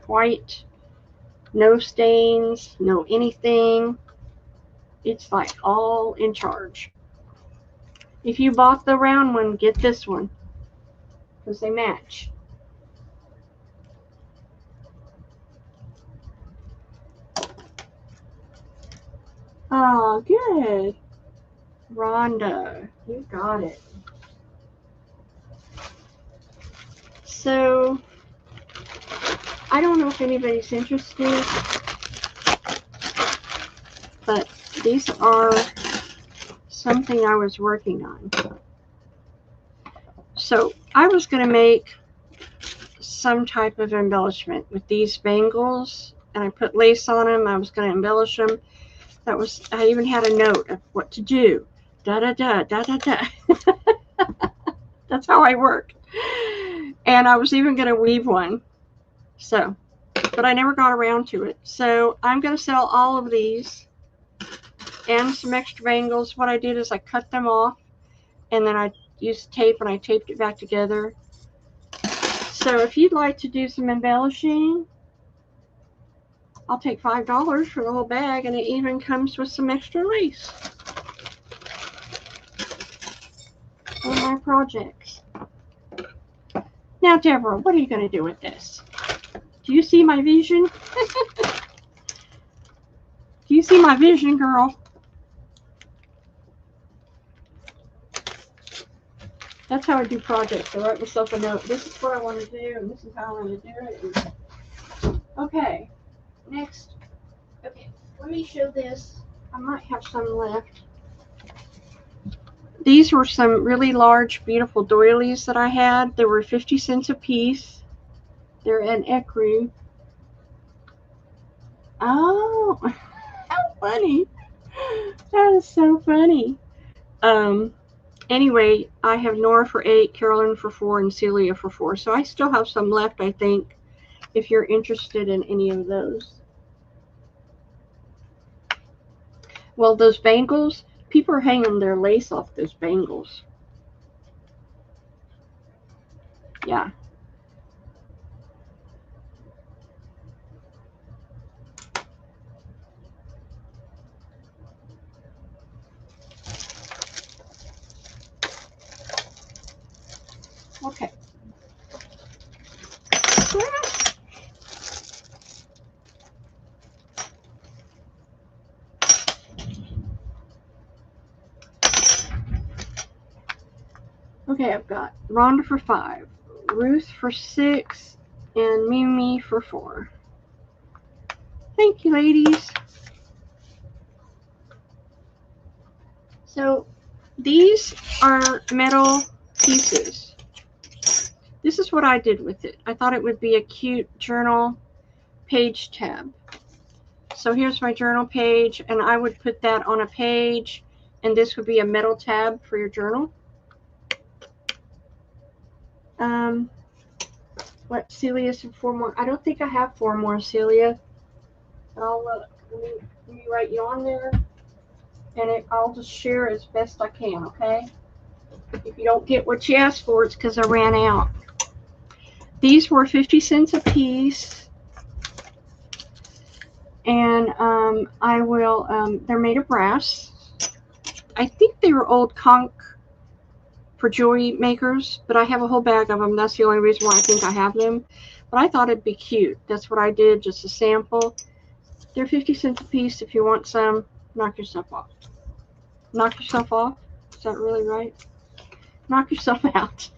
White, no stains, no anything. It's like all in charge. If you bought the round one, get this one because they match. Oh, good. Rhonda, you got it. So, I don't know if anybody's interested, but these are something I was working on. So, I was going to make some type of embellishment with these bangles, and I put lace on them. I was going to embellish them. I even had a note of what to do. Da-da-da, da-da-da. That's how I work. And I was even going to weave one. So, but but I never got around to it. So I'm going to sell all of these and some extra bangles. What I did is I cut them off, and then I used tape and I taped it back together. So if you'd like to do some embellishing, I'll take $5 for the whole bag, and it even comes with some extra lace on my projects. Now, Deborah, what are you going to do with this? Do you see my vision? Do you see my vision, girl? That's how I do projects. I write myself a note. This is what I want to do, and this is how I'm going to do it. Okay, next. Okay, let me show this. I might have some left. These were some really large, beautiful doilies that I had. They were 50 cents a piece. They're an ecru. Oh, how funny. That is so funny. Anyway, I have Nora for 8, Carolyn for 4, and Celia for 4. So I still have some left, I think, if you're interested in any of those. Well, those bangles, people are hanging their lace off those bangles. Yeah. Okay. Okay, I've got Rhonda for 5, Ruth for 6, and Mimi for 4. Thank you, ladies. So these are metal pieces. This is what I did with it. I thought it would be a cute journal page tab. So here's my journal page, and I would put that on a page, and this would be a metal tab for your journal. What, Celia said 4 more. I don't think I have 4 more, Celia. I'll let me write you on there, and I'll just share as best I can, okay? If you don't get what you asked for, it's because I ran out. These were 50 cents a piece, and I will, they're made of brass. I think they were old conch for jewelry makers, but I have a whole bag of them. That's the only reason why I think I have them. But I thought it'd be cute. That's what I did, just a sample. They're 50 cents a piece. If you want some, knock yourself off. Knock yourself off? Is that really right? Knock yourself out.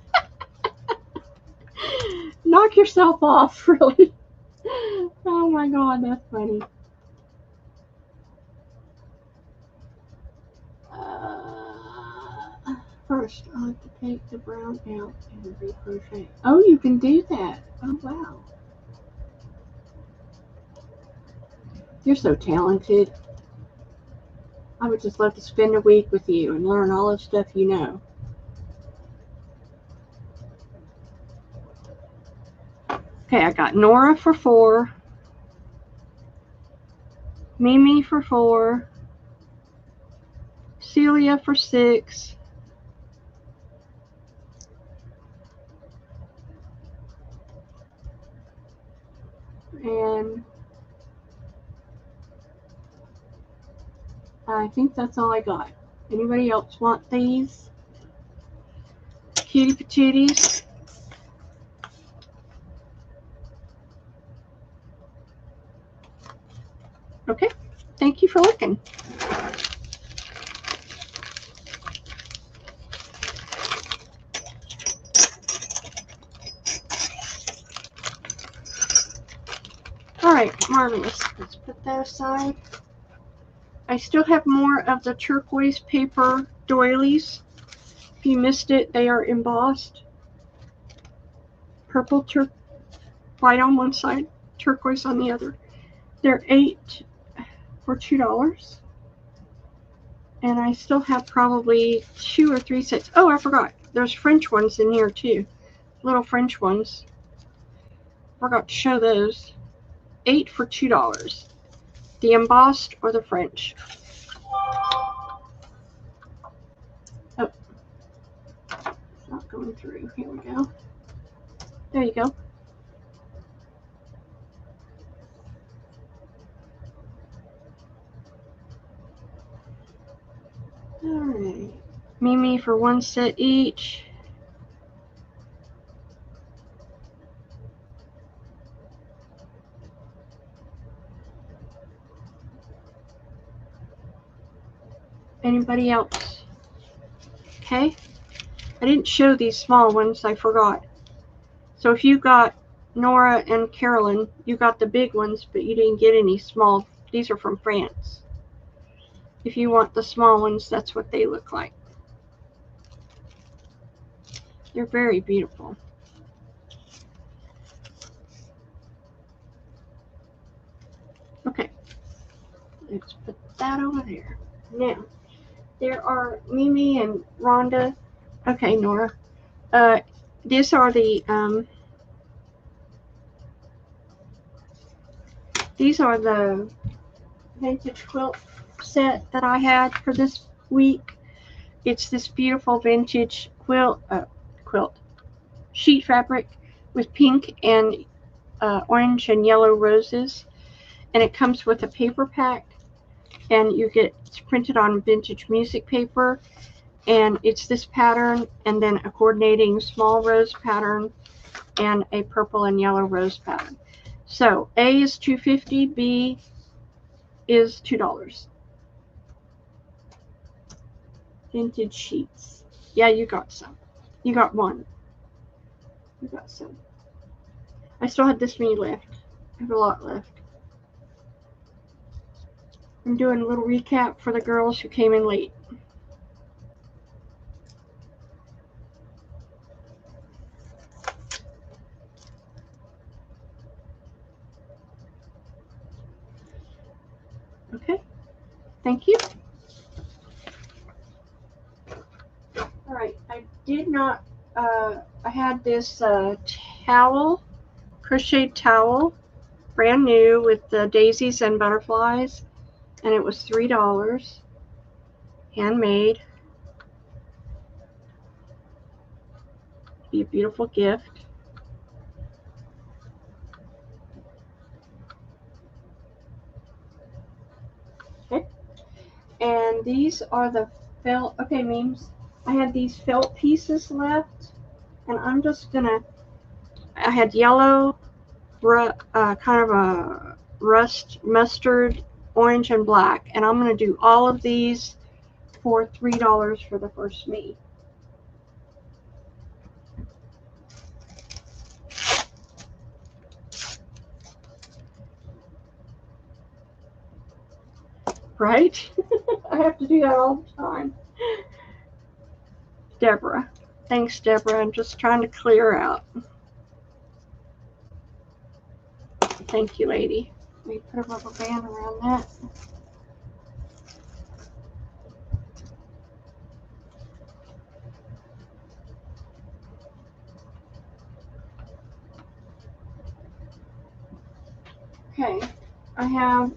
Knock yourself off, really. Oh my God, that's funny. First, I have to take the brown out and recrochet. Oh, you can do that. Oh, wow. You're so talented. I would just love to spend a week with you and learn all the stuff you know. Okay, I got Nora for 4, Mimi for 4, Celia for 6, and I think that's all I got. Anybody else want these? Cutie patooties. Okay, thank you for looking. All right, marvelous. Let's put that aside. I still have more of the turquoise paper doilies. If you missed it, they are embossed. Purple, white on one side, turquoise on the other. They're 8 for $2. And I still have probably 2 or 3 sets. Oh, I forgot. There's French ones in here too. Little French ones. Forgot to show those. 8 for $2. The embossed or the French? Oh, it's not going through. Here we go. There you go. Alright. Mimi for 1 set each. Anybody else? Okay. I didn't show these small ones. I forgot. So if you got Nora and Carolyn, you got the big ones, but you didn't get any small. These are from France. If you want the small ones, that's what they look like. They're very beautiful. Okay. Let's put that over there. Now, there are Mimi and Rhonda. Okay, Nora. These are the vintage quilt set that I had for this week. It's this beautiful vintage quilt sheet fabric with pink and orange and yellow roses, and it comes with a paper pack, and it's printed on vintage music paper, and it's this pattern and then a coordinating small rose pattern and a purple and yellow rose pattern. So A is $2.50, B is $2. Vintage sheets. Yeah, you got some. You got one. You got some. I still had this many left. I have a lot left. I'm doing a little recap for the girls who came in late. Okay, thank you. All right, I did not, I had this towel, crocheted towel, brand new with the daisies and butterflies, and it was $3, handmade. Be a beautiful gift. Okay, and these are the felt, okay, memes. I had these felt pieces left, and I'm just gonna, I had yellow, kind of a rust mustard, orange, and black, and I'm gonna do all of these for $3 for the first me. Right? I have to do that all the time. Deborah. Thanks, Deborah. I'm just trying to clear out. Thank you, lady. Let me put a rubber band around that. Okay. I have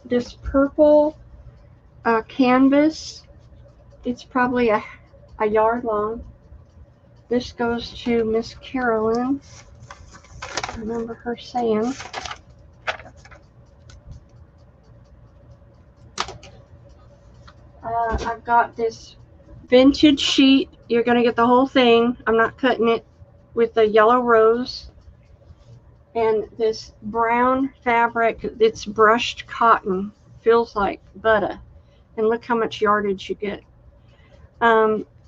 this purple canvas. It's probably a yard long. This goes to Miss Carolyn. I remember her saying. I've got this vintage sheet. You're going to get the whole thing. I'm not cutting it, with the yellow rose. And this brown fabric that's brushed cotton. Feels like butter. And look how much yardage you get.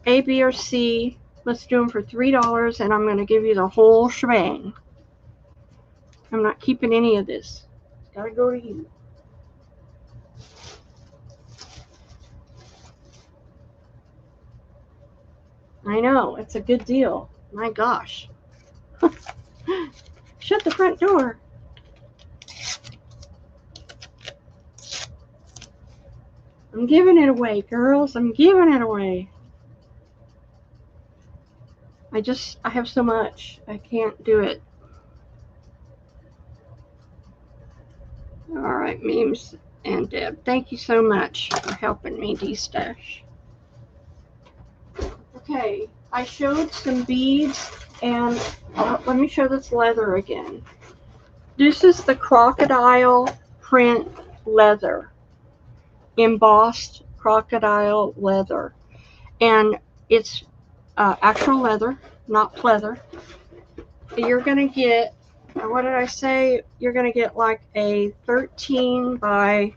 A, B, or C. Let's do them for $3, and I'm going to give you the whole shebang. I'm not keeping any of this. It's got to go to you. I know, it's a good deal. My gosh. Shut the front door. I'm giving it away, girls. I'm giving it away. I have so much. I can't do it. All right, Memes and Deb, thank you so much for helping me de-stash. Okay, I showed some beads, and let me show this leather again. This is the crocodile print leather, embossed crocodile leather, and it's actual leather, not pleather. You're gonna get, what did I say? You're gonna get like a 13 by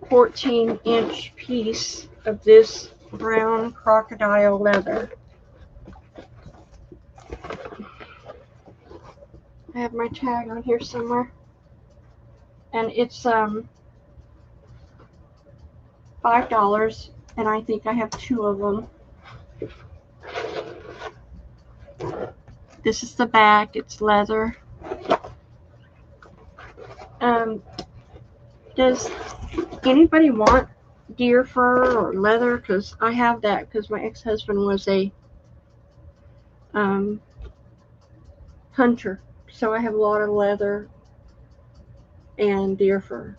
14-inch piece of this brown crocodile leather. I have my tag on here somewhere, and it's $5, and I think I have 2 of them. This is the back. It's leather. Does anybody want deer fur or leather? Because I have that, because my ex-husband was a hunter, so I have a lot of leather and deer fur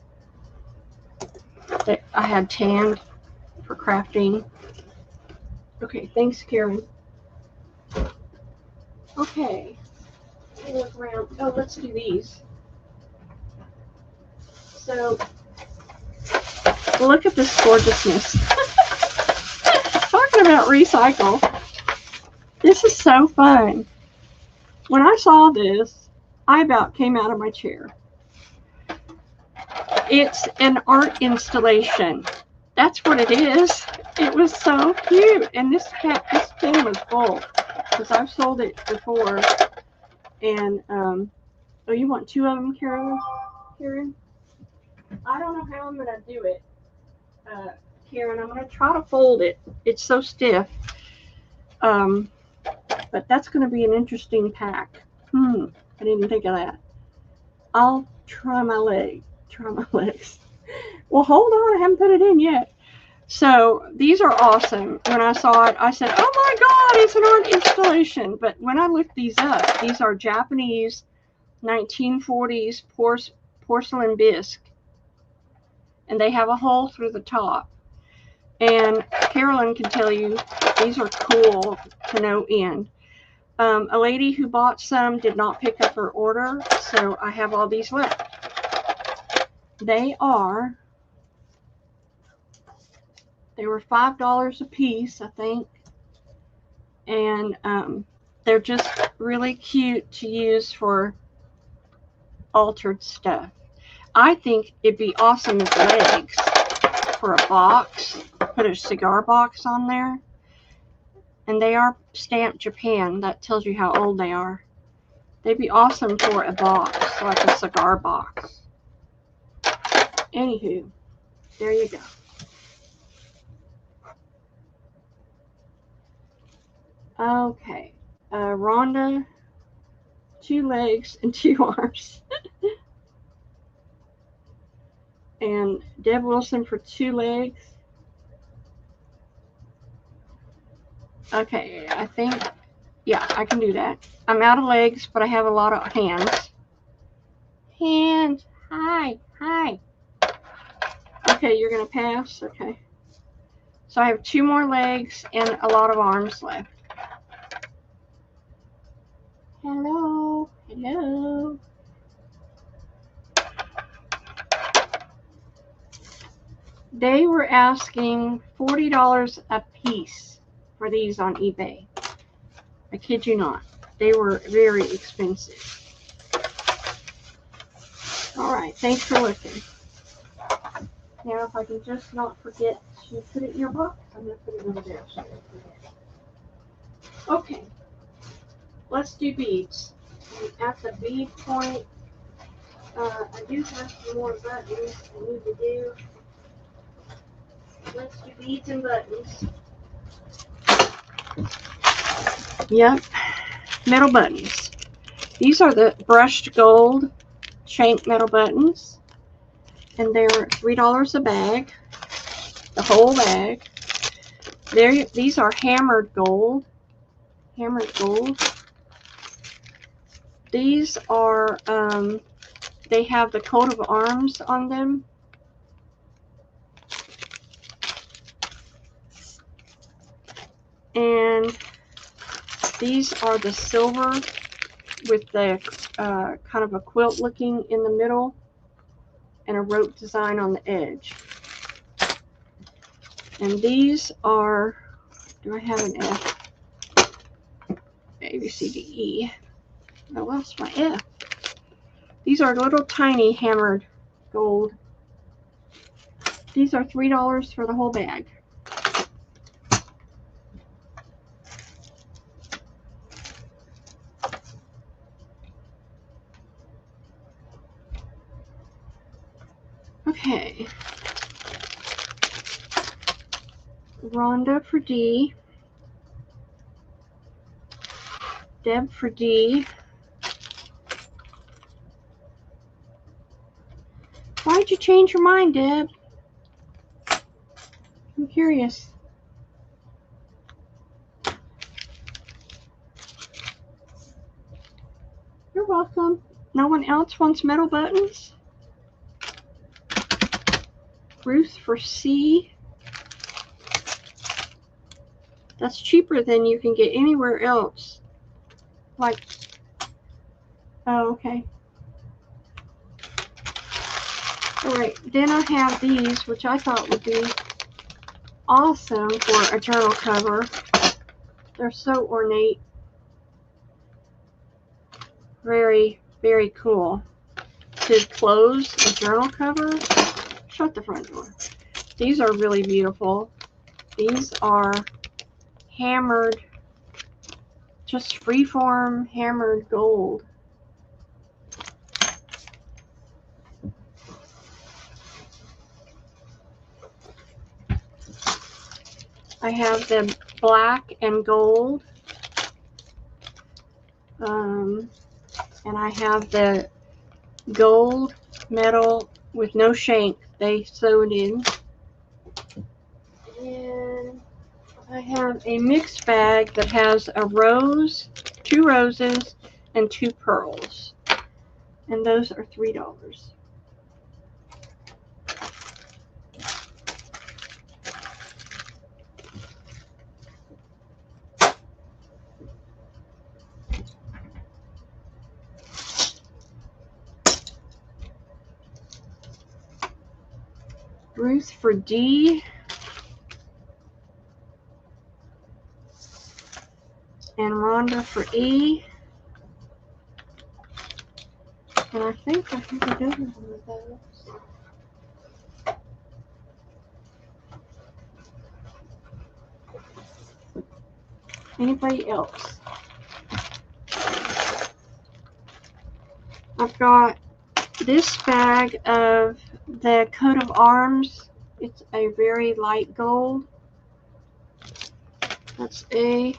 that I had tanned for crafting. Okay, thanks, Karen. Okay, look around. Oh, let's do these. So, look at this gorgeousness. Talking about recycle. This is so fun. When I saw this, I about came out of my chair. It's an art installation. That's what it is. It was so cute. And this tin was full, because I've sold it before. And, oh, you want 2 of them, Karen? I don't know how I'm going to do it, Karen. I'm going to try to fold it. It's so stiff. But that's going to be an interesting pack. I didn't even think of that. I'll try my legs. Well, hold on. I haven't put it in yet. So these are awesome. When I saw it, I said, oh my God, it's an art installation. But when I looked these up, these are Japanese 1940s porcelain bisque. And they have a hole through the top. And Carolyn can tell you, these are cool to no end. A lady who bought some did not pick up her order, so I have all these left. They were $5 a piece, I think. And they're just really cute to use for altered stuff. I think it'd be awesome as legs for a box. Put a cigar box on there. And they are stamped Japan. That tells you how old they are. They'd be awesome for a box, like a cigar box. Anywho, there you go. Okay. Rhonda, 2 legs and 2 arms. And Deb Wilson for 2 legs. Okay, I think, yeah, I can do that. I'm out of legs, but I have a lot of hands. Hands, hi. Okay, you're going to pass? Okay. So I have 2 more legs and a lot of arms left. Hello. They were asking $40 a piece for these on eBay. I kid you not. They were very expensive. All right, thanks for looking. Now, if I can just not forget to put it in your box, I'm going to put it over there. So okay, let's do beads. At the bead point, I do have some more buttons I need to do. Let's do beads and buttons. Yep, metal buttons. These are the brushed gold shank metal buttons, and they're $3 a bag, the whole bag. These are hammered gold. These are, they have the coat of arms on them. And these are the silver with the kind of a quilt looking in the middle and a rope design on the edge. And these are, do I have an F? A, B, C, D, E. I lost my F. These are little tiny hammered gold. These are $3 for the whole bag. Okay. Rhonda for D. Deb for D. Why'd you change your mind, Deb? I'm curious. You're welcome. No one else wants metal buttons? Ruth for C. That's cheaper than you can get anywhere else. Like, oh, okay. Alright, then I have these, which I thought would be awesome for a journal cover. They're so ornate. Very, very cool. To close a journal cover, shut the front door. These are really beautiful. These are hammered, just freeform hammered gold. I have the black and gold. And I have the gold metal with no shank. They sewed in. And I have a mixed bag that has a rose, 2 roses, and 2 pearls. And those are $3. Ruth for D. And Rhonda for E. And I think I have another one of those. Anybody else? I've got this bag of the coat of arms. It's a very light gold. That's A.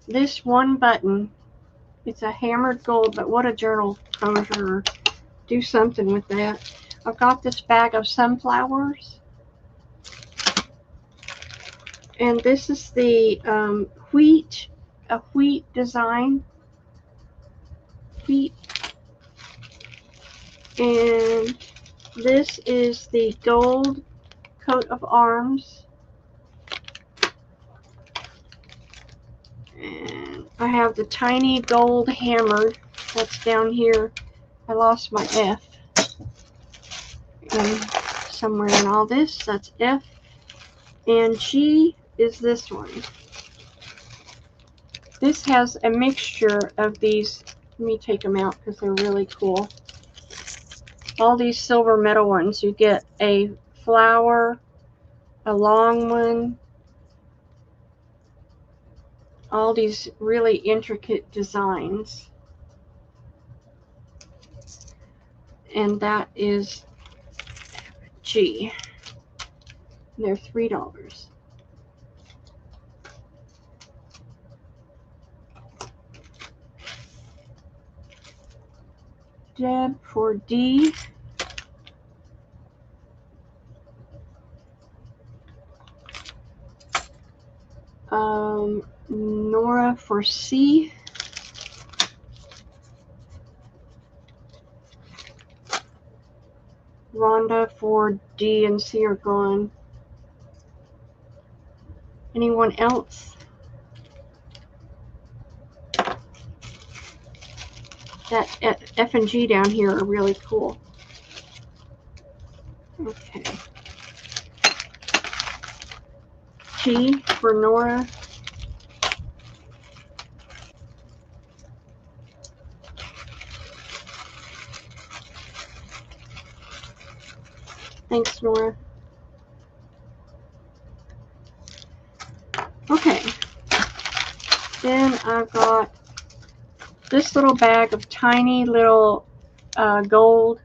This one button, it's a hammered gold, but what a journal closure. Do something with that. I've got this bag of sunflowers. And this is the wheat design. Wheat. And this is the gold coat of arms. And I have the tiny gold hammered. That's down here. I lost my F. And somewhere in all this, that's F. And G is this one. This has a mixture of these. Let me take them out because they're really cool. All these silver metal ones. You get a flower, a long one, all these really intricate designs. And that is G. They're $3. Deb for D. Nora for C. Rhonda for D and C are gone. Anyone else? That F and G down here are really cool. Okay. G for Nora. Thanks, Nora. Okay. Then I've got this little bag of tiny little gold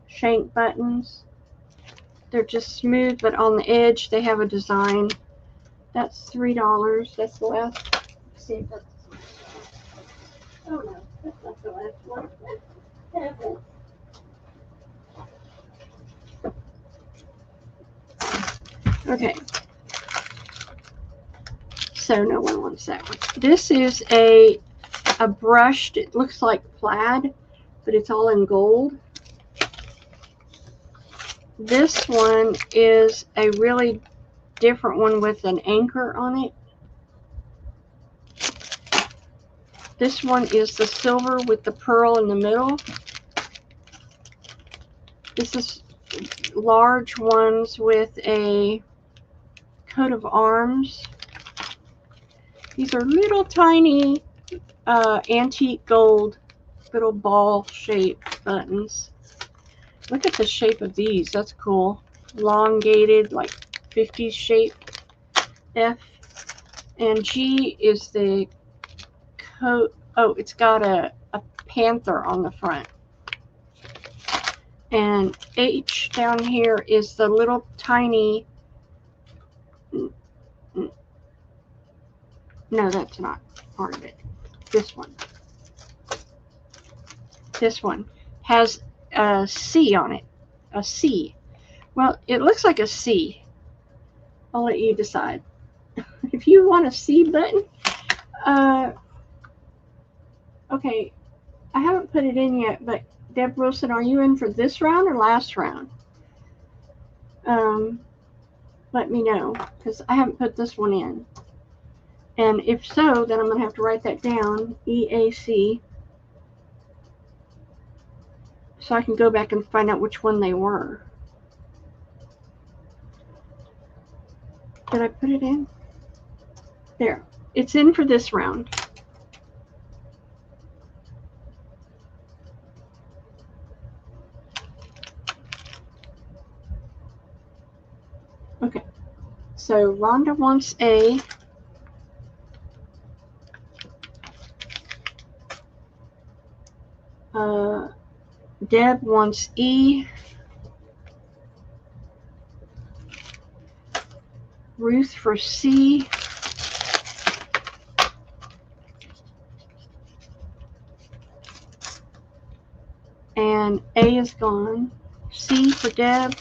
shank buttons. They're just smooth, but on the edge they have a design. That's $3. That's the last. Let's see if that's. Oh no, that's not the last one. Okay. So no one wants that one. This is a brushed. It looks like plaid, but it's all in gold. This one is a really different one with an anchor on it. This one is the silver with the pearl in the middle. This is large ones with a coat of arms. These are little tiny antique gold little ball shaped buttons. Look at the shape of these. That's cool. Elongated, like 50s shape. F and G is the coat. Oh, it's got a panther on the front. And H down here is the little tiny. No, that's not part of it. This one. This one has a C on it. A C. Well, it looks like a C. I'll let you decide. If you want a C button, okay, I haven't put it in yet, but Deb Wilson, are you in for this round or last round? Let me know, because I haven't put this one in. And if so, then I'm going to have to write that down, EAC, so I can go back and find out which one they were. Did I put it in? There. It's in for this round. Okay. So Rhonda wants A. Deb wants E. Ruth for C. And A is gone. C for Deb.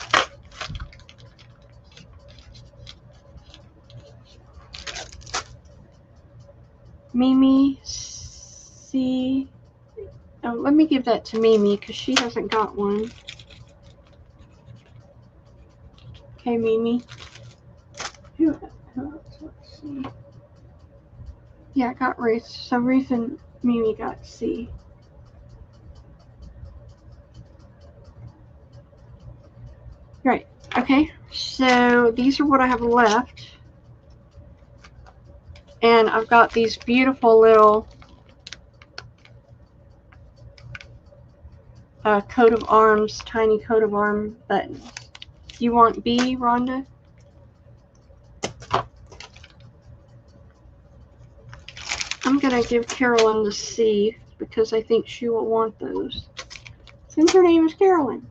Mimi, C. Oh, let me give that to Mimi because she hasn't got one. Okay, Mimi. Who else? Let's see. Yeah, I got Ruth. So Ruth and Mimi got C. Right. Okay. So these are what I have left. And I've got these beautiful little coat of arms, tiny coat of arm buttons. You want B, Rhonda? I'm going to give Carolyn the C because I think she will want those. Since her name is Carolyn.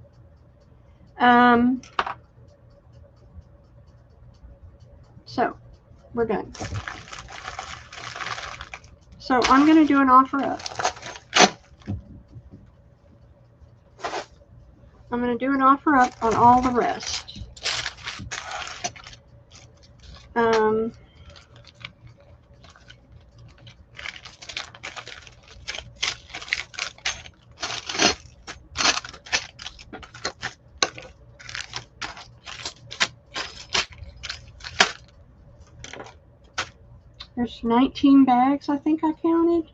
So, we're done. So, I'm going to do an offer up. I'm going to do an offer up on all the rest. There's 19 bags, I think I counted.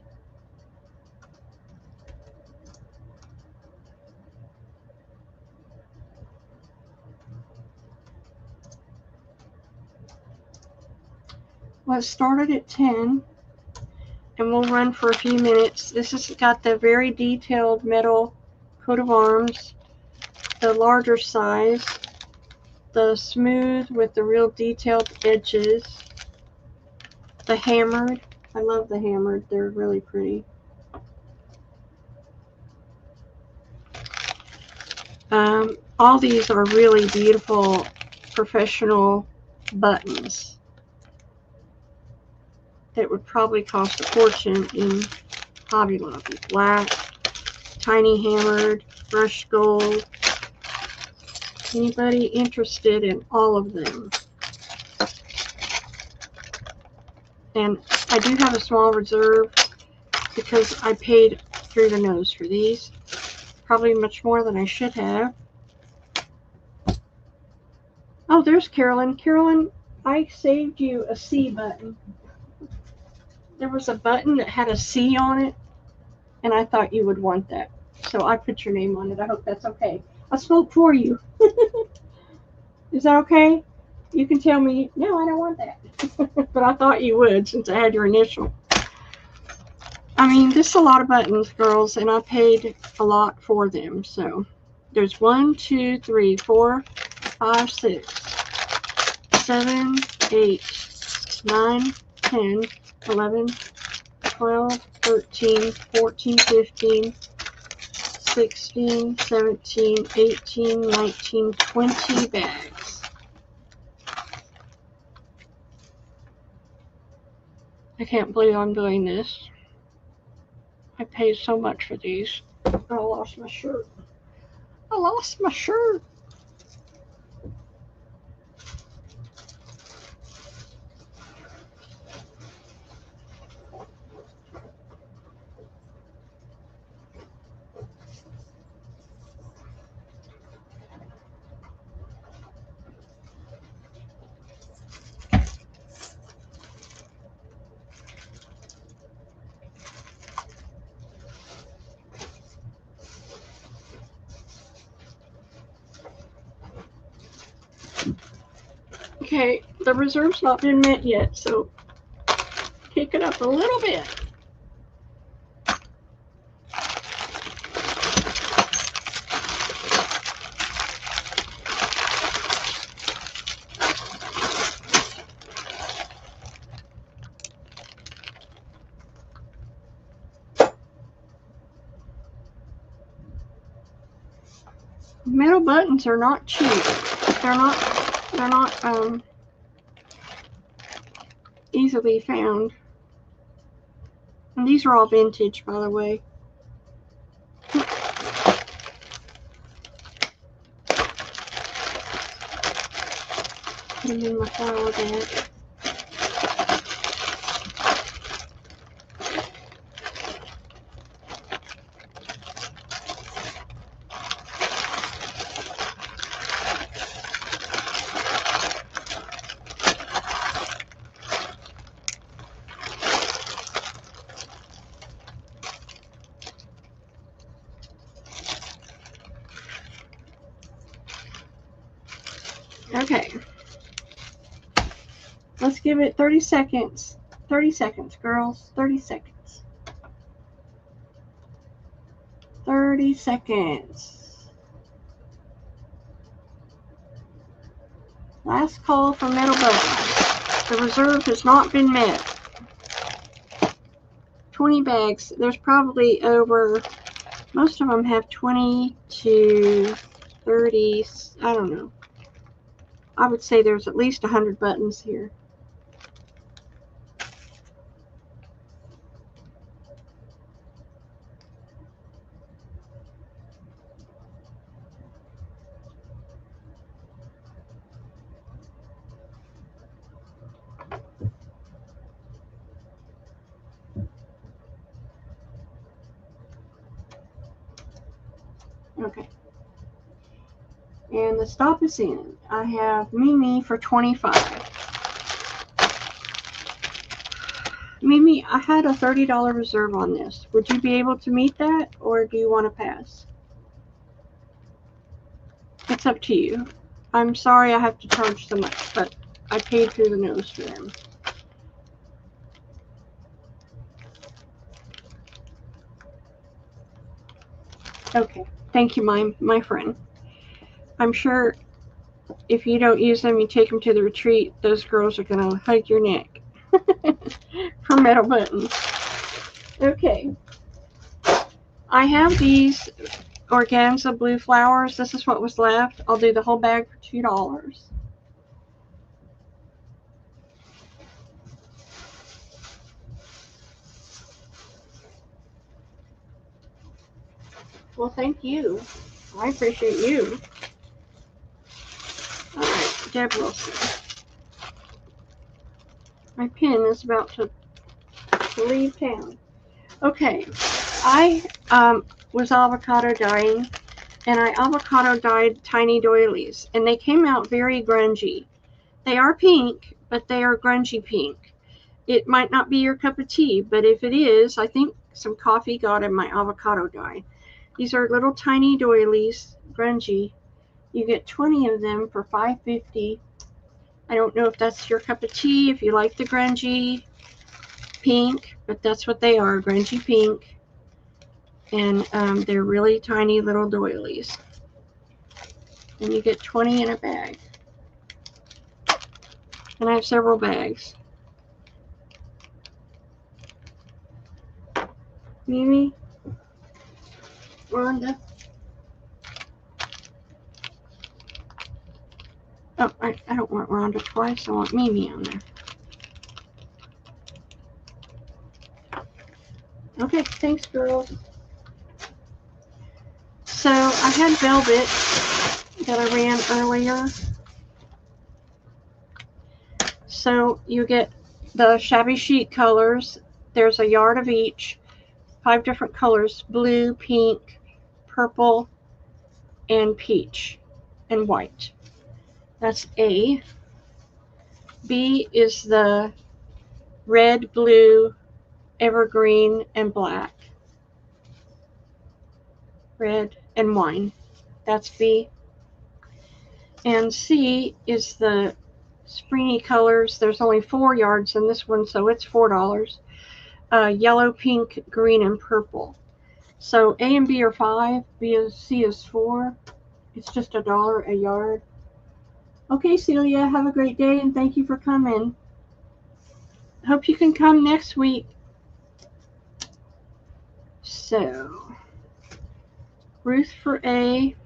Well, it started at 10, and we'll run for a few minutes. This has got the very detailed metal coat of arms, the larger size, the smooth with the real detailed edges, the hammered. I love the hammered. They're really pretty. All these are really beautiful professional buttons that would probably cost a fortune in Hobby Lobby. Black, tiny hammered, brushed gold. Anybody interested in all of them? And I do have a small reserve because I paid through the nose for these. Probably much more than I should have. Oh, there's Carolyn. Carolyn, I saved you a C button. There was a button that had a C on it, and I thought you would want that. So I put your name on it. I hope that's okay. I spoke for you. Is that okay? You can tell me, no, I don't want that. But I thought you would since I had your initial. I mean, this is a lot of buttons, girls, and I paid a lot for them. So there's 1, 2, 3, 4, 5, 6, 7, 8, 9, 10, 11, 12, 13, 14, 15, 16, 17, 18, 19, 20 bags. I can't believe I'm doing this. I paid so much for these. I lost my shirt. I lost my shirt. Okay, the reserve's not been met yet, so kick it up a little bit. Metal buttons are not cheap. They're not easily found. And these are all vintage, by the way. Put them in my flower bag. Okay. Let's give it 30 seconds. 30 seconds, girls. 30 seconds. 30 seconds. Last call for metal buttons. The reserve has not been met. 20 bags. There's probably over, most of them have 20 to 30, I don't know. I would say there's at least 100 buttons here. Okay. And the stop is in. I have Mimi for 25. Mimi, I had a $30 reserve on this. Would you be able to meet that, or do you want to pass? It's up to you. I'm sorry I have to charge so much, but I paid through the nose for them. Okay, thank you, my friend. I'm sure if you don't use them, you take them to the retreat, those girls are going to hug your neck for metal buttons. Okay. I have these organza blue flowers. This is what was left. I'll do the whole bag for $2. Well, thank you. I appreciate you. All right, Deb Wilson. My pen is about to leave town. Okay, I was avocado dyeing, and I avocado dyed tiny doilies, and they came out very grungy. They are pink, but they are grungy pink. It might not be your cup of tea, but if it is, I think some coffee got in my avocado dye. These are little tiny doilies, grungy. You get 20 of them for $5.50. I don't know if that's your cup of tea, if you like the grungy pink, but that's what they are, grungy pink. And they're really tiny little doilies. And you get 20 in a bag. And I have several bags. Mimi, Rhonda. Oh, I don't want Rhonda twice. I want Mimi on there. Okay, thanks, girls. So I had velvet that I ran earlier. So you get the shabby chic colors. There's a yard of each. 5 different colors: blue, pink, purple, and peach, and white. That's A. B is the red, blue, evergreen, and black. Red and wine. That's B. And C is the springy colors. There's only 4 yards in this one, so it's $4. Yellow, pink, green, and purple. So A and B are 5. C is 4. It's just $1 a yard. Okay, Celia, have a great day, and thank you for coming. Hope you can come next week. So, Ruth for A.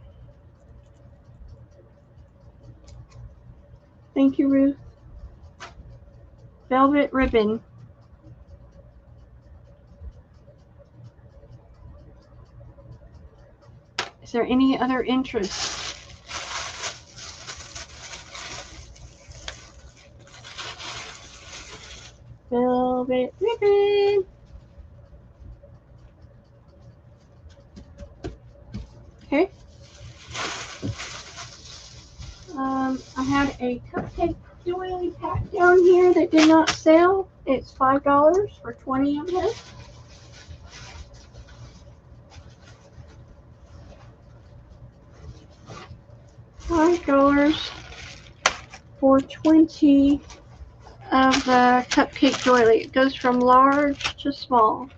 Thank you, Ruth. Velvet ribbon. Is there any other interest? Velvet ribbon. Okay. I had a cupcake doily pack down here that did not sell. It's $5 for 20 of them. $5 for 20 of the cupcake doily. It goes from large to small.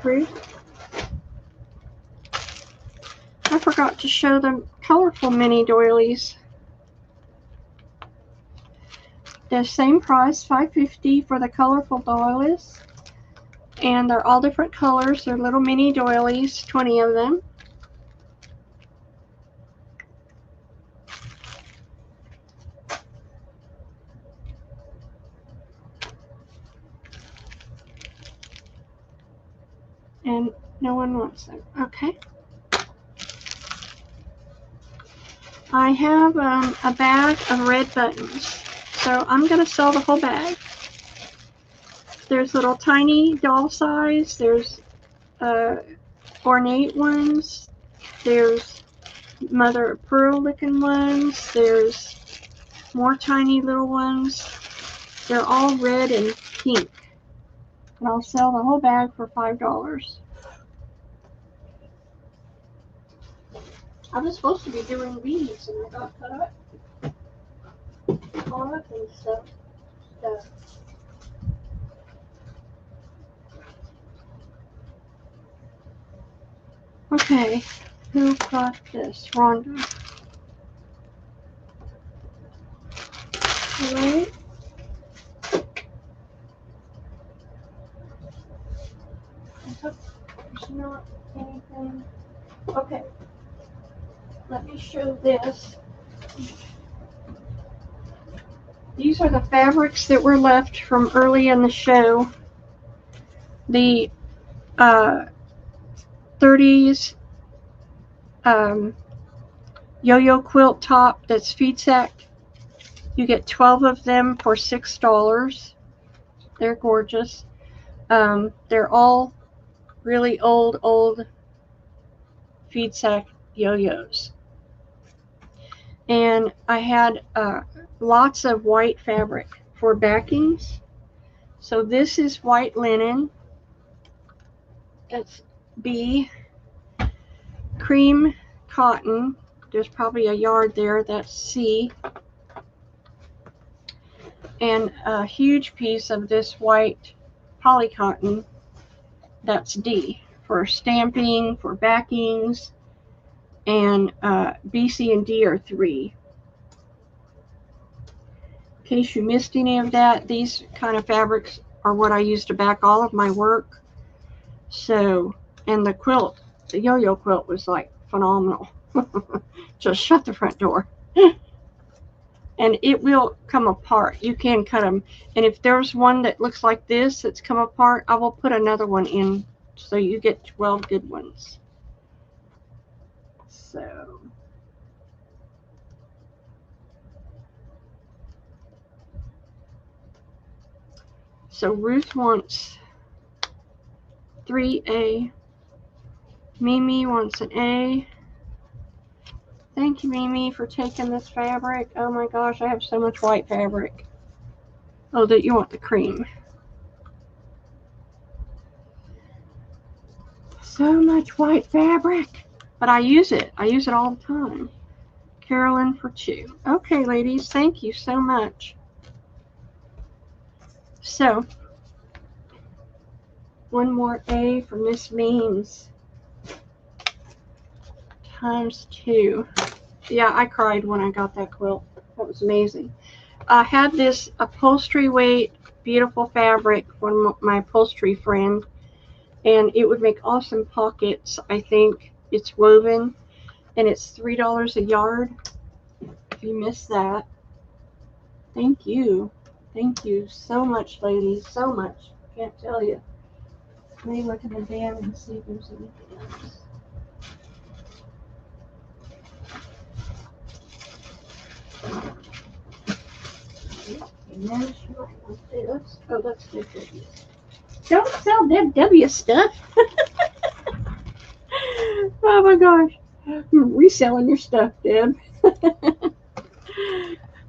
Ruth. I forgot to show the colorful mini doilies. The same price, $5.50 for the colorful doilies. And they're all different colors. They're little mini doilies, 20 of them. And no one wants them. Okay. I have a bag of red buttons. So I'm going to sell the whole bag. There's little tiny doll size. There's ornate ones. There's mother of pearl looking ones. There's more tiny little ones. They're all red and pink. And I'll sell the whole bag for $5. I was supposed to be doing these and I got cut up. Caught up and stuff. Okay, who got this? Rhonda. Alright. There's not anything. Okay. Let me show this. These are the fabrics that were left from early in the show. The 30s yo-yo quilt top that's feed sack. You get 12 of them for $6. They're gorgeous. They're all really old feed sack yo-yos. And I had lots of white fabric for backings. So this is white linen. That's B. Cream cotton. There's probably a yard there. That's C. And a huge piece of this white poly cotton. That's D. For stamping, for backings. And B, C, and D are 3. In case you missed any of that, these kind of fabrics are what I use to back all of my work. So, and the quilt, the yo-yo quilt was like phenomenal. Just shut the front door. And it will come apart. You can cut them. And if there's one that looks like this that's come apart, I will put another one in so you get 12 good ones. So Ruth wants 3A. Mimi wants an A. Thank you, Mimi, for taking this fabric. Oh my gosh, I have so much white fabric. Oh, that you want the cream. So much white fabric. But I use it. I use it all the time. Carolyn for 2. Okay, ladies, thank you so much. So, one more A for Miss Means. Times 2. Yeah, I cried when I got that quilt. That was amazing. I had this upholstery weight, beautiful fabric from my upholstery friend, and it would make awesome pockets. I think it's woven, and it's $3 a yard. If you missed that, thank you. Thank you so much, ladies. So much. Can't tell you. Let me look at the band and see if there's anything else. Oh, that's Deb W. Don't sell Deb W stuff. Oh my gosh. You're reselling your stuff, Deb.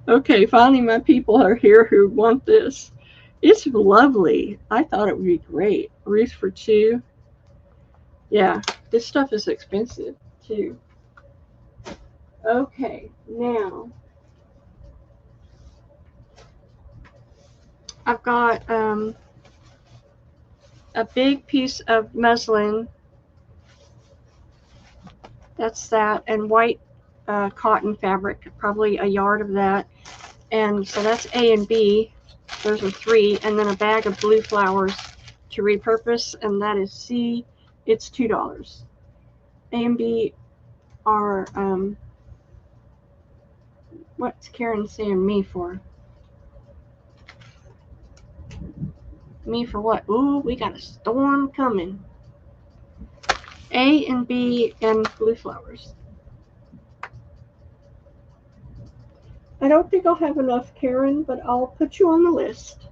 Okay, finally my people are here who want this. It's lovely. I thought it would be great. Ruth for 2. Yeah, this stuff is expensive too. Okay, now I've got a big piece of muslin. That's that, and white cotton fabric, probably a yard of that. And so that's A and B. Those are 3, and then a bag of blue flowers to repurpose, and that is C. It's $2. A and B are what's Karen saying me for? Me for what? Ooh, we got a storm coming. A and B and blue flowers. I don't think I'll have enough, Karen, but I'll put you on the list.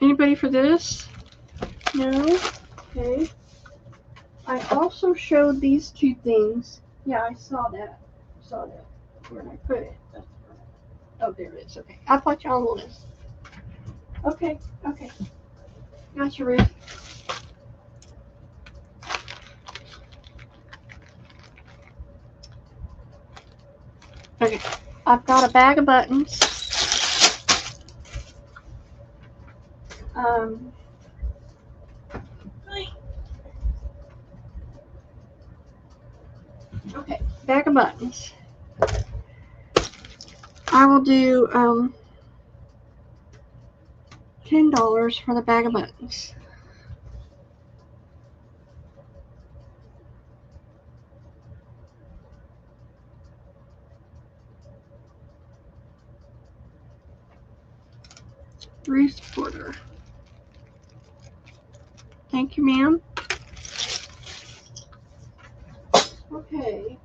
Anybody for this? No? Okay. I also showed these two things. Yeah, I saw that. Where did I put it? Oh, there it is. Okay. I'll put you on the list. Okay. Gotcha, Ruth. Okay. I've got a bag of buttons. Okay. Bag of buttons. I will do $10 for the bag of buttons. Ruth Porter. Thank you, ma'am. Okay.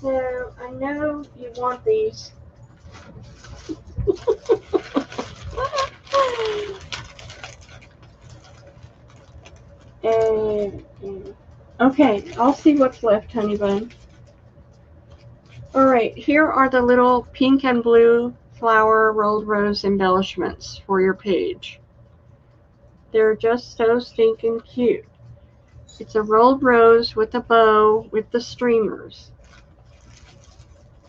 So I know you want these. Okay, I'll see what's left, honey bun. All right, here are the little pink and blue flower rolled rose embellishments for your page. They're just so stinking cute. It's a rolled rose with a bow with the streamers.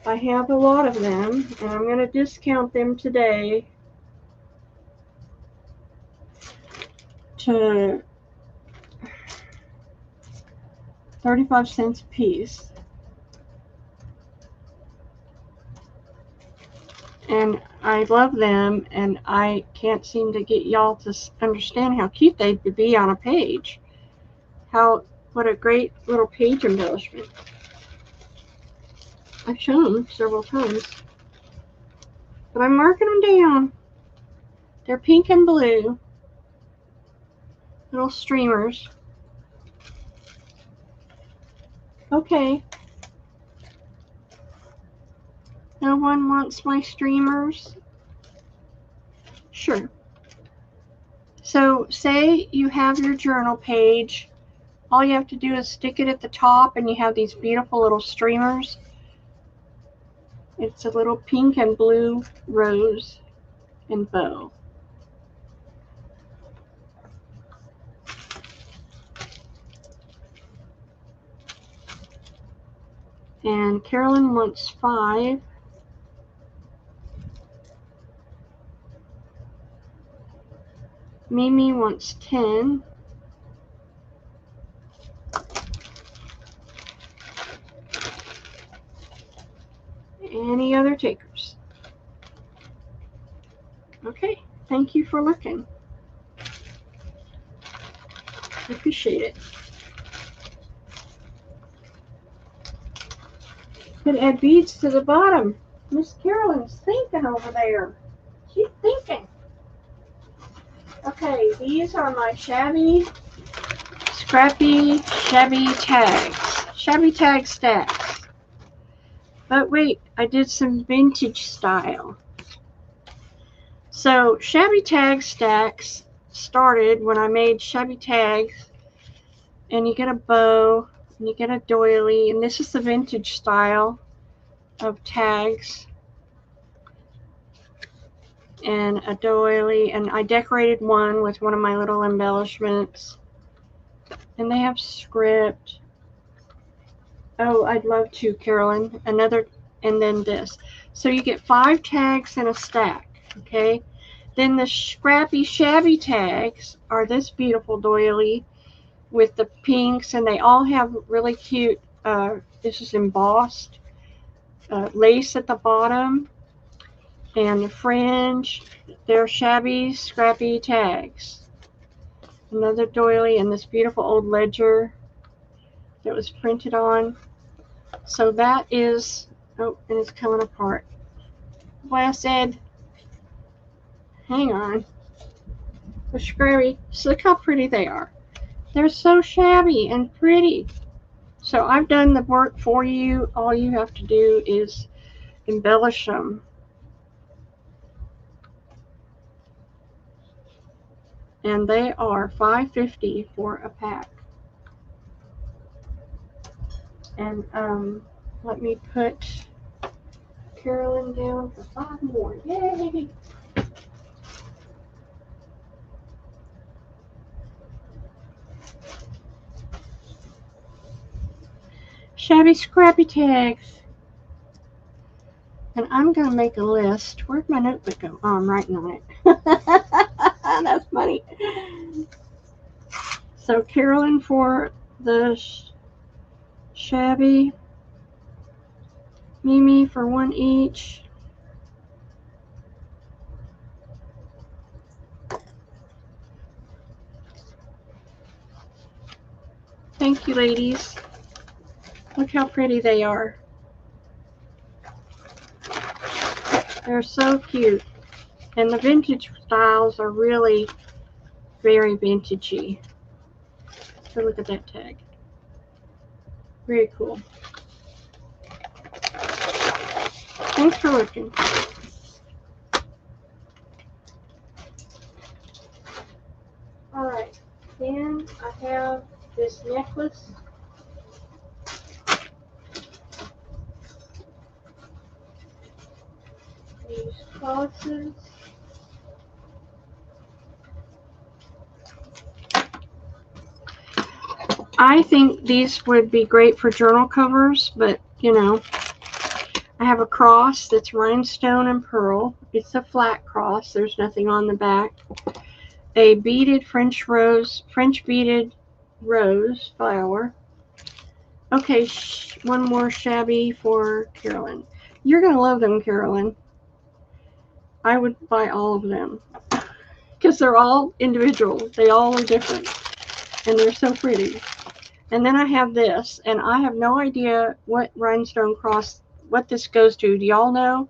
I have a lot of them, and I'm going to discount them today to 35 cents a piece. And I love them, and I can't seem to get y'all to understand how cute they would be on a page. What a great little page embellishment. I've shown them several times. But I'm marking them down. They're pink and blue. Little streamers. Okay. No one wants my streamers? Sure. So say you have your journal page. All you have to do is stick it at the top, and you have these beautiful little streamers. It's a little pink and blue rose and bow. And Carolyn wants 5. Mimi wants 10. Any other takers? Okay, thank you for looking. I appreciate it. Could add beads to the bottom. Miss Carolyn's thinking over there. She's thinking. Okay, these are my shabby tags. Shabby tag stacks. But wait, I did some vintage style. So shabby tag stacks started when I made shabby tags, and you get a bow and you get a doily, and this is the vintage style of tags and a doily, and I decorated one with one of my little embellishments, and they have script. Oh, I'd love to, Carolyn. Another, and then this. So you get 5 tags in a stack, okay? Then the scrappy shabby tags are this beautiful doily with the pinks, and they all have really cute, this is embossed, lace at the bottom, and the fringe. They're shabby, scrappy tags. Another doily, and this beautiful old ledger that was printed on. So that is, oh, and it's coming apart. What I said, hang on. The scrappy, so look how pretty they are. They're so shabby and pretty. So I've done the work for you. All you have to do is embellish them. and they are $5.50 for a pack. And let me put Carolyn down for 5 more. Yay! Shabby Scrappy Tags. And I'm going to make a list. Where'd my notebook go? Oh, I'm writing on it. That's funny. So Carolyn for the shabby, Mimi for 1 each. Thank you, ladies. Look how pretty they are. They're so cute. And the vintage styles are really very vintagey. So look at that tag. Very cool. Thanks for looking. Alright, then I have this necklace. These crosses. I think these would be great for journal covers, but you know, I have a cross that's rhinestone and pearl. It's a flat cross. There's nothing on the back. A beaded French beaded rose flower. Okay, one more shabby for Carolyn. You're going to love them, Carolyn. I would buy all of them because they're all individual. They all are different, and they're so pretty. And then I have this, and I have no idea what rhinestone cross, what this goes to. Do y'all know?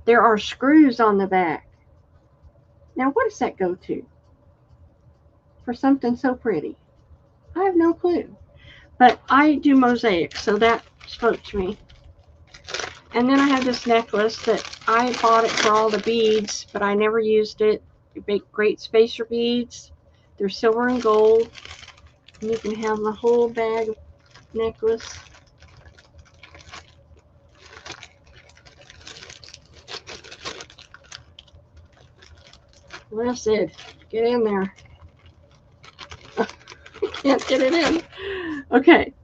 There are screws on the back. Now, what does that go to? For something so pretty. I have no clue. But I do mosaic, so that spoke to me. And then I have this necklace that I bought it for all the beads, but I never used it. You make great spacer beads. They're silver and gold. And you can have the whole bag of necklace. Blessed. Get in there. Can't get it in. Okay.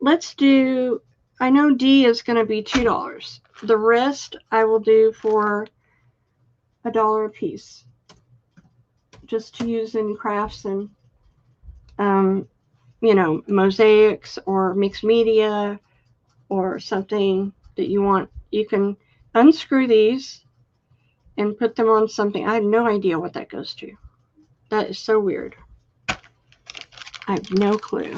Let's do, I know D is going to be $2. The rest I will do for $1 a piece. Just to use in crafts and, you know, mosaics or mixed media or something that you want. You can unscrew these and put them on something. I have no idea what that goes to. That is so weird. I have no clue.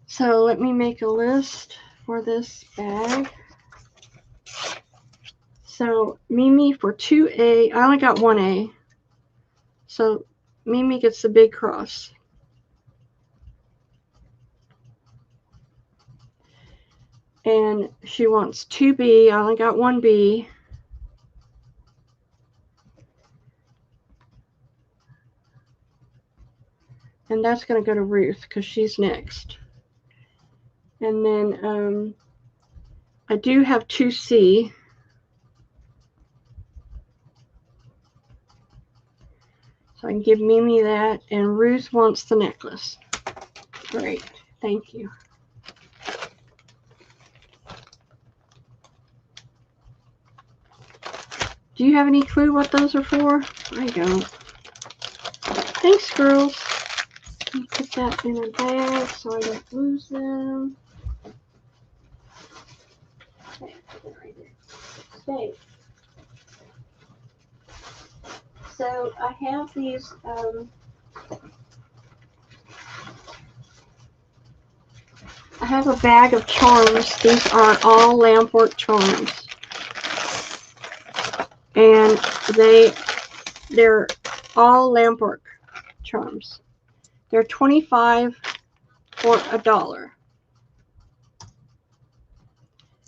So let me make a list for this bag. So Mimi for 2A, I only got 1A. So Mimi gets the big cross. And she wants 2B, I only got 1B. And that's going to go to Ruth because she's next. And then I do have 2C. So I can give Mimi that. And Ruth wants the necklace. Great. Thank you. Do you have any clue what those are for? I don't. Thanks, girls. Let me put that in a bag so I don't lose them. Okay, put it right there. Stay. So I have these I have a bag of charms. These are all lampwork charms. And they're all lampwork charms. They're 25 for $1.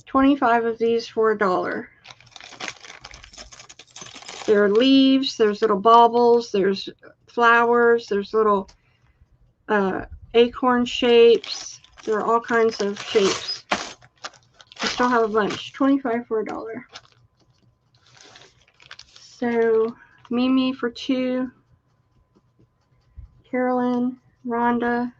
25 of these for $1. There are leaves, there's little baubles, there's flowers, there's little acorn shapes. There are all kinds of shapes. I still have a bunch. $25 for $1. So Mimi for $2. Carolyn, Rhonda,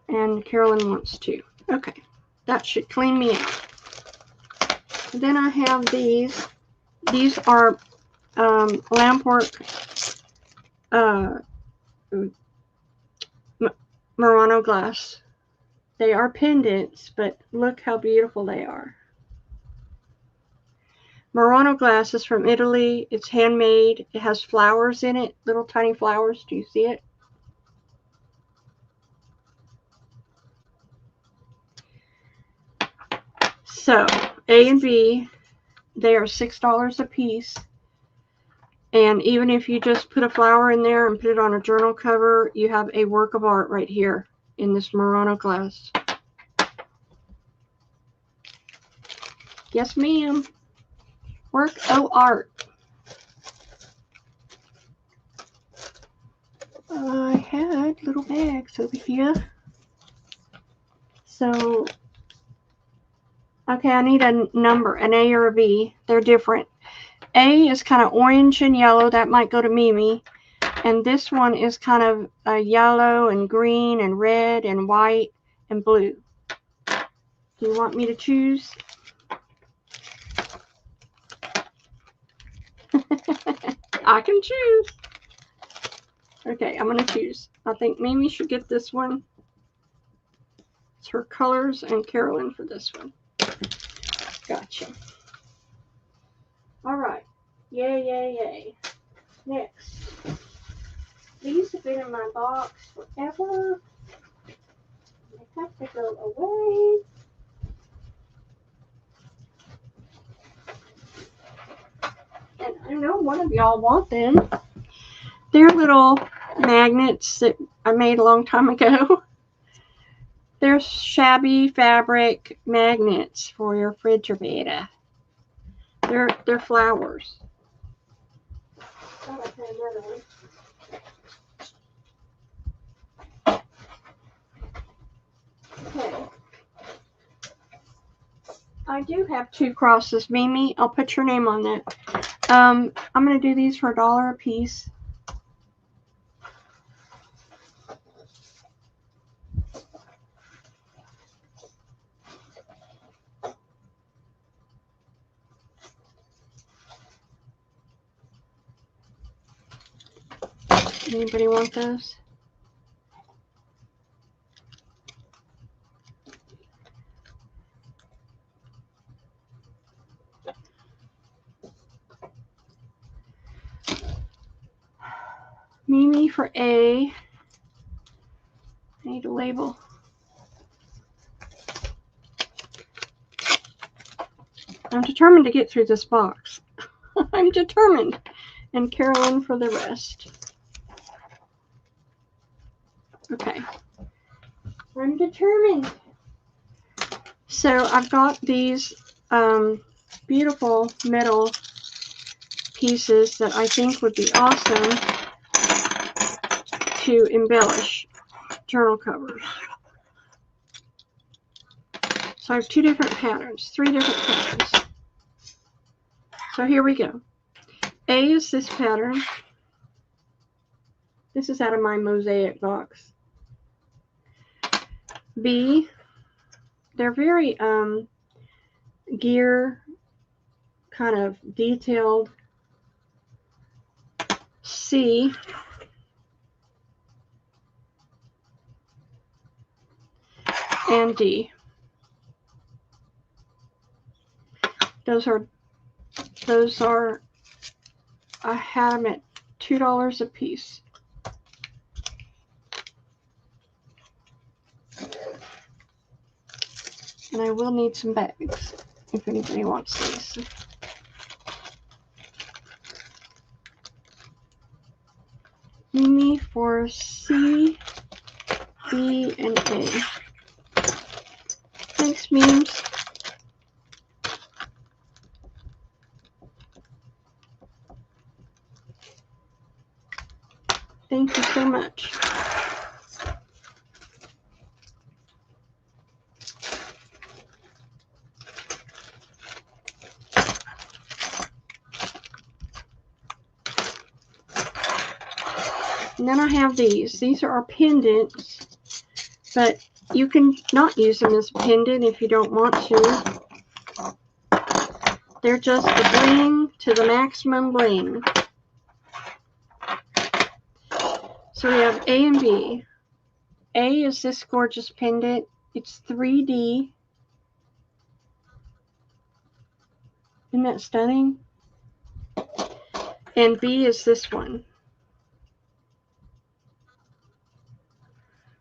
and Carolyn wants $2. Okay, that should clean me out. And then I have these. These are Lampwork Murano glass. They are pendants, but look how beautiful they are. Murano glass is from Italy. It's handmade. It has flowers in it, little tiny flowers. Do you see it? So A and B, they are $6 a piece. And even if you just put a flower in there and put it on a journal cover, you have a work of art right here in this Murano glass. Yes, ma'am. Work of art. I had little bags over here. So, okay, I need a number, an A or a B. They're different. A is kind of orange and yellow. That might go to Mimi. And this one is kind of yellow and green and red and white and blue. Do you want me to choose? I can choose. Okay, I'm going to choose. I think Mimi should get this one. It's her colors, and Carolyn for this one. Gotcha. All right. Yay, yay, yay. Next. These have been in my box forever. They have to go away. And I know one of y'all want them. They're little magnets that I made a long time ago. They're shabby fabric magnets for your refrigerator. They're flowers. Oh, okay. I do have 2 crosses, Mimi. I'll put your name on that. I'm going to do these for $1 a piece. Anybody want those? Mimi for A. I need a label. I'm determined to get through this box. I'm determined. And Carolyn for the rest. Okay. I'm determined. So I've got these beautiful metal pieces that I think would be awesome to embellish journal covers. So I have 2 different patterns, 3 different patterns. So here we go. A is this pattern. This is out of my mosaic box. B, they're very gear kind of detailed. C, and D. Those are I had them at $2 a piece. And I will need some bags if anybody wants these. Mimi for C, B, and A. Thanks, memes. Thank you so much. And then I have these. These are our pendants, but you can not use them as a pendant if you don't want to. They're just the bling to the maximum bling. So we have A and B. A is this gorgeous pendant. It's 3D. Isn't that stunning? And B is this one.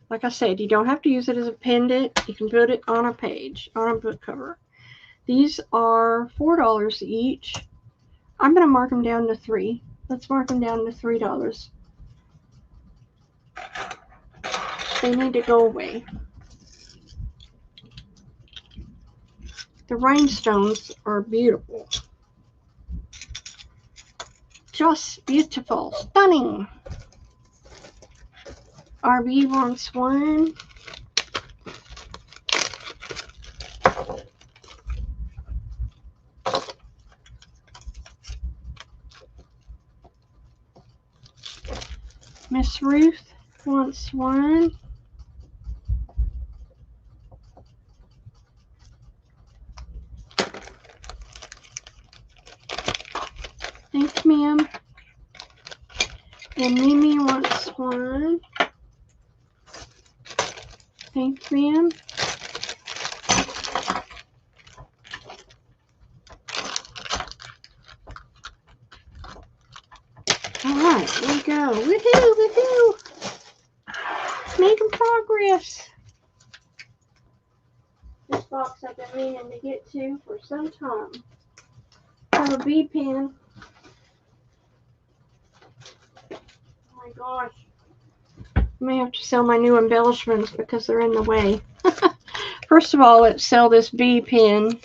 Like I said, you don't have to use it as a pendant. You can put it on a page, on a book cover. These are $4 each. I'm going to mark them down to $3. Let's mark them down to $3. They need to go away. The rhinestones are beautiful. Just beautiful. Stunning. RB wants one. Miss Ruth wants one. Thanks, ma'am. And Mimi wants one. Thanks, ma'am. Alright, here we go. Woohoo, woohoo! Making progress. This box I've been meaning to get to for some time. I have a bead pen. Oh my gosh. I may have to sell my new embellishments because they're in the way. First of all, let's sell this bee pen.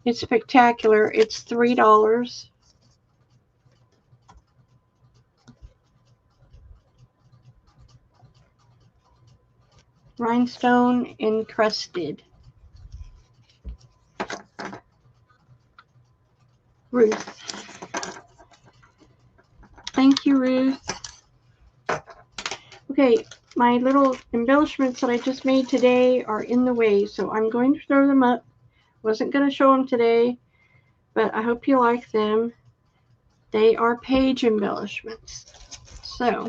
It's spectacular. It's $3. Rhinestone encrusted. Ruth. Thank you, Ruth. Okay, my little embellishments that I just made today are in the way, so I'm going to throw them up. Wasn't going to show them today, but I hope you like them. They are page embellishments. So,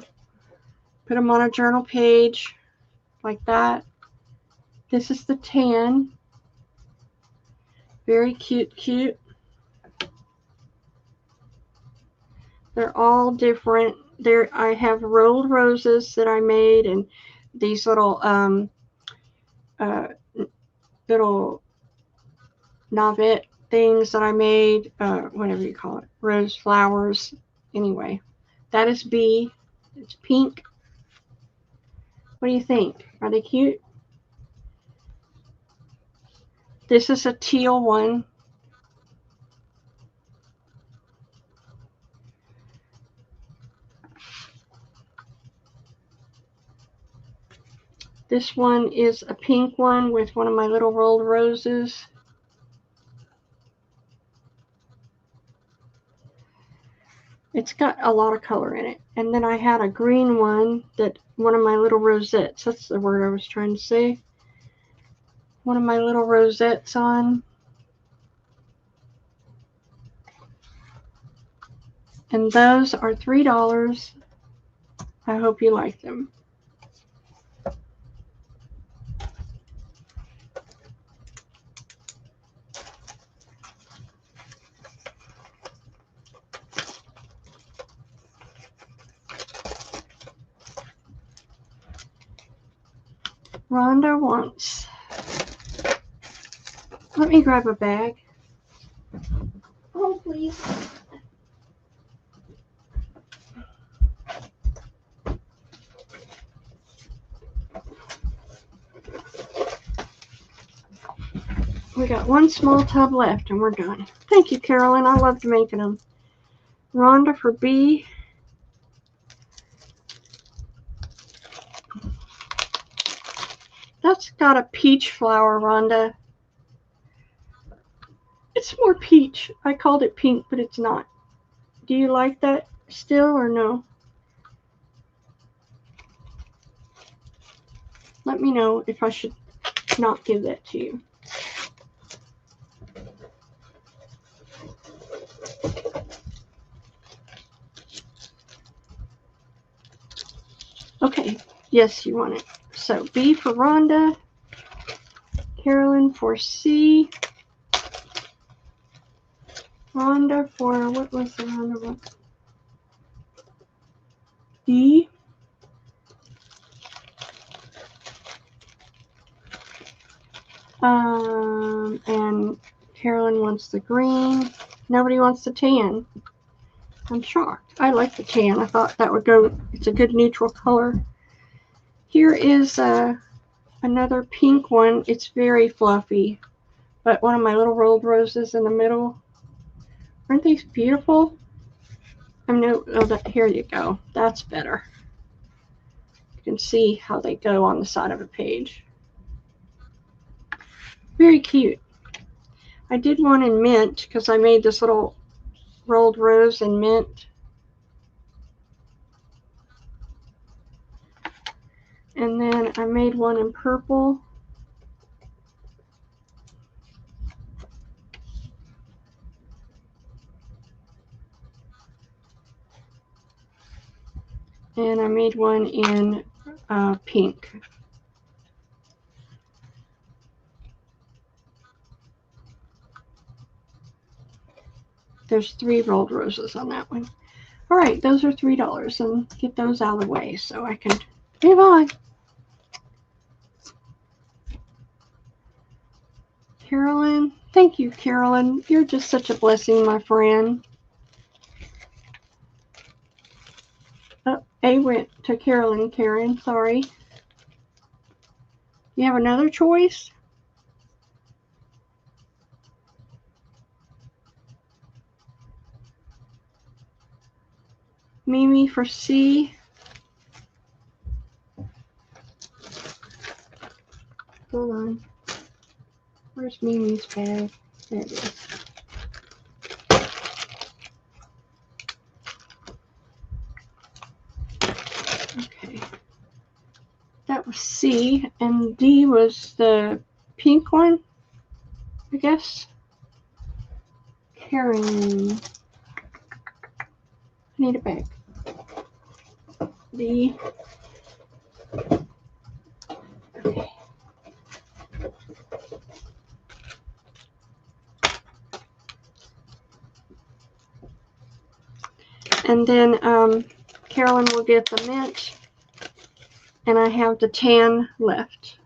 put them on a journal page like that. This is the tan. Very cute, cute. They're all different. There, I have rolled roses that I made, and these little little navet things that I made, whatever you call it, rose flowers. Anyway, that is B. It's pink. What do you think? Are they cute? This is a teal one. This one is a pink one with one of my little rolled roses. It's got a lot of color in it. And then I had a green one that one of my little rosettes, that's the word I was trying to say. One of my little rosettes on. And those are $3. I hope you like them. Rhonda wants. Let me grab a bag. Oh, please. We got one small tub left and we're done. Thank you, Carolyn. I loved making them. Rhonda for B. That's got a peach flower, Rhonda. It's more peach. I called it pink, but it's not. Do you like that still or no? Let me know if I should not give that to you. Okay, yes, you want it. So B for Rhonda, Carolyn for C, Rhonda for, what was the Rhonda one? D. And Carolyn wants the green. Nobody wants the tan. I'm shocked. I like the tan. I thought that would go, it's a good neutral color. Here is another pink one. It's very fluffy, but one of my little rolled roses in the middle. Aren't these beautiful? Here you go. That's better. You can see how they go on the side of a page. Very cute. I did one in mint because I made this little rolled rose in mint. And then I made one in purple. And I made one in pink. There's 3 rolled roses on that one. All right, those are $3, and get those out of the way so I can move on. Carolyn, thank you, Carolyn. You're just such a blessing, my friend. Oh, A went to Carolyn, Karen, sorry. You have another choice? Mimi for C. Hold on. Where's Mimi's bag? There it is. Okay. That was C, and D was the pink one, I guess. Karen. I need a bag. D. Okay. And then Carolyn will get the mint, and I have the tan left.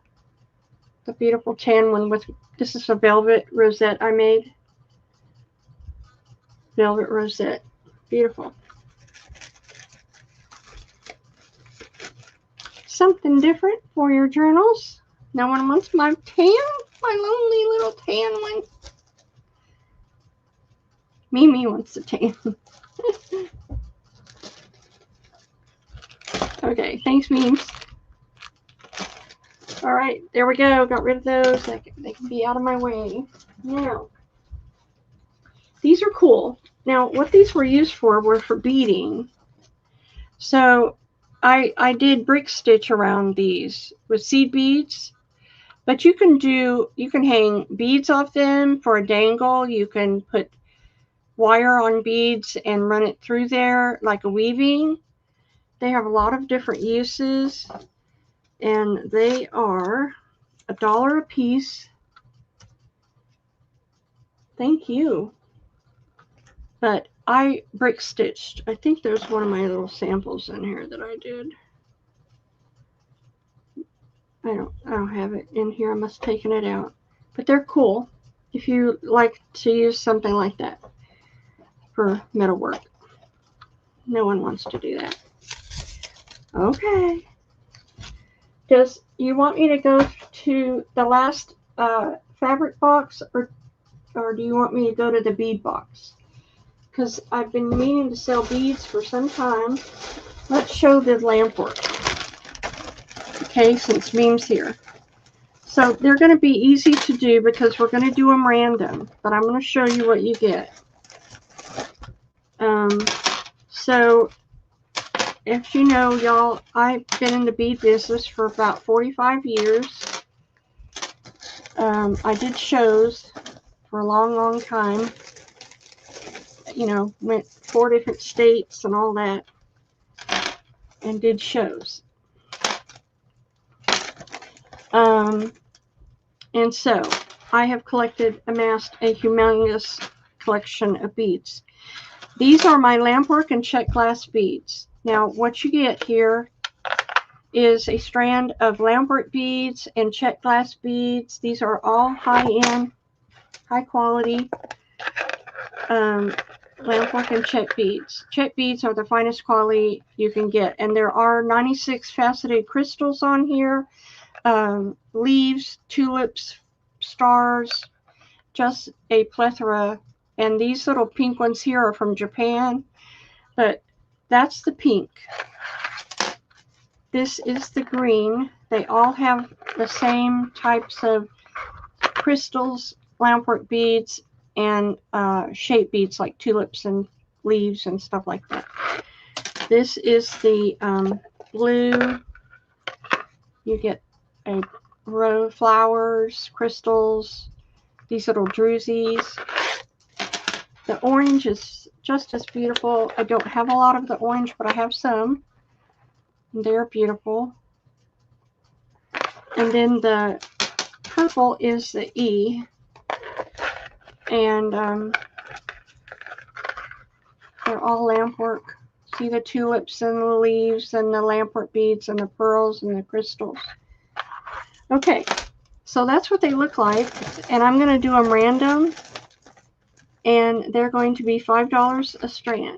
The beautiful tan one with, this is a velvet rosette I made. Velvet rosette. Beautiful. Something different for your journals. No one wants my tan, my lonely little tan one. Mimi wants the tan. Okay, thanks, memes. All right, there we go. Got rid of those. They can be out of my way. Now, these are cool. Now, what these were used for were for beading. So I did brick stitch around these with seed beads, but you can hang beads off them for a dangle. You can put wire on beads and run it through there like a weaving. They have a lot of different uses, and they are $1 a piece. Thank you. But I brick stitched. I think there's one of my little samples in here that I did. I don't have it in here. I must have taken it out. But they're cool if you like to use something like that for metalwork. No one wants to do that. Okay. Does you want me to go to the last fabric box, or do you want me to go to the bead box? Because I've been meaning to sell beads for some time. Let's show the lamp work. Okay, since Beam's here. So they're going to be easy to do because we're going to do them random, but I'm going to show you what you get. So if you know, y'all, I've been in the bead business for about 45 years. I did shows for a long, long time. You know, went 4 different states and all that, and did shows. And so I have amassed a humongous collection of beads. These are my lampwork and check glass beads. Now, what you get here is a strand of lampwork beads and check glass beads. These are all high-end, high-quality lampwork and check beads. Check beads are the finest quality you can get, and there are 96 faceted crystals on here. Leaves, tulips, stars, just a plethora. And these little pink ones here are from Japan, but that's the pink. This is the green. They all have the same types of crystals, lampwork beads, and shape beads like tulips and leaves and stuff like that. This is the blue. You get a row of flowers, crystals, these little drusies. The orange is just as beautiful. I don't have a lot of the orange, but I have some. They're beautiful. And then the purple is the E. And they're all lampwork. See the tulips and the leaves and the lampwork beads and the pearls and the crystals. Okay, so that's what they look like. And I'm going to do them random. And they're going to be $5 a strand.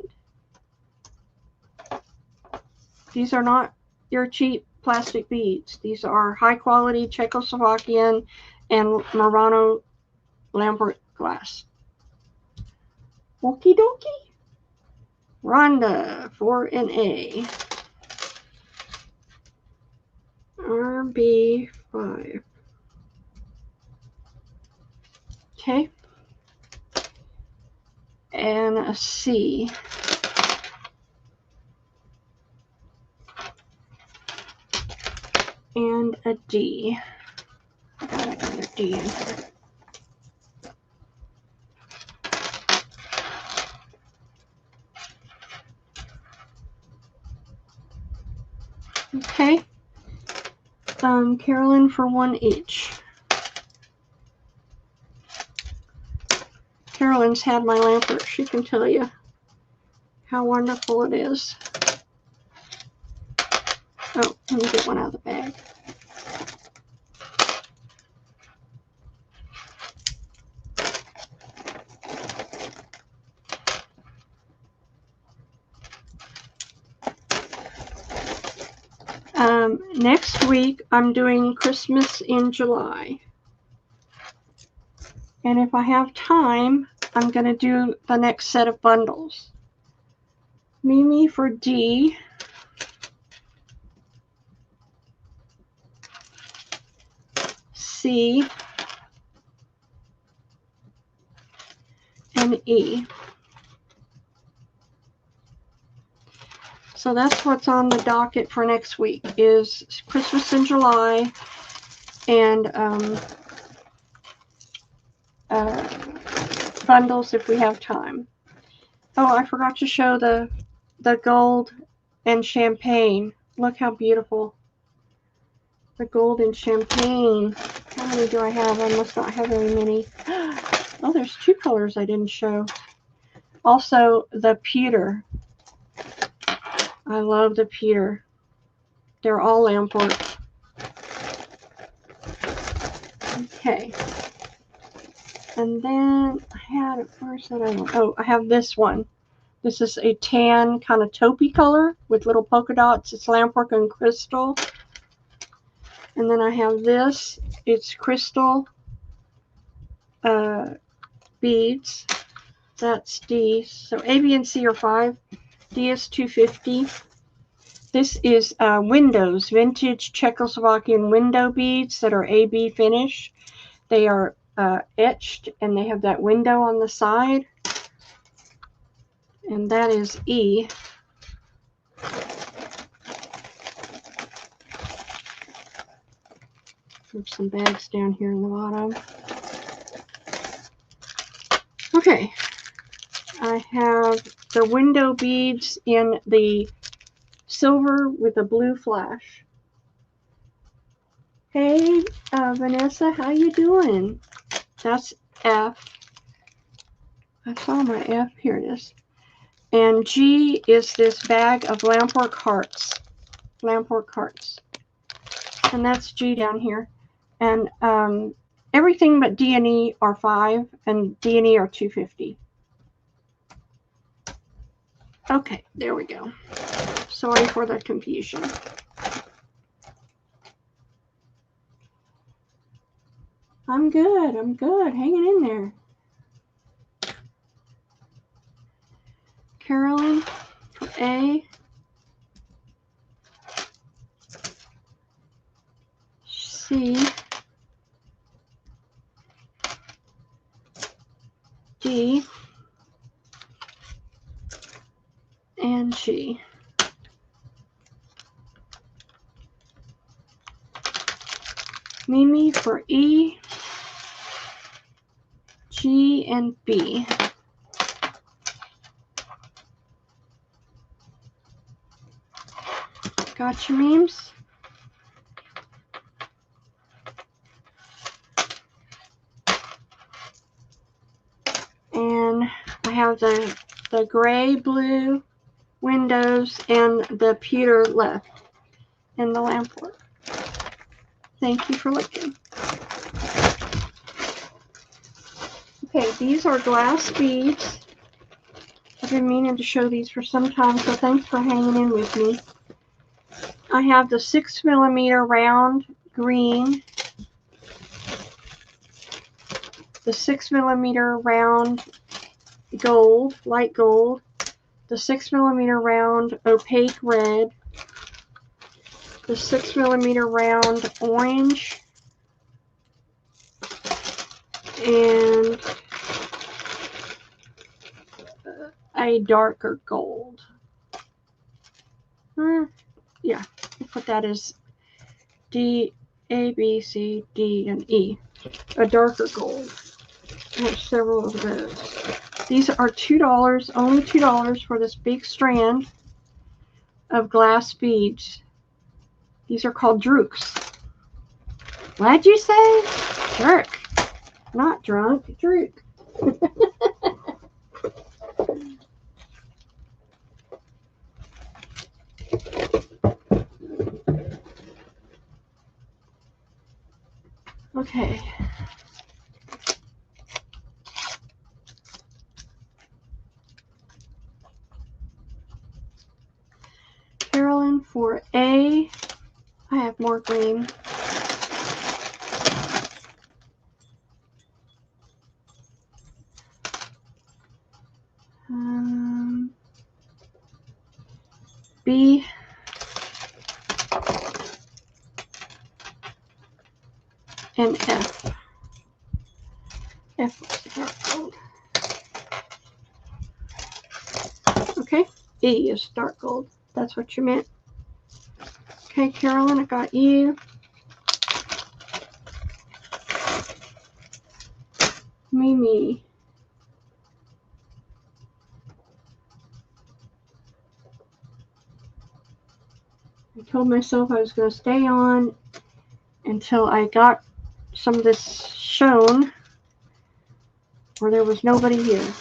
These are not your cheap plastic beads. These are high quality Czechoslovakian and Murano lampwork glass. Okie dokie. Rhonda for an A. RB5. Okay. And a C. And a D. I got another D in here. Okay. Carolyn for 1 each. Carolyn's had my lampwork. She can tell you how wonderful it is. Oh, let me get one out of the bag. Next week, I'm doing Christmas in July. And if I have time, I'm going to do the next set of bundles. Mimi for D. C. And E. So that's what's on the docket for next week is Christmas in July and bundles if we have time. Oh, I forgot to show the gold and champagne. Look how beautiful. The gold and champagne. How many do I have? I must not have very many. Oh, there's 2 colors I didn't show. Also, the pewter. I love the pewter. They're all lampwork. Okay. And then I had, where's that other one? Oh, I have this one. This is a tan kind of taupey color with little polka dots. It's lampwork and crystal. And then I have this. It's crystal beads. That's D. So A, B, and C are 5. D is 250. This is windows, vintage Czechoslovakian window beads that are AB finish. They are etched and they have that window on the side. And that is E. Move some bags down here in the bottom. Okay, I have the window beads in the silver with a blue flash. Hey, Vanessa, how you doing? That's F. I saw my F. Here it is. And G is this bag of lampwork hearts. Lampwork hearts. And that's G down here. And everything but D and E are 5, and D and E are 250. Okay, there we go. Sorry for the confusion. I'm good. I'm good. Hanging in there. Carolyn for A. C. D. And G. Mimi for E. G and B. Got your memes? And I have the gray, blue windows and the pewter left in the lampwork. Thank you for looking. Okay, these are glass beads. I've been meaning to show these for some time, so thanks for hanging in with me. I have the 6mm round green, the 6mm round gold, light gold, the 6mm round opaque red, the 6mm round orange, and a darker gold. Yeah, I'll put that as D, A, B, C, D, and E. A darker gold. I have several of those. These are $2, only $2 for this big strand of glass beads. These are called drooks. What'd you say? Jerk. Not drunk, drook. Okay. Carolyn for A. I have more green. B. And F. F was the dark gold. Okay, E is dark gold. That's what you meant. Okay, Carolyn, I got you. Mimi. I told myself I was going to stay on until I got some of this shown where there was nobody here.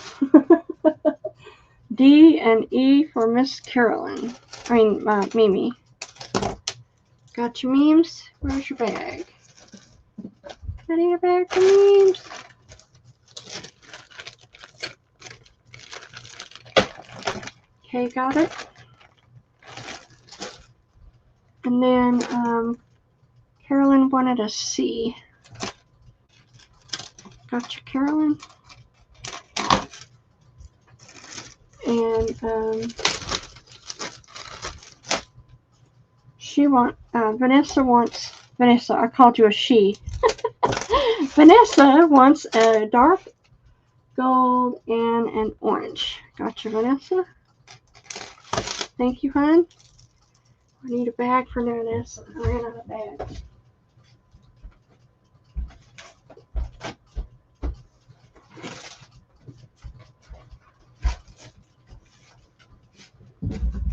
D and E for Miss Carolyn. I mean, Mimi. Got your memes? Where's your bag? Out of your bag for memes. Okay, got it. And then Carolyn wanted a C. Gotcha, Carolyn. And Vanessa, I called you a she. Vanessa wants a dark gold and an orange. Gotcha, Vanessa. Thank you, hon. I need a bag for Vanessa. I ran out of bags.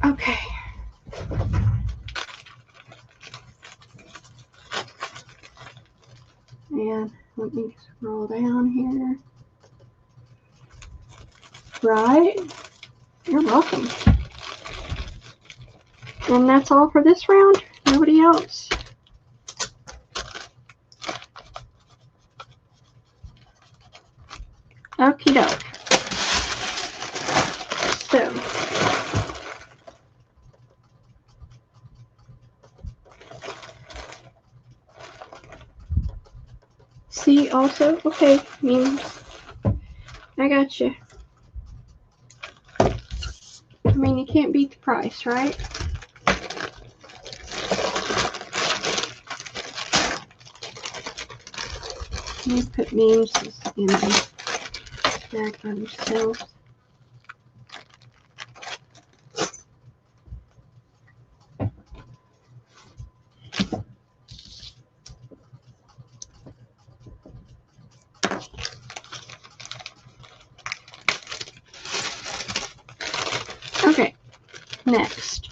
Okay. And let me scroll down here. Right. You're welcome. And that's all for this round? Nobody else? Okie doke. So. C also? Okay. Means I got you. I mean, you can't beat the price, right? Let me put memes in the bag by themselves. Okay, next.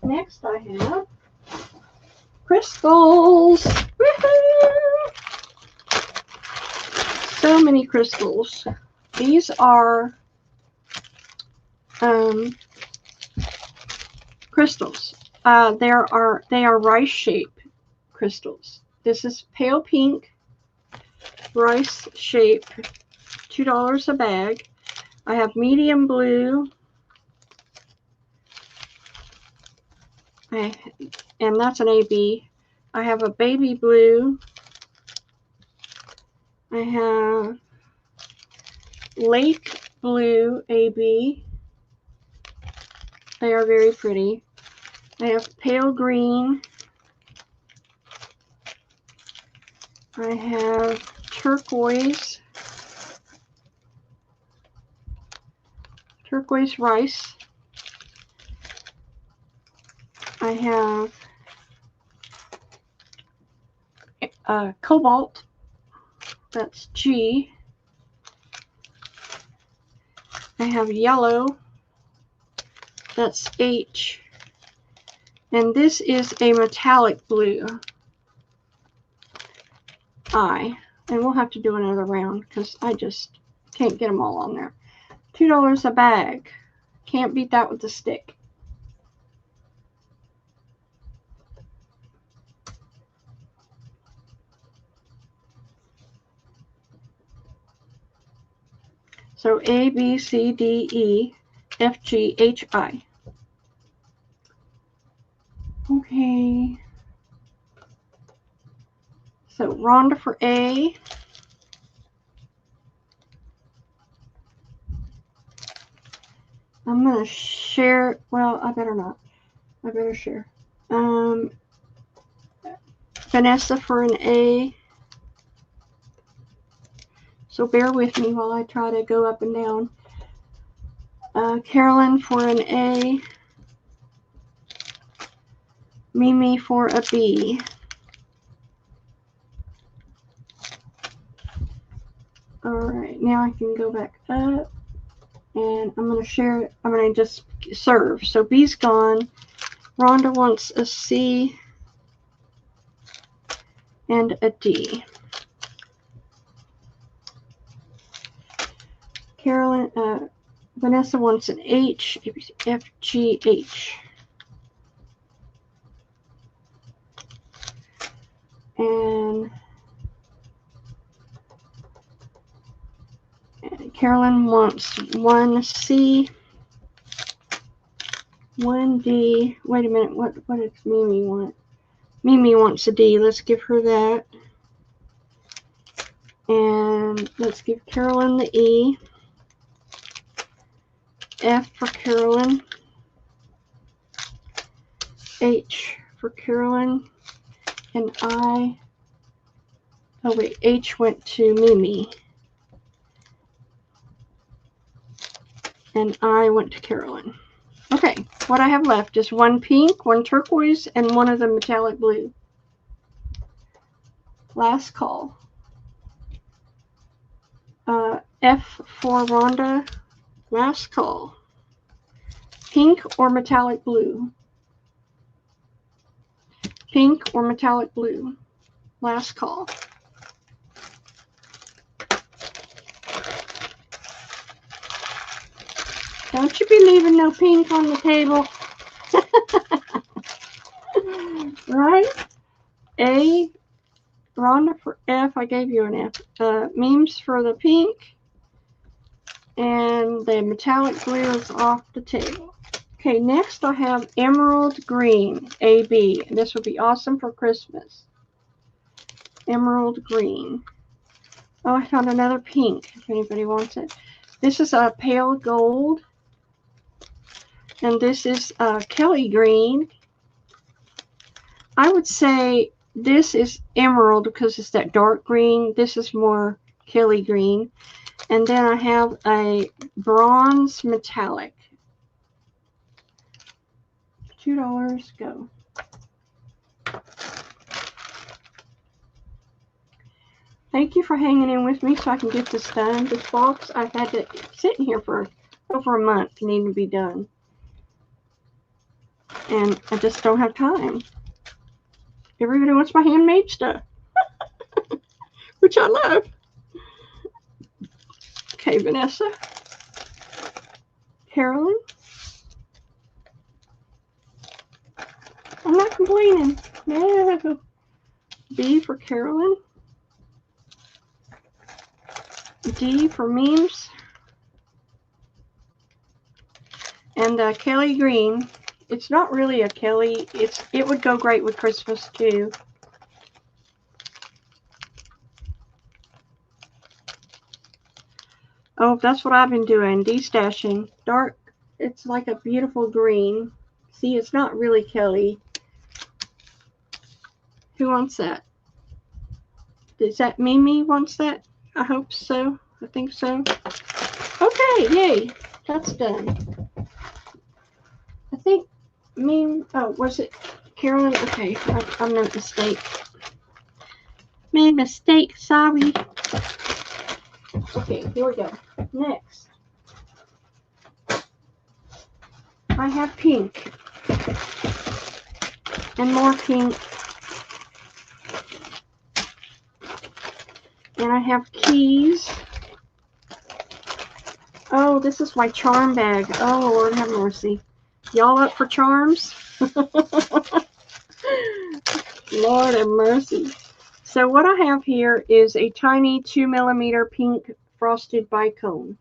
Next I have crystals. Woohoo! So many crystals. These are crystals. They are rice shaped crystals. This is pale pink rice shape, $2 a bag. I have medium blue, and that's an AB. I have a baby blue. I have lake blue AB. They are very pretty. I have pale green. I have turquoise rice. I have cobalt, that's G. I have yellow, that's H. And this is a metallic blue, I. And we'll have to do another round because I just can't get them all on there. $2 a bag. Can't beat that with the stick. So A, B, C, D, E, F, G, H, I. Okay. So Rhonda for A. I'm going to share. Well, I better not. I better share. Vanessa for an A. So bear with me while I try to go up and down. Carolyn for an A. Mimi for a B. Alright, now I can go back up. And I'm going to share. I'm going to just serve. So B's gone. Rhonda wants a C and a D. Carolyn, Vanessa wants an H, F, G, H. And Carolyn wants one C, one D. Wait a minute, what does Mimi want? Mimi wants a D. Let's give her that. And let's give Carolyn the E. F for Carolyn. H for Carolyn. And I. Oh wait, H went to Mimi. And I went to Carolyn. Okay, what I have left is one pink, one turquoise, and one of the metallic blue. Last call. F for Rhonda. Last call. Pink or metallic blue? Pink or metallic blue? Last call. Don't you be leaving no pink on the table. Right? A, Rhonda for F. I gave you an F. Memes for the pink. And the metallic blue is off the table. Okay, next I have emerald green, AB. This would be awesome for Christmas. Emerald green. Oh, I found another pink, if anybody wants it. This is a pale gold. And this is Kelly green. I would say this is emerald because it's that dark green. This is more Kelly green. And then I have a bronze metallic. $2, go. Thank you for hanging in with me so I can get this done. This box, I've had to sit in here for over a month, needing to be done. And I just don't have time. Everybody wants my handmade stuff, which I love. Okay, Vanessa. Carolyn. I'm not complaining. No. B for Carolyn. D for memes. And Kelly green. It's not really a Kelly. It would go great with Christmas too. Oh, that's what I've been doing. Destashing. Dark. It's like a beautiful green. See, it's not really Kelly. Who wants that? Does that Mimi wants that? I hope so. I think so. Okay, yay. That's done. I think oh, was it Carolyn? Okay, I made a mistake. Made a mistake, sorry. Okay, here we go. Next. I have pink. And more pink. And I have keys. Oh, this is my charm bag. Oh, Lord have mercy. Y'all up for charms? Lord have mercy. So what I have here is a tiny 2mm pink frosted bicone.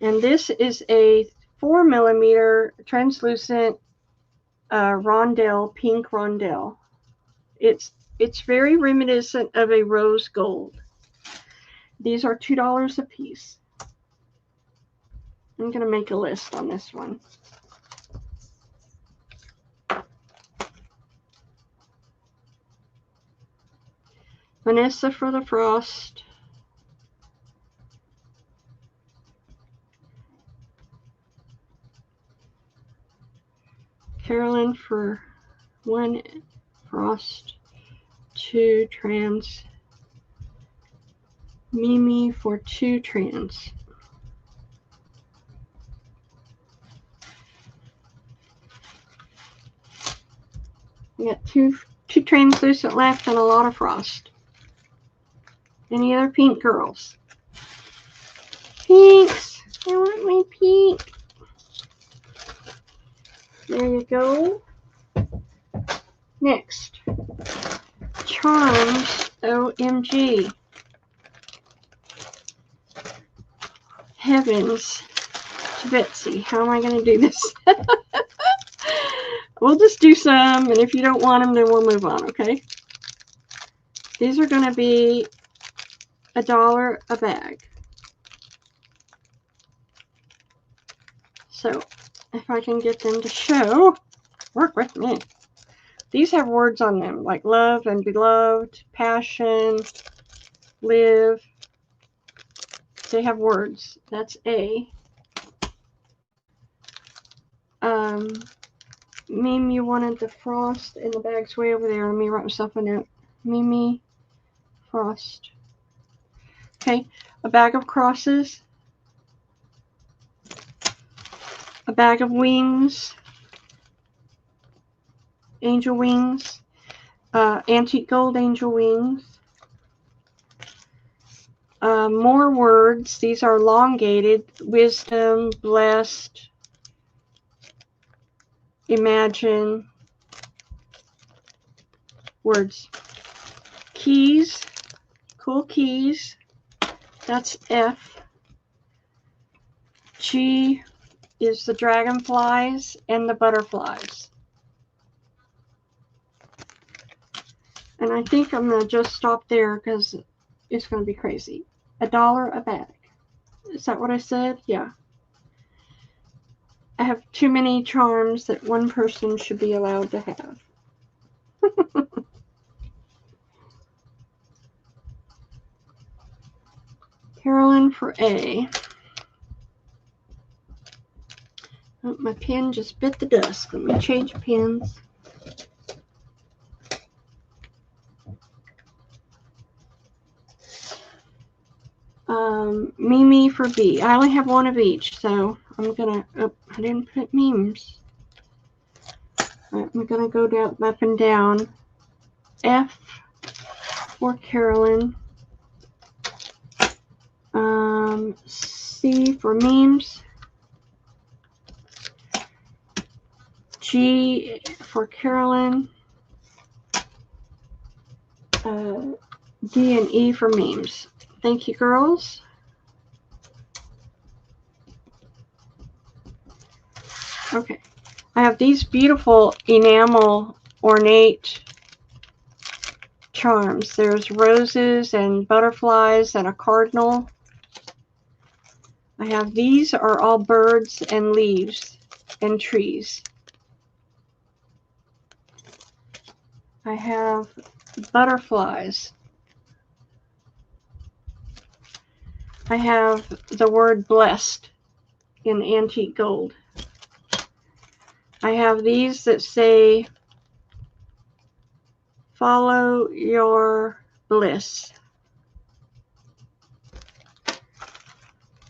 And this is a 4mm translucent rondelle, pink rondelle. It's very reminiscent of a rose gold. These are $2 a piece. I'm going to make a list on this one. Vanessa for the frost. Carolyn for 1 frost, 2 trans. Mimi for 2 trans. We got two translucent left and a lot of frost. Any other pink girls? Pinks. I want my pink. There you go. Next. Charms. OMG. Heavens to Betsy. How am I going to do this? We'll just do some, and if you don't want them, then we'll move on, okay? These are going to be $1 a bag. So if I can get them to show, work with me. These have words on them like love and beloved, passion, live. They have words. That's A. Meme, you wanted the frost in the bag's way over there. Let me write myself a note. Mimi, frost. Okay, a bag of crosses. A bag of wings. Angel wings. Antique gold angel wings. More words. These are elongated. Wisdom, blessed, imagine. Words. Keys. Cool keys. That's F. G is the dragonflies and the butterflies. And I think I'm going to just stop there because it's going to be crazy. $1 a bag. Is that what I said? Yeah. I have too many charms that one person should be allowed to have. Carolyn for A. Oh, my pen just bit the dust. Let me change pens. Mimi for B. I only have one of each, so I'm gonna. Oh, I didn't put memes. Right, I'm gonna go down up and down. F for Carolyn. C for memes. G for Carolyn. D and E for memes. Thank you, girls. Okay. I have these beautiful enamel ornate charms. There's roses and butterflies and a cardinal. I have these are all birds and leaves and trees. I have butterflies. I have the word blessed in antique gold. I have these that say follow your bliss.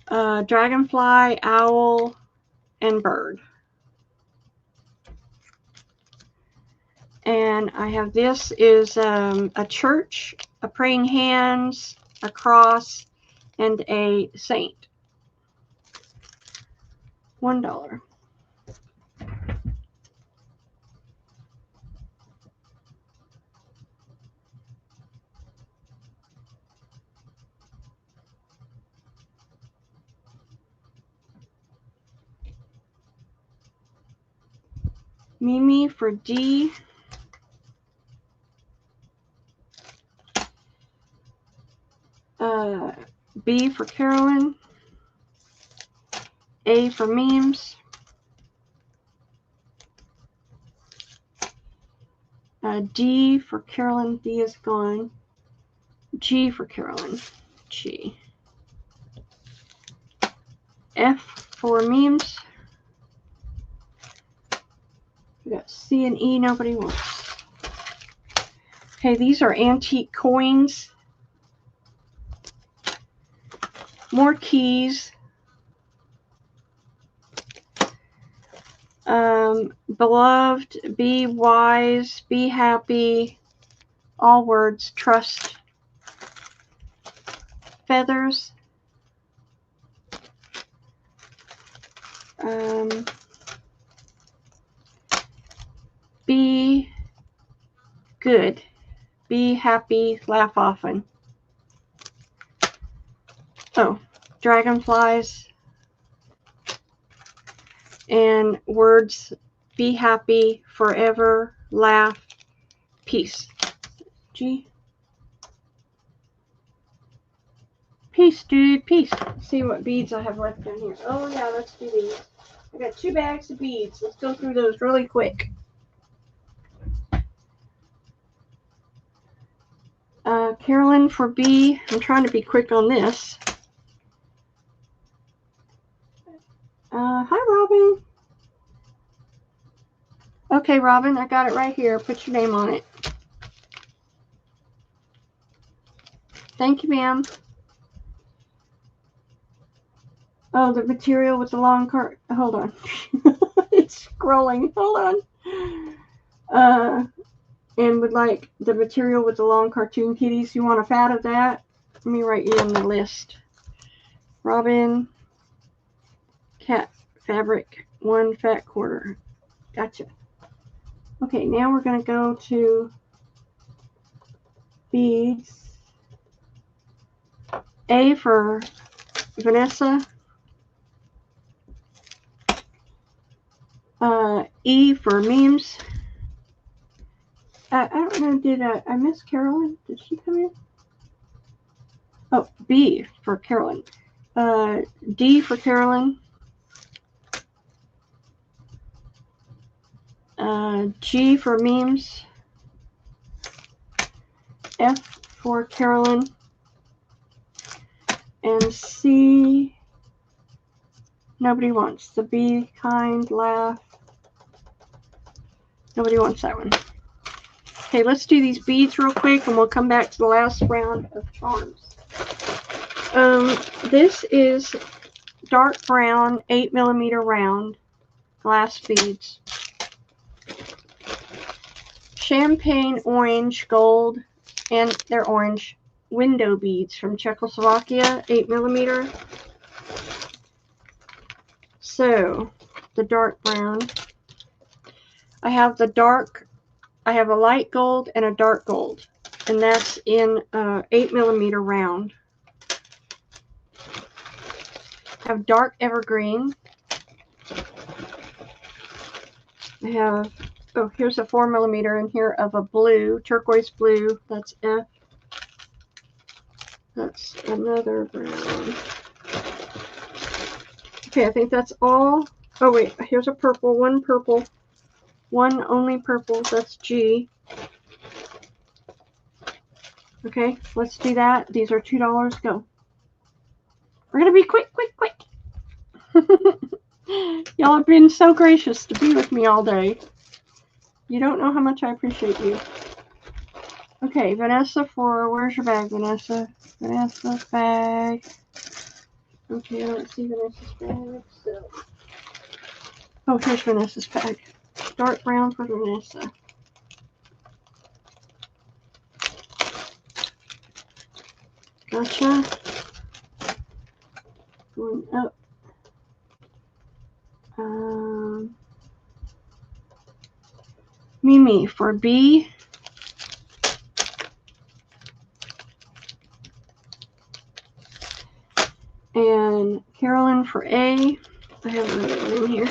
Dragonfly, owl, and bird. And I have this is a church, a praying hands, a cross, and a saint. $1. Mimi for D. B for Carolyn. A for memes. D for Carolyn. D is gone. G for Carolyn. G. F for memes. We got C and E nobody wants. Okay, these are antique coins. More keys. Beloved, be wise, be happy. All words, trust. Feathers. Be good. Be happy, laugh often. Oh, dragonflies. And words, be happy, forever, laugh, peace. G. Peace, dude. Peace. Let's see what beads I have left in here. Oh, yeah, let's do these. I got 2 bags of beads. Let's go through those really quick. Carolyn for B. I'm trying to be quick on this. Hi, Robin. Okay, Robin, I got it right here. Put your name on it. Thank you, ma'am. Oh, the material with the long cart. Hold on. It's scrolling. Hold on. And would like the material with the long cartoon kitties. You want a fat of that? Let me write you on the list. Robin, cat fabric, 1 fat quarter. Gotcha. Okay, now we're going to go to beads. A for Vanessa. E for memes. I don't know, did I miss Carolyn? Did she come in? Oh, B for Carolyn. D for Carolyn. G for memes. F for Carolyn. And C, nobody wants. The be kind, laugh. Nobody wants that one. Okay, let's do these beads real quick and we'll come back to the last round of charms. This is dark brown, 8mm round glass beads. Champagne orange, gold, and they're orange window beads from Czechoslovakia, 8mm. So, the dark brown. I have a light gold and a dark gold, and that's in 8mm round. I have dark evergreen. I have, oh, here's a 4mm in here of a blue, turquoise blue. That's F. That's another brown. Okay, I think that's all. Oh, wait, here's a purple, one only purple. That's G. Okay, let's do that. These are $2. Go. We're going to be quick. Y'all have been so gracious to be with me all day. You don't know how much I appreciate you. Okay, Vanessa for, where's your bag, Vanessa? Vanessa's bag. Okay, I don't see Vanessa's bag, so. Oh, here's Vanessa's bag. Dark brown for Vanessa. Gotcha. Going up. Mimi for B. And Carolyn for A. I have another one in here.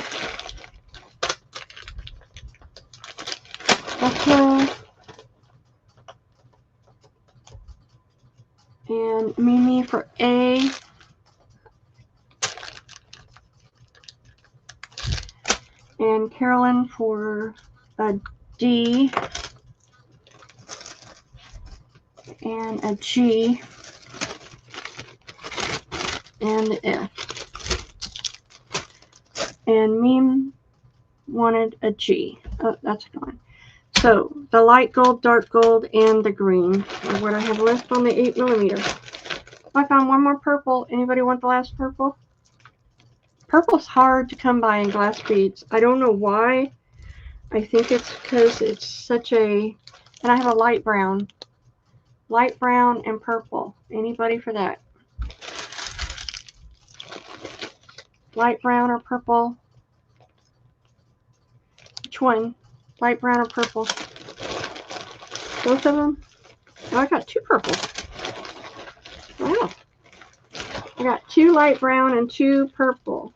Gotcha. And Mimi for A. And Carolyn for a D. And a G. And an F. And Meme wanted a G. Oh, that's gone. So the light gold, dark gold, and the green are what I have left on the 8mm. I found one more purple. Anybody want the last purple? Purple's hard to come by in glass beads. I don't know why. I think it's because it's such a... And I have a light brown. Light brown and purple. Anybody for that? Light brown or purple? Which one? Light brown or purple? Both of them? Oh, I got 2 purples. Wow. I got 2 light brown and 2 purple.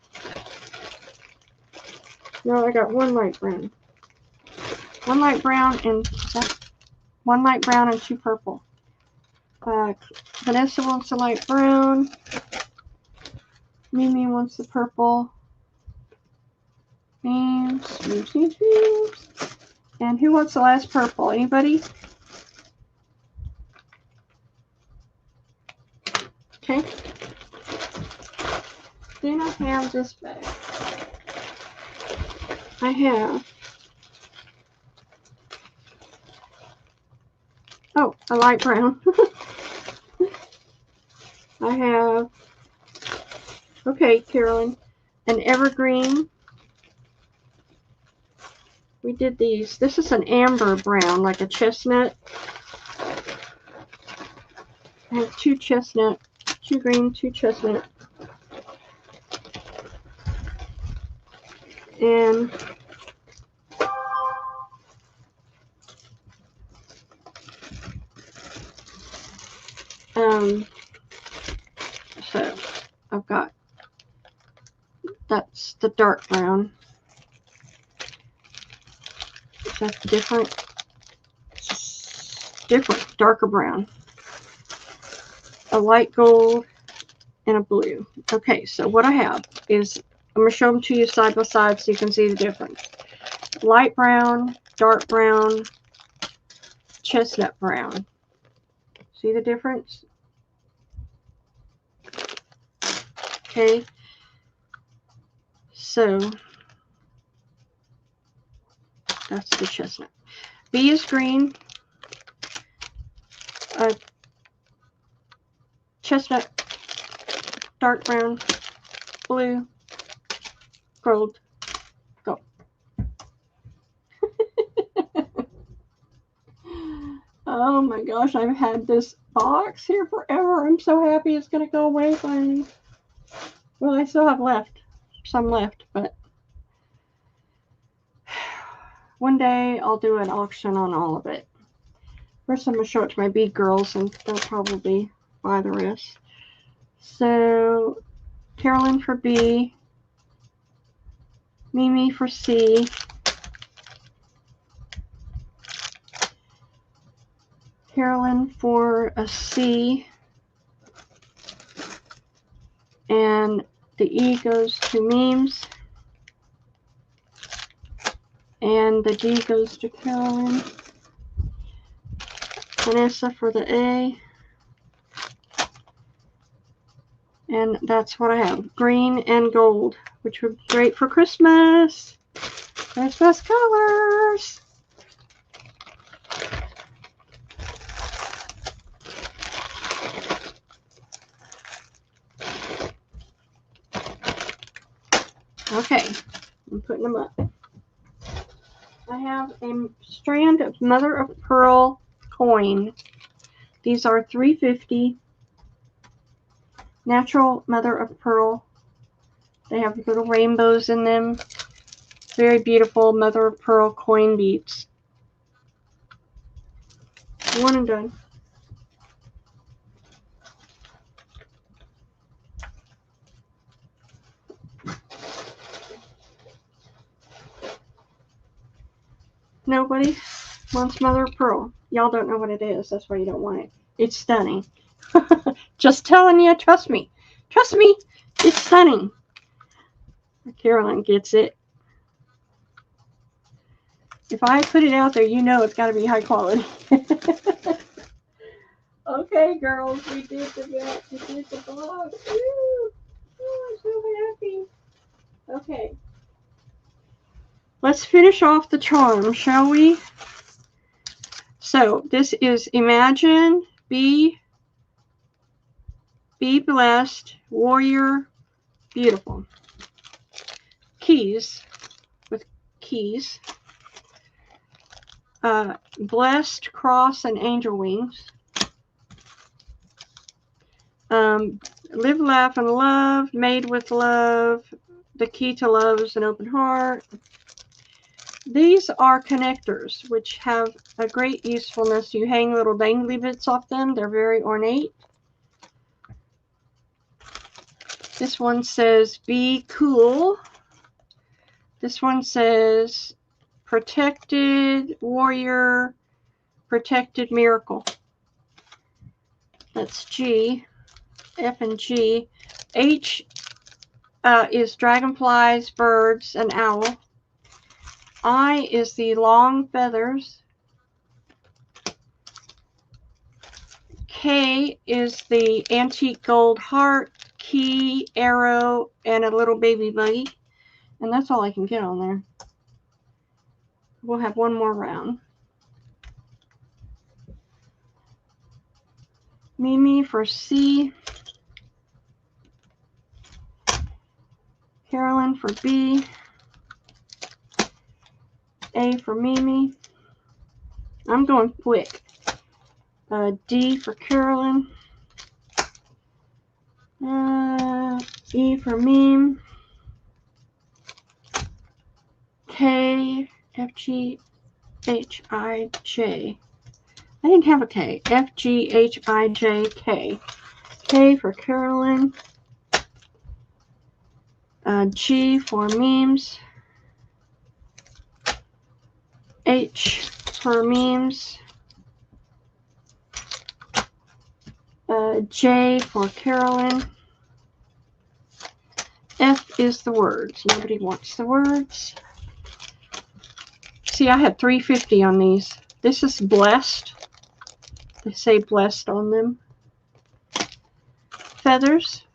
No, I got 1 light brown. 1 light brown and 2 purple. Vanessa wants the light brown. Mimi wants the purple. Memes. And who wants the last purple? Anybody? Okay. Then I have this bag. I have, oh, a light brown. I have, okay, Carolyn, an evergreen. We did these. This is an amber brown, like a chestnut. I have 2 chestnut, 2 green, 2 chestnut. And so I've got, that's the dark brown. That's different, darker brown. A light gold and a blue. Okay, so what I have is, I'm going to show them to you side by side so you can see the difference. Light brown, dark brown, chestnut brown. See the difference? Okay. So, that's the chestnut. B is green. Chestnut, dark brown, blue, gold, gold. Oh my gosh, I've had this box here forever. I'm so happy it's going to go away finally. Well, I still have some left, but one day I'll do an auction on all of it. First, I'm going to show it to my bead girls, and they'll probably buy the rest. So, Carolyn for B, Mimi for C, Carolyn for a C, and the E goes to Memes, and the D goes to Carolyn. Vanessa for the A. And that's what I have. Green and gold, which would be great for Christmas. Christmas colors. Okay, I'm putting them up. I have a strand of mother of pearl coin. These are $3.50. Natural mother of pearl. They have little rainbows in them. Very beautiful mother of pearl coin beads. One and done. Nobody wants mother of pearl. Y'all don't know what it is. That's why you don't want it. It's stunning. Just telling you, trust me. Trust me, it's stunning. Carolyn gets it. If I put it out there, you know it's got to be high quality. Okay, girls, we did the vlog. Woo! Oh, I'm so happy. Okay. Let's finish off the charm, shall we? So, this is Imagine, Be Blessed, Warrior, Beautiful. Keys, with keys. Blessed, Cross, and Angel Wings. Live, Laugh, and Love, Made with Love, The Key to Love is an Open Heart. These are connectors, which have a great usefulness. You hang little dangly bits off them. They're very ornate. This one says, Be Cool. This one says, Protected Warrior, Protected Miracle. That's G, F and G. H is dragonflies, birds, and owl. I is the long feathers. K is the antique gold heart, key, arrow, and a little baby buggy. And that's all I can get on there. We'll have one more round. Mimi for C. Carolyn for B. A for Mimi. I'm going quick. D for Carolyn. E for Meme. K, F, G, H, I, J. I didn't have a K. F, G, H, I, J, K. K for Carolyn. G for memes. H for memes. J for Carolyn. F is the words. Nobody wants the words. See, I had 350 on these. This is blessed. They say blessed on them. Feathers.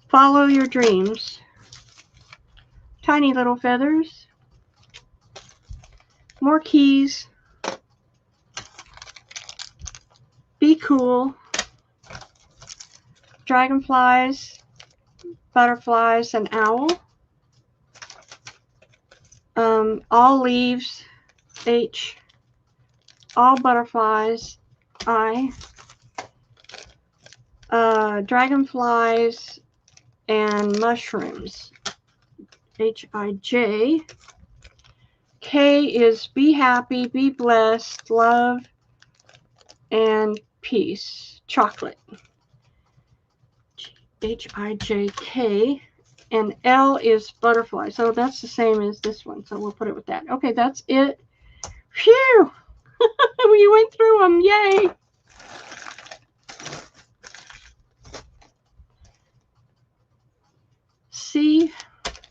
Follow your dreams. Tiny little feathers. More keys. Be cool. Dragonflies, butterflies, and owl. All leaves, H. All butterflies, I. Dragonflies and mushrooms, H-I-J. K is be happy, be blessed, love, and peace, chocolate. H-I-J-K. And L is butterfly. So that's the same as this one. So we'll put it with that. Okay, that's it. Phew! We went through them. Yay! C,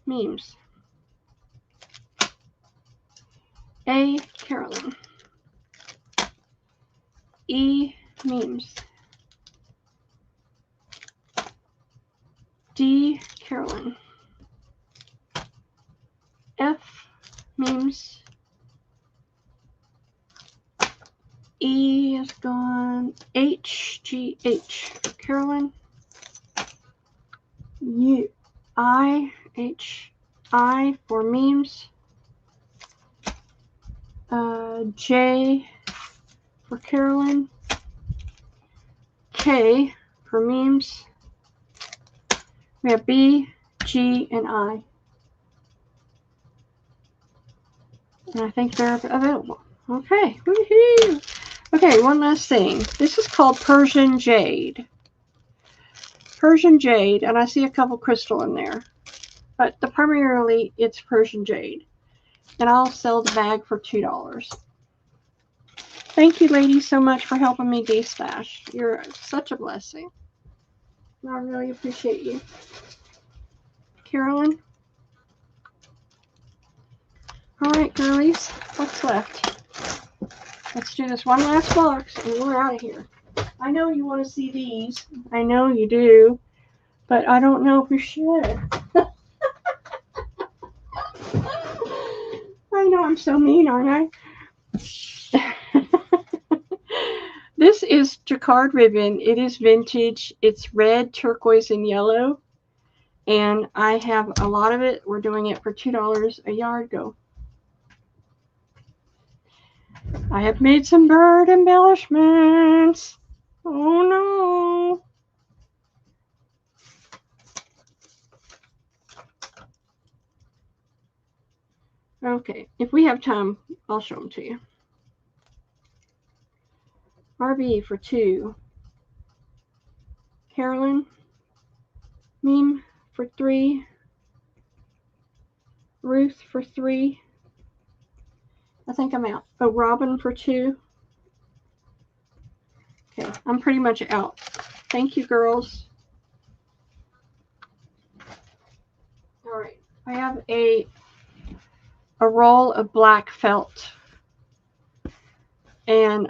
memes. A, Carolyn. E, memes. D, Carolyn. F, memes. E is gone. H, G, H, Carolyn. U, I, H, I for memes. J for Carolyn. K for memes. We have B, G, and I. And I think they're available. Okay. Woohoo! Okay, one last thing. This is called Persian Jade. Persian Jade, and I see a couple crystal in there. But primarily it's Persian Jade. And I'll sell the bag for $2. Thank you, ladies, so much for helping me de-stash. You're such a blessing. I really appreciate you. Carolyn? All right, girlies, what's left? Let's do this one last box, and we're out of here. I know you want to see these. I know you do. But I don't know if we should. I know I'm so mean, aren't I? This is jacquard ribbon. It is vintage. It's red, turquoise, and yellow. And I have a lot of it. We're doing it for $2 a yard. Go. I have made some bird embellishments. Oh no. Okay, if we have time, I'll show them to you. RB for 2. Carolyn. Meme for 3. Ruth for 3. I think I'm out. Oh, Robin for 2. Okay, I'm pretty much out. Thank you, girls. All right, I have a roll of black felt, and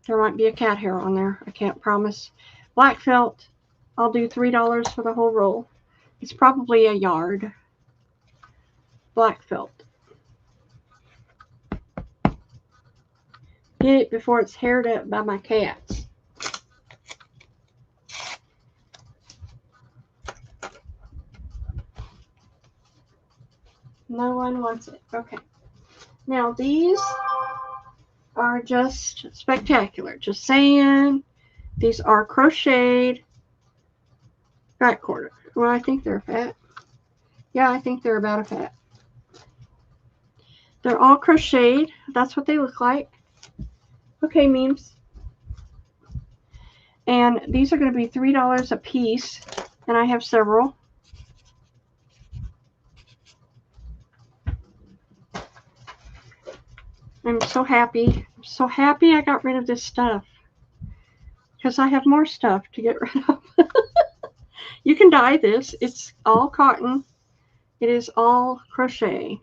there might be a cat hair on there. I can't promise. Black felt, I'll do $3 for the whole roll. It's probably a yard. Black felt. Get it before it's haired up by my cats. No one wants it. Okay. Now these are just spectacular. Just saying. These are crocheted fat quarter. Well, I think they're fat. Yeah, I think they're about a fat. They're all crocheted. That's what they look like. Okay, memes. And these are going to be $3 a piece. And I have several. I'm so happy. I'm so happy I got rid of this stuff. Because I have more stuff to get rid of. You can dye this. It's all cotton. It is all crochet.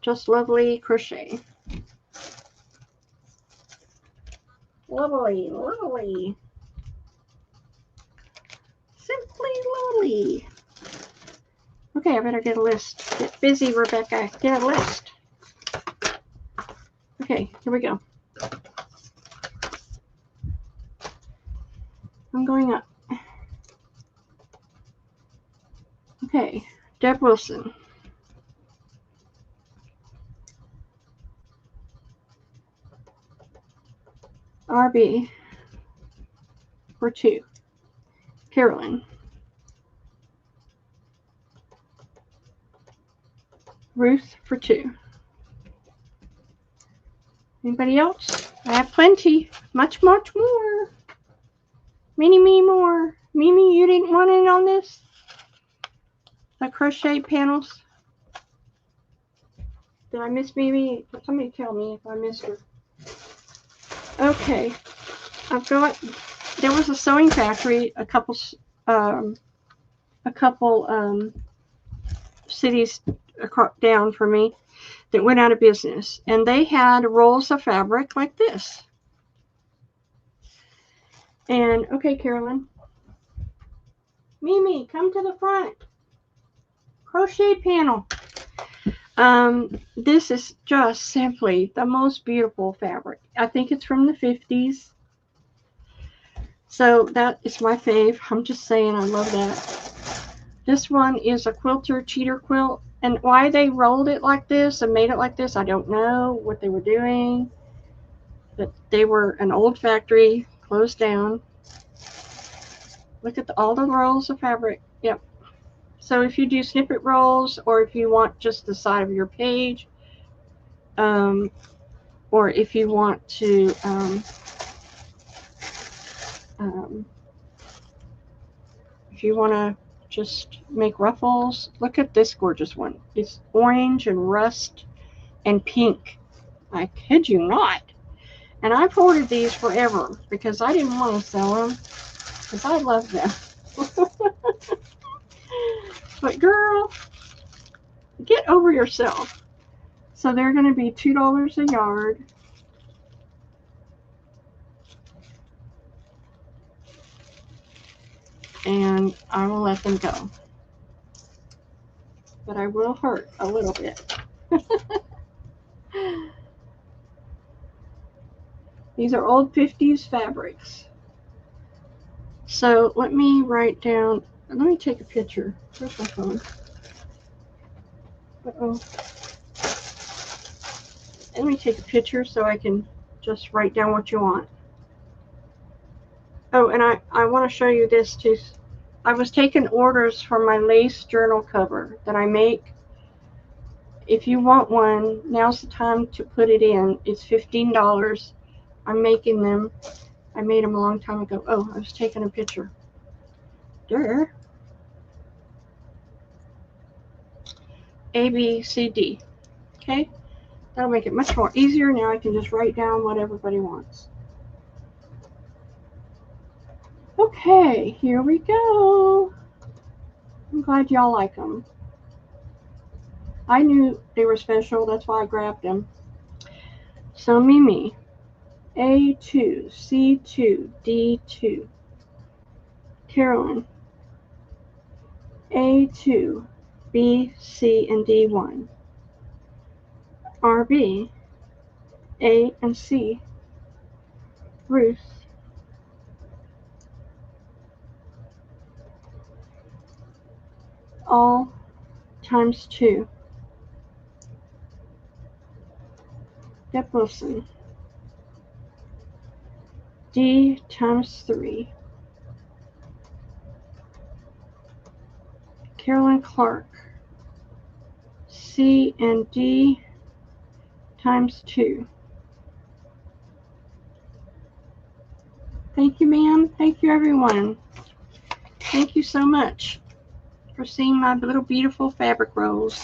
Just lovely crochet. Lovely, lovely. Simply lovely. Okay, I better get a list. Get busy, Rebecca. Get a list. Okay, here we go. I'm going up. Okay, Deb Wilson. RB for 2. Carolyn. Ruth for 2. Anybody else? I have plenty. Much, much more. Me more. Mimi, you didn't want in on this? The crochet panels. Did I miss Mimi? Somebody tell me if I missed her. Okay. I've got, there was a sewing factory a couple cities down for me that went out of business, and they had rolls of fabric like this. And okay, Carolyn, Mimi, come to the front. Crochet panel. This is just simply the most beautiful fabric. I think it's from the 50s. So that is my fave. I'm just saying, I love that. This one is a quilter cheater quilt. And why they rolled it like this and made it like this, I don't know what they were doing. But they were an old factory, closed down. Look at all the rolls of fabric. Yep. So if you do snippet rolls, or if you want just the side of your page, or if you want to if you want to just make ruffles, look at this gorgeous one. It's orange and rust and pink. I kid you not. And I've ordered these forever because I didn't want to sell them because I love them. But girl, get over yourself. So they're going to be $2 a yard. And I will let them go. But I will hurt a little bit. These are old 50s fabrics. So let me write down, let me take a picture. Where's my phone? Uh-oh. Let me take a picture so I can just write down what you want. Oh, and I want to show you this too. I was taking orders for my lace journal cover that I make. If you want one, now's the time to put it in. It's $15. I'm making them. I made them a long time ago. Oh, I was taking a picture. There. A, B, C, D. Okay, that'll make it much more easier. Now I can just write down what everybody wants. Okay, here we go. I'm glad y'all like them. I knew they were special, that's why I grabbed them. So Mimi, A2, C2, D2. Carolyn, A2, B, C, and D1. RB, A and C. Ruth, all times 2. Deb Wilson, D times 3. Carolyn Clark, C and D times 2. Thank you, ma'am. Thank you, everyone. Thank you so much for seeing my little beautiful fabric rolls.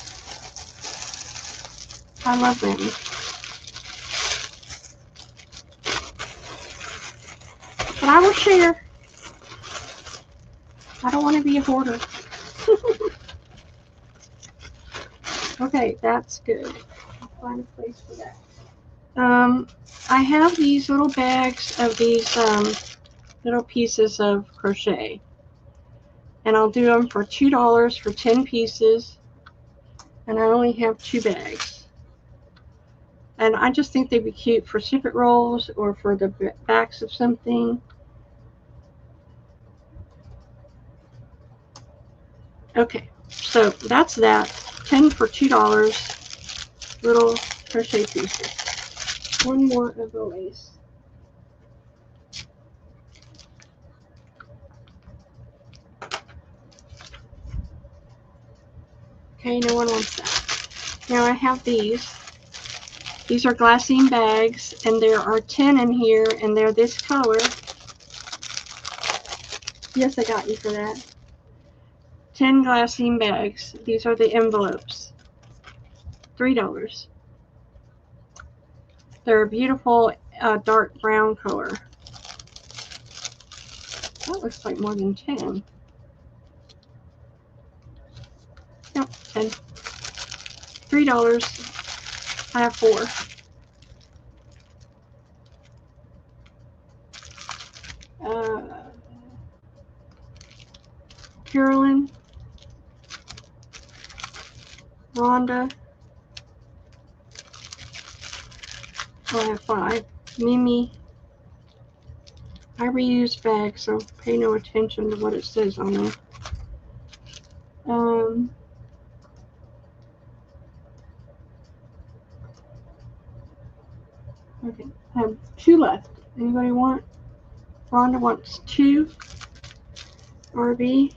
I love them. But I will share. I don't want to be a hoarder. Okay, that's good. I'll find a place for that. I have these little bags of these little pieces of crochet. And I'll do them for $2 for 10 pieces. And I only have 2 bags. And I just think they'd be cute for snippet rolls or for the backs of something. Okay, so that's that. 10 for $2 little crochet pieces. One more of the lace. Okay, no one wants that. Now I have these. These are glassine bags, and there are 10 in here, and they're this color. Yes, I got you for that. 10 glassine bags. These are the envelopes. $3. They're a beautiful dark brown color. That looks like more than 10. Yep, 10. $3. I have 4. Carolyn, Rhonda, I have 5. Mimi, I reuse bags, so pay no attention to what it says on them. Okay, I have 2 left. Anybody want? Rhonda wants 2. RB.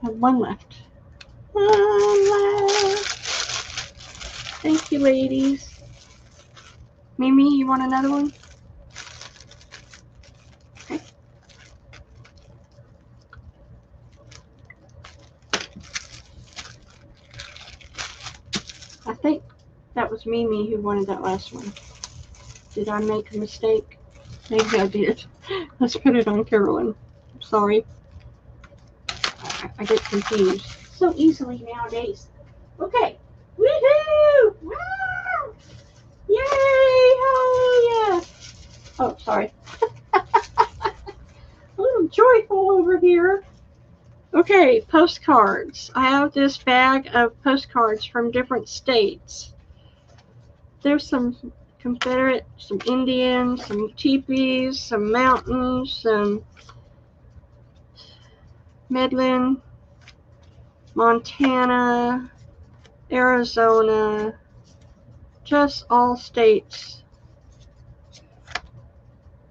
I have 1 left. 1 left. Thank you, ladies. Mimi, you want another one? Okay. I think that was Mimi who wanted that last one. Did I make a mistake? Maybe I did. Let's put it on Carolyn. Sorry. I get confused so easily nowadays. Okay. Woohoo! Wow! Yay! Oh, yeah. Oh, sorry. A little joyful over here. Okay, postcards. I have this bag of postcards from different states. There's some Confederate, some Indian, some teepees, some mountains, some Midland, Montana, Arizona, just all states.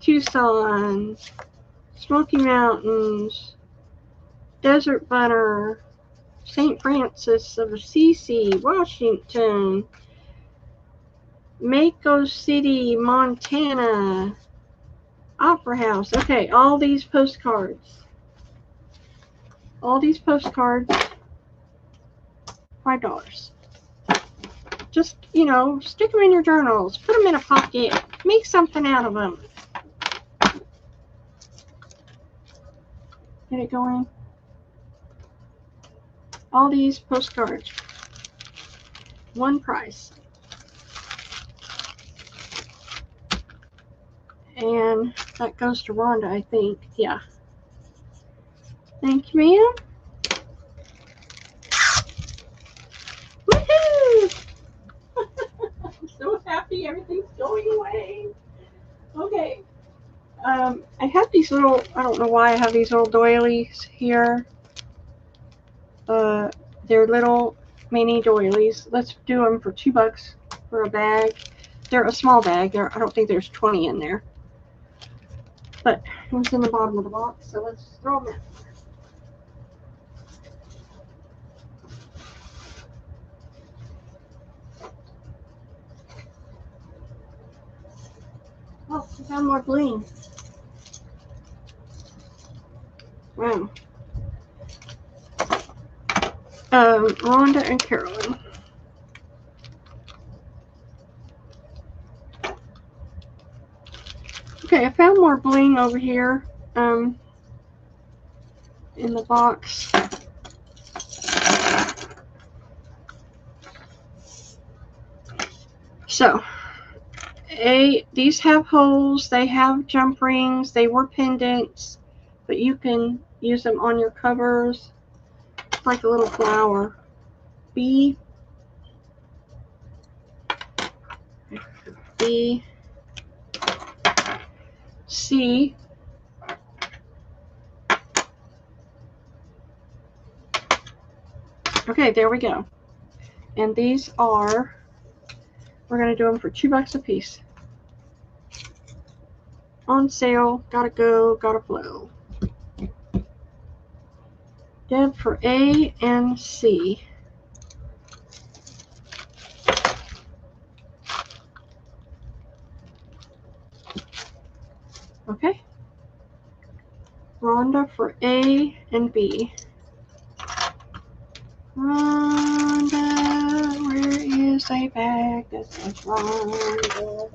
Tucson, Smoky Mountains, Desert Butter, St. Francis of Assisi, Washington, Maco City, Montana, Opera House. Okay, all these postcards. all these postcards, $5. Just, you know, stick them in your journals, put them in a pocket, make something out of them. Get it going? All these postcards, one price. And that goes to Rhonda, I think. Yeah. Thank you, ma'am. Woohoo! I'm so happy everything's going away. Okay. I have these little, I don't know why I have these little doilies here. They're little mini doilies. Let's do them for $2 for a bag. They're a small bag. I don't think there's 20 in there. But it was in the bottom of the box, so let's throw them in. Oh, I found more bling. Wow. Rhonda and Carolyn. Okay, I found more bling over here in the box. So, these have holes, they have jump rings, they were pendants, but you can use them on your covers. It's like a little flower. B, C, okay, there we go. And these are, we're going to do them for $2 a piece. On sale, gotta go, gotta flow. Deb for A and C. Okay. Rhonda for A and B. Rhonda, where is a bag that says Rhonda?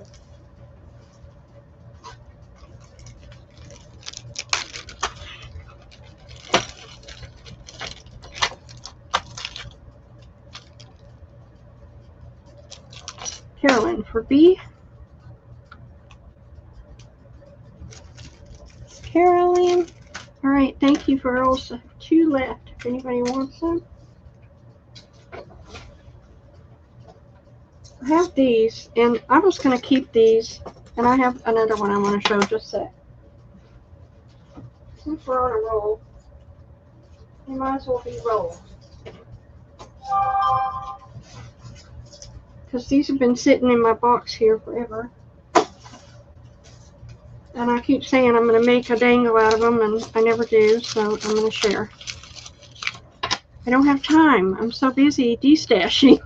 Carolyn for B. Carolyn. All right, thank you for those. 2 left. If anybody wants some. I have these, and I was going to keep these, and I have another one I want to show. Just a sec. Since we're on a roll, you might as well be rolled. Because these have been sitting in my box here forever. And I keep saying I'm going to make a dangle out of them, and I never do, so I'm going to share. I don't have time. I'm so busy destashing.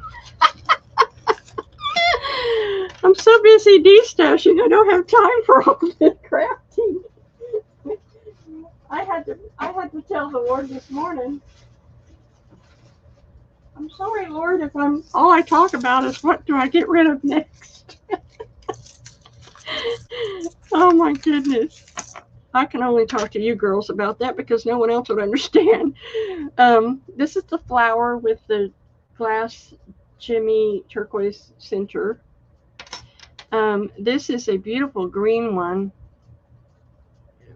I'm so busy destashing, I don't have time for all this crafting. I had to tell the Lord this morning, I'm sorry, Lord, if all I talk about is what do I get rid of next. Oh my goodness. I can only talk to you girls about that because no one else would understand. This is the flower with the glass shimmy turquoise center. This is a beautiful green one.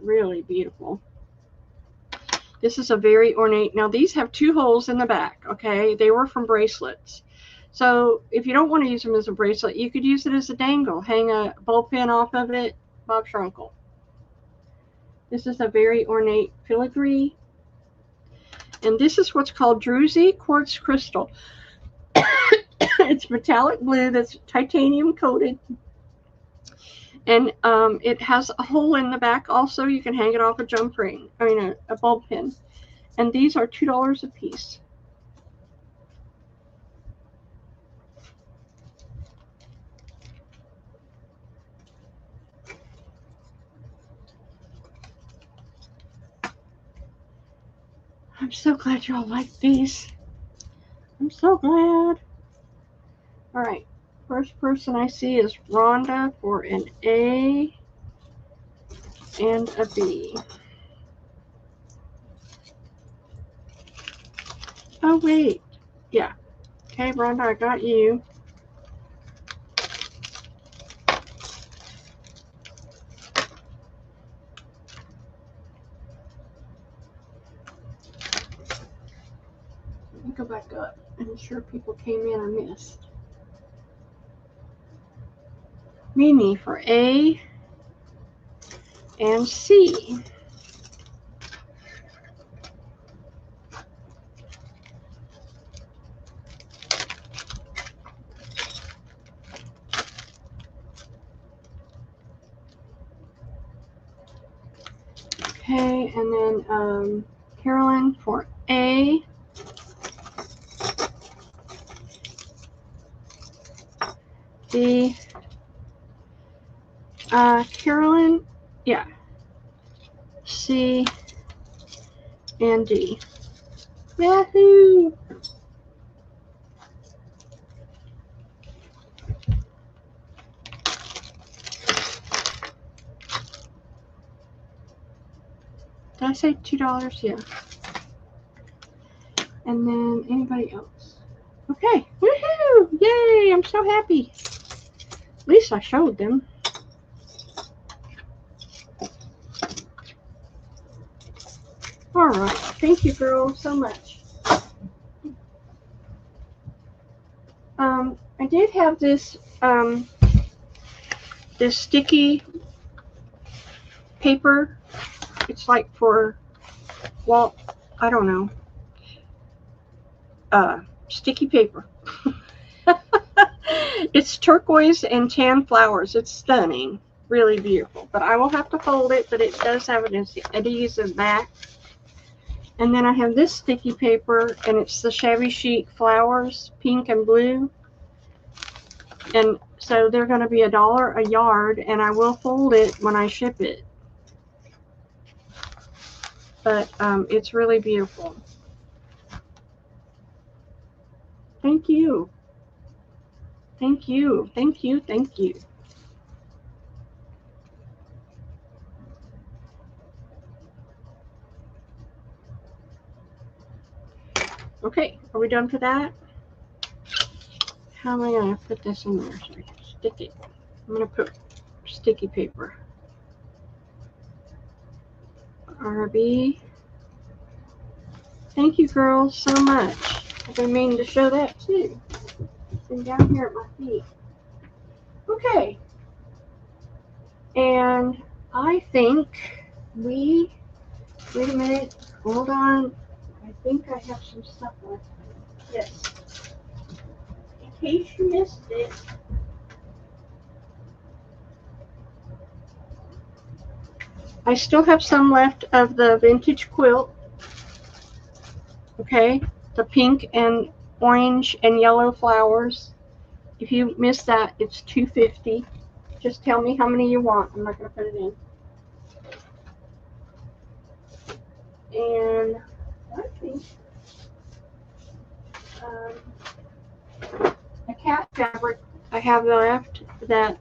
Really beautiful. This is a very ornate. Now these have 2 holes in the back, okay? They were from bracelets. So if you don't want to use them as a bracelet, you could use it as a dangle. Hang a ball pin off of it. Bob's your uncle. This is a very ornate filigree. And this is what's called druzy quartz crystal. It's metallic blue that's titanium coated. And it has a hole in the back also. You can hang it off a jump ring. I mean, a bulb pin. And these are $2 a piece. I'm so glad y'all like these. I'm so glad. All right. First person I see is Rhonda for an A and a B. Oh, wait. Yeah. Okay, Rhonda, I got you. Let me go back up. I'm sure people came in or missed. Mimi for A and C. Okay, and then Carolyn for A. D. Carolyn, yeah. C and D. Yahoo! Did I say $2? Yeah. And then anybody else? Okay. Woohoo! Yay! I'm so happy. At least I showed them. All right. Thank you, girls, so much. I did have this this sticky paper. It's like for, well, I don't know. Sticky paper. It's turquoise and tan flowers. It's stunning. Really beautiful. But I will have to fold it, but it does have an adhesive back. And then I have this sticky paper, and it's the shabby chic flowers, pink and blue. And so they're going to be $1 a yard, and I will fold it when I ship it. But it's really beautiful. Thank you. Thank you. Thank you. Thank you. Okay, are we done for that? How am I going to put this in there so I can stick it? I'm going to put sticky paper. RB. Thank you, girls, so much. I've been meaning to show that too. It's been down here at my feet. Okay. And I think wait a minute, hold on. I think I have some stuff left. Yes. In case you missed it, I still have some left of the vintage quilt. Okay, the pink and orange and yellow flowers. If you missed that, it's $2.50. Just tell me how many you want. I'm not going to put it in. And I think the cat fabric I have left that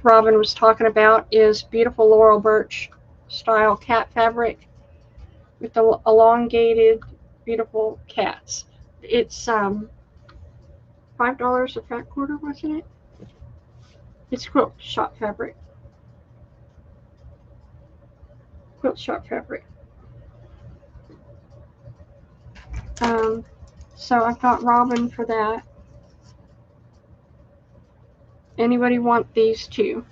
Robin was talking about is beautiful Laurel Birch style cat fabric with the elongated, beautiful cats. It's $5 a fat quarter, wasn't it? It's quilt shop fabric. Quilt shop fabric. So I've got Robin for that. Anybody want these two?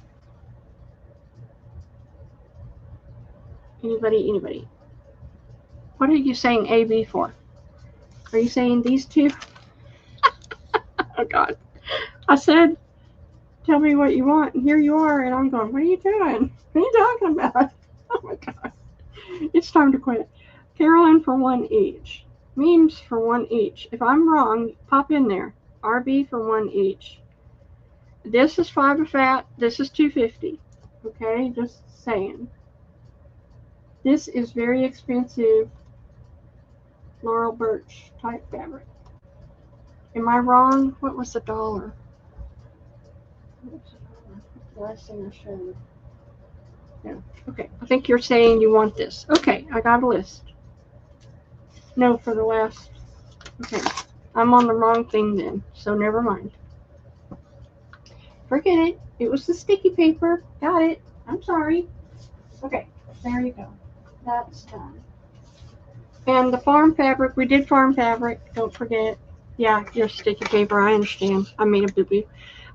Anybody? What are you saying AB for? Are you saying these two? Oh God. I said, tell me what you want, and here you are, and I'm going, what are you doing? What are you talking about? Oh my God. It's time to quit. Carolyn for one each. Memes for one each. If I'm wrong, pop in there. RB for one each. This is $5 a fat. This is $2.50. Okay, just saying. This is very expensive Laurel birch type fabric. Am I wrong? What was the dollar? The last thing I showed. No. Okay. I think you're saying you want this. Okay. I got a list. No, for the last. Okay. I'm on the wrong thing then. So never mind. Forget it. It was the sticky paper. Got it. I'm sorry. Okay. There you go. That's done. And the farm fabric. We did farm fabric. Don't forget. Yeah, your sticky paper. I understand. I made a boo-boo.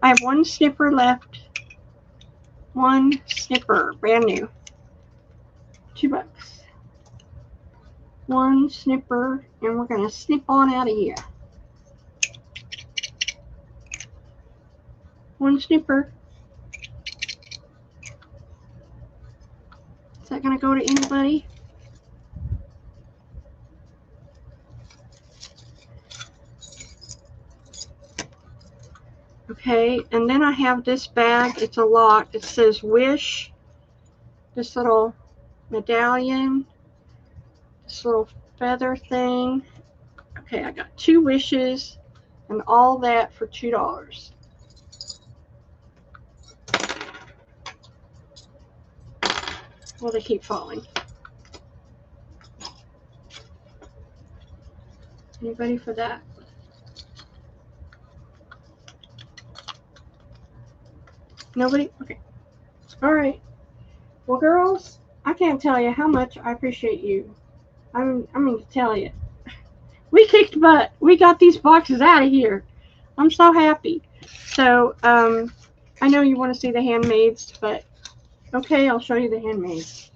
I have one snipper left. One snipper. Brand new. $2. One snipper. And we're going to snip on out of here. One snipper. Is that going to go to anybody? Okay, and then I have this bag. It's a lot. It says Wish. This little medallion. This little feather thing. Okay, I got 2 wishes and all that for $2. Well, they keep falling. Anybody for that? Nobody? Okay. All right. Well, girls, I can't tell you how much I appreciate you. I mean to tell you. We kicked butt. We got these boxes out of here. I'm so happy. So, I know you want to see the handmaids, but okay, I'll show you the handmaids.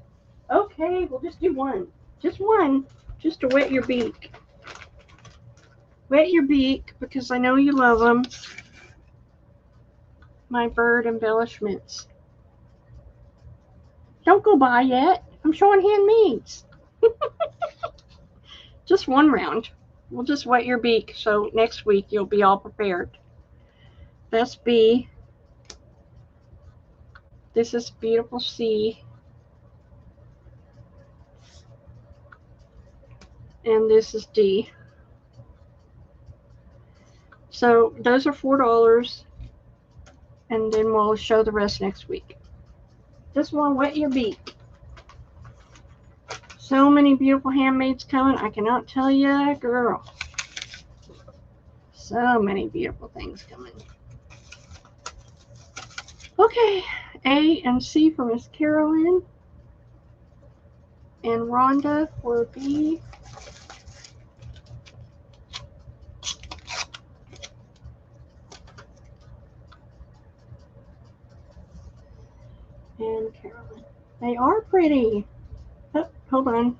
Okay, we'll just do one. Just one. Just to wet your beak. Wet your beak, because I know you love them. My bird embellishments. Don't go by yet. I'm showing handmaids. Just one round. We'll just wet your beak, so next week you'll be all prepared. That's B. This is beautiful C. And this is D. So those are $4. And then we'll show the rest next week. Just want to wet your beak. So many beautiful handmaids coming. I cannot tell you, girl. So many beautiful things coming. Okay. A and C for Miss Carolyn. And Rhonda for B. And Carolyn. They are pretty. Oh, hold on.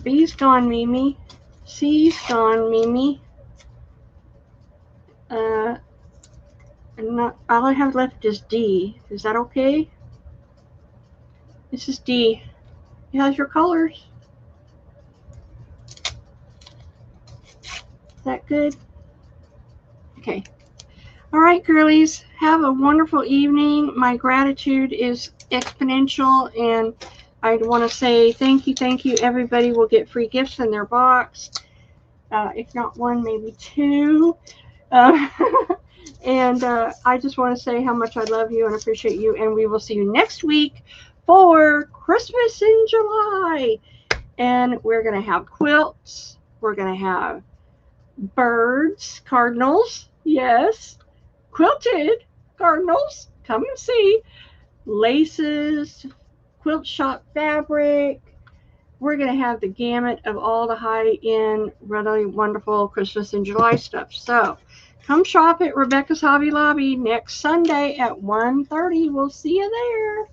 B's gone, Mimi. C's gone, Mimi. All I have left is D. Is that okay? This is D. It has your colors. Is that good? Okay. All right, girlies. Have a wonderful evening. My gratitude is exponential, and I want to say thank you. Everybody will get free gifts in their box. If not one, maybe 2. And I just want to say how much I love you and appreciate you. And we will see you next week for Christmas in July. And we're going to have quilts. We're going to have birds, cardinals. Yes. Quilted cardinals. Come and see. Laces, quilt shop fabric. We're going to have the gamut of all the high-end, really wonderful Christmas in July stuff. So come shop at Rebecca's Hobby Lobby next Sunday at 1:30. We'll see you there.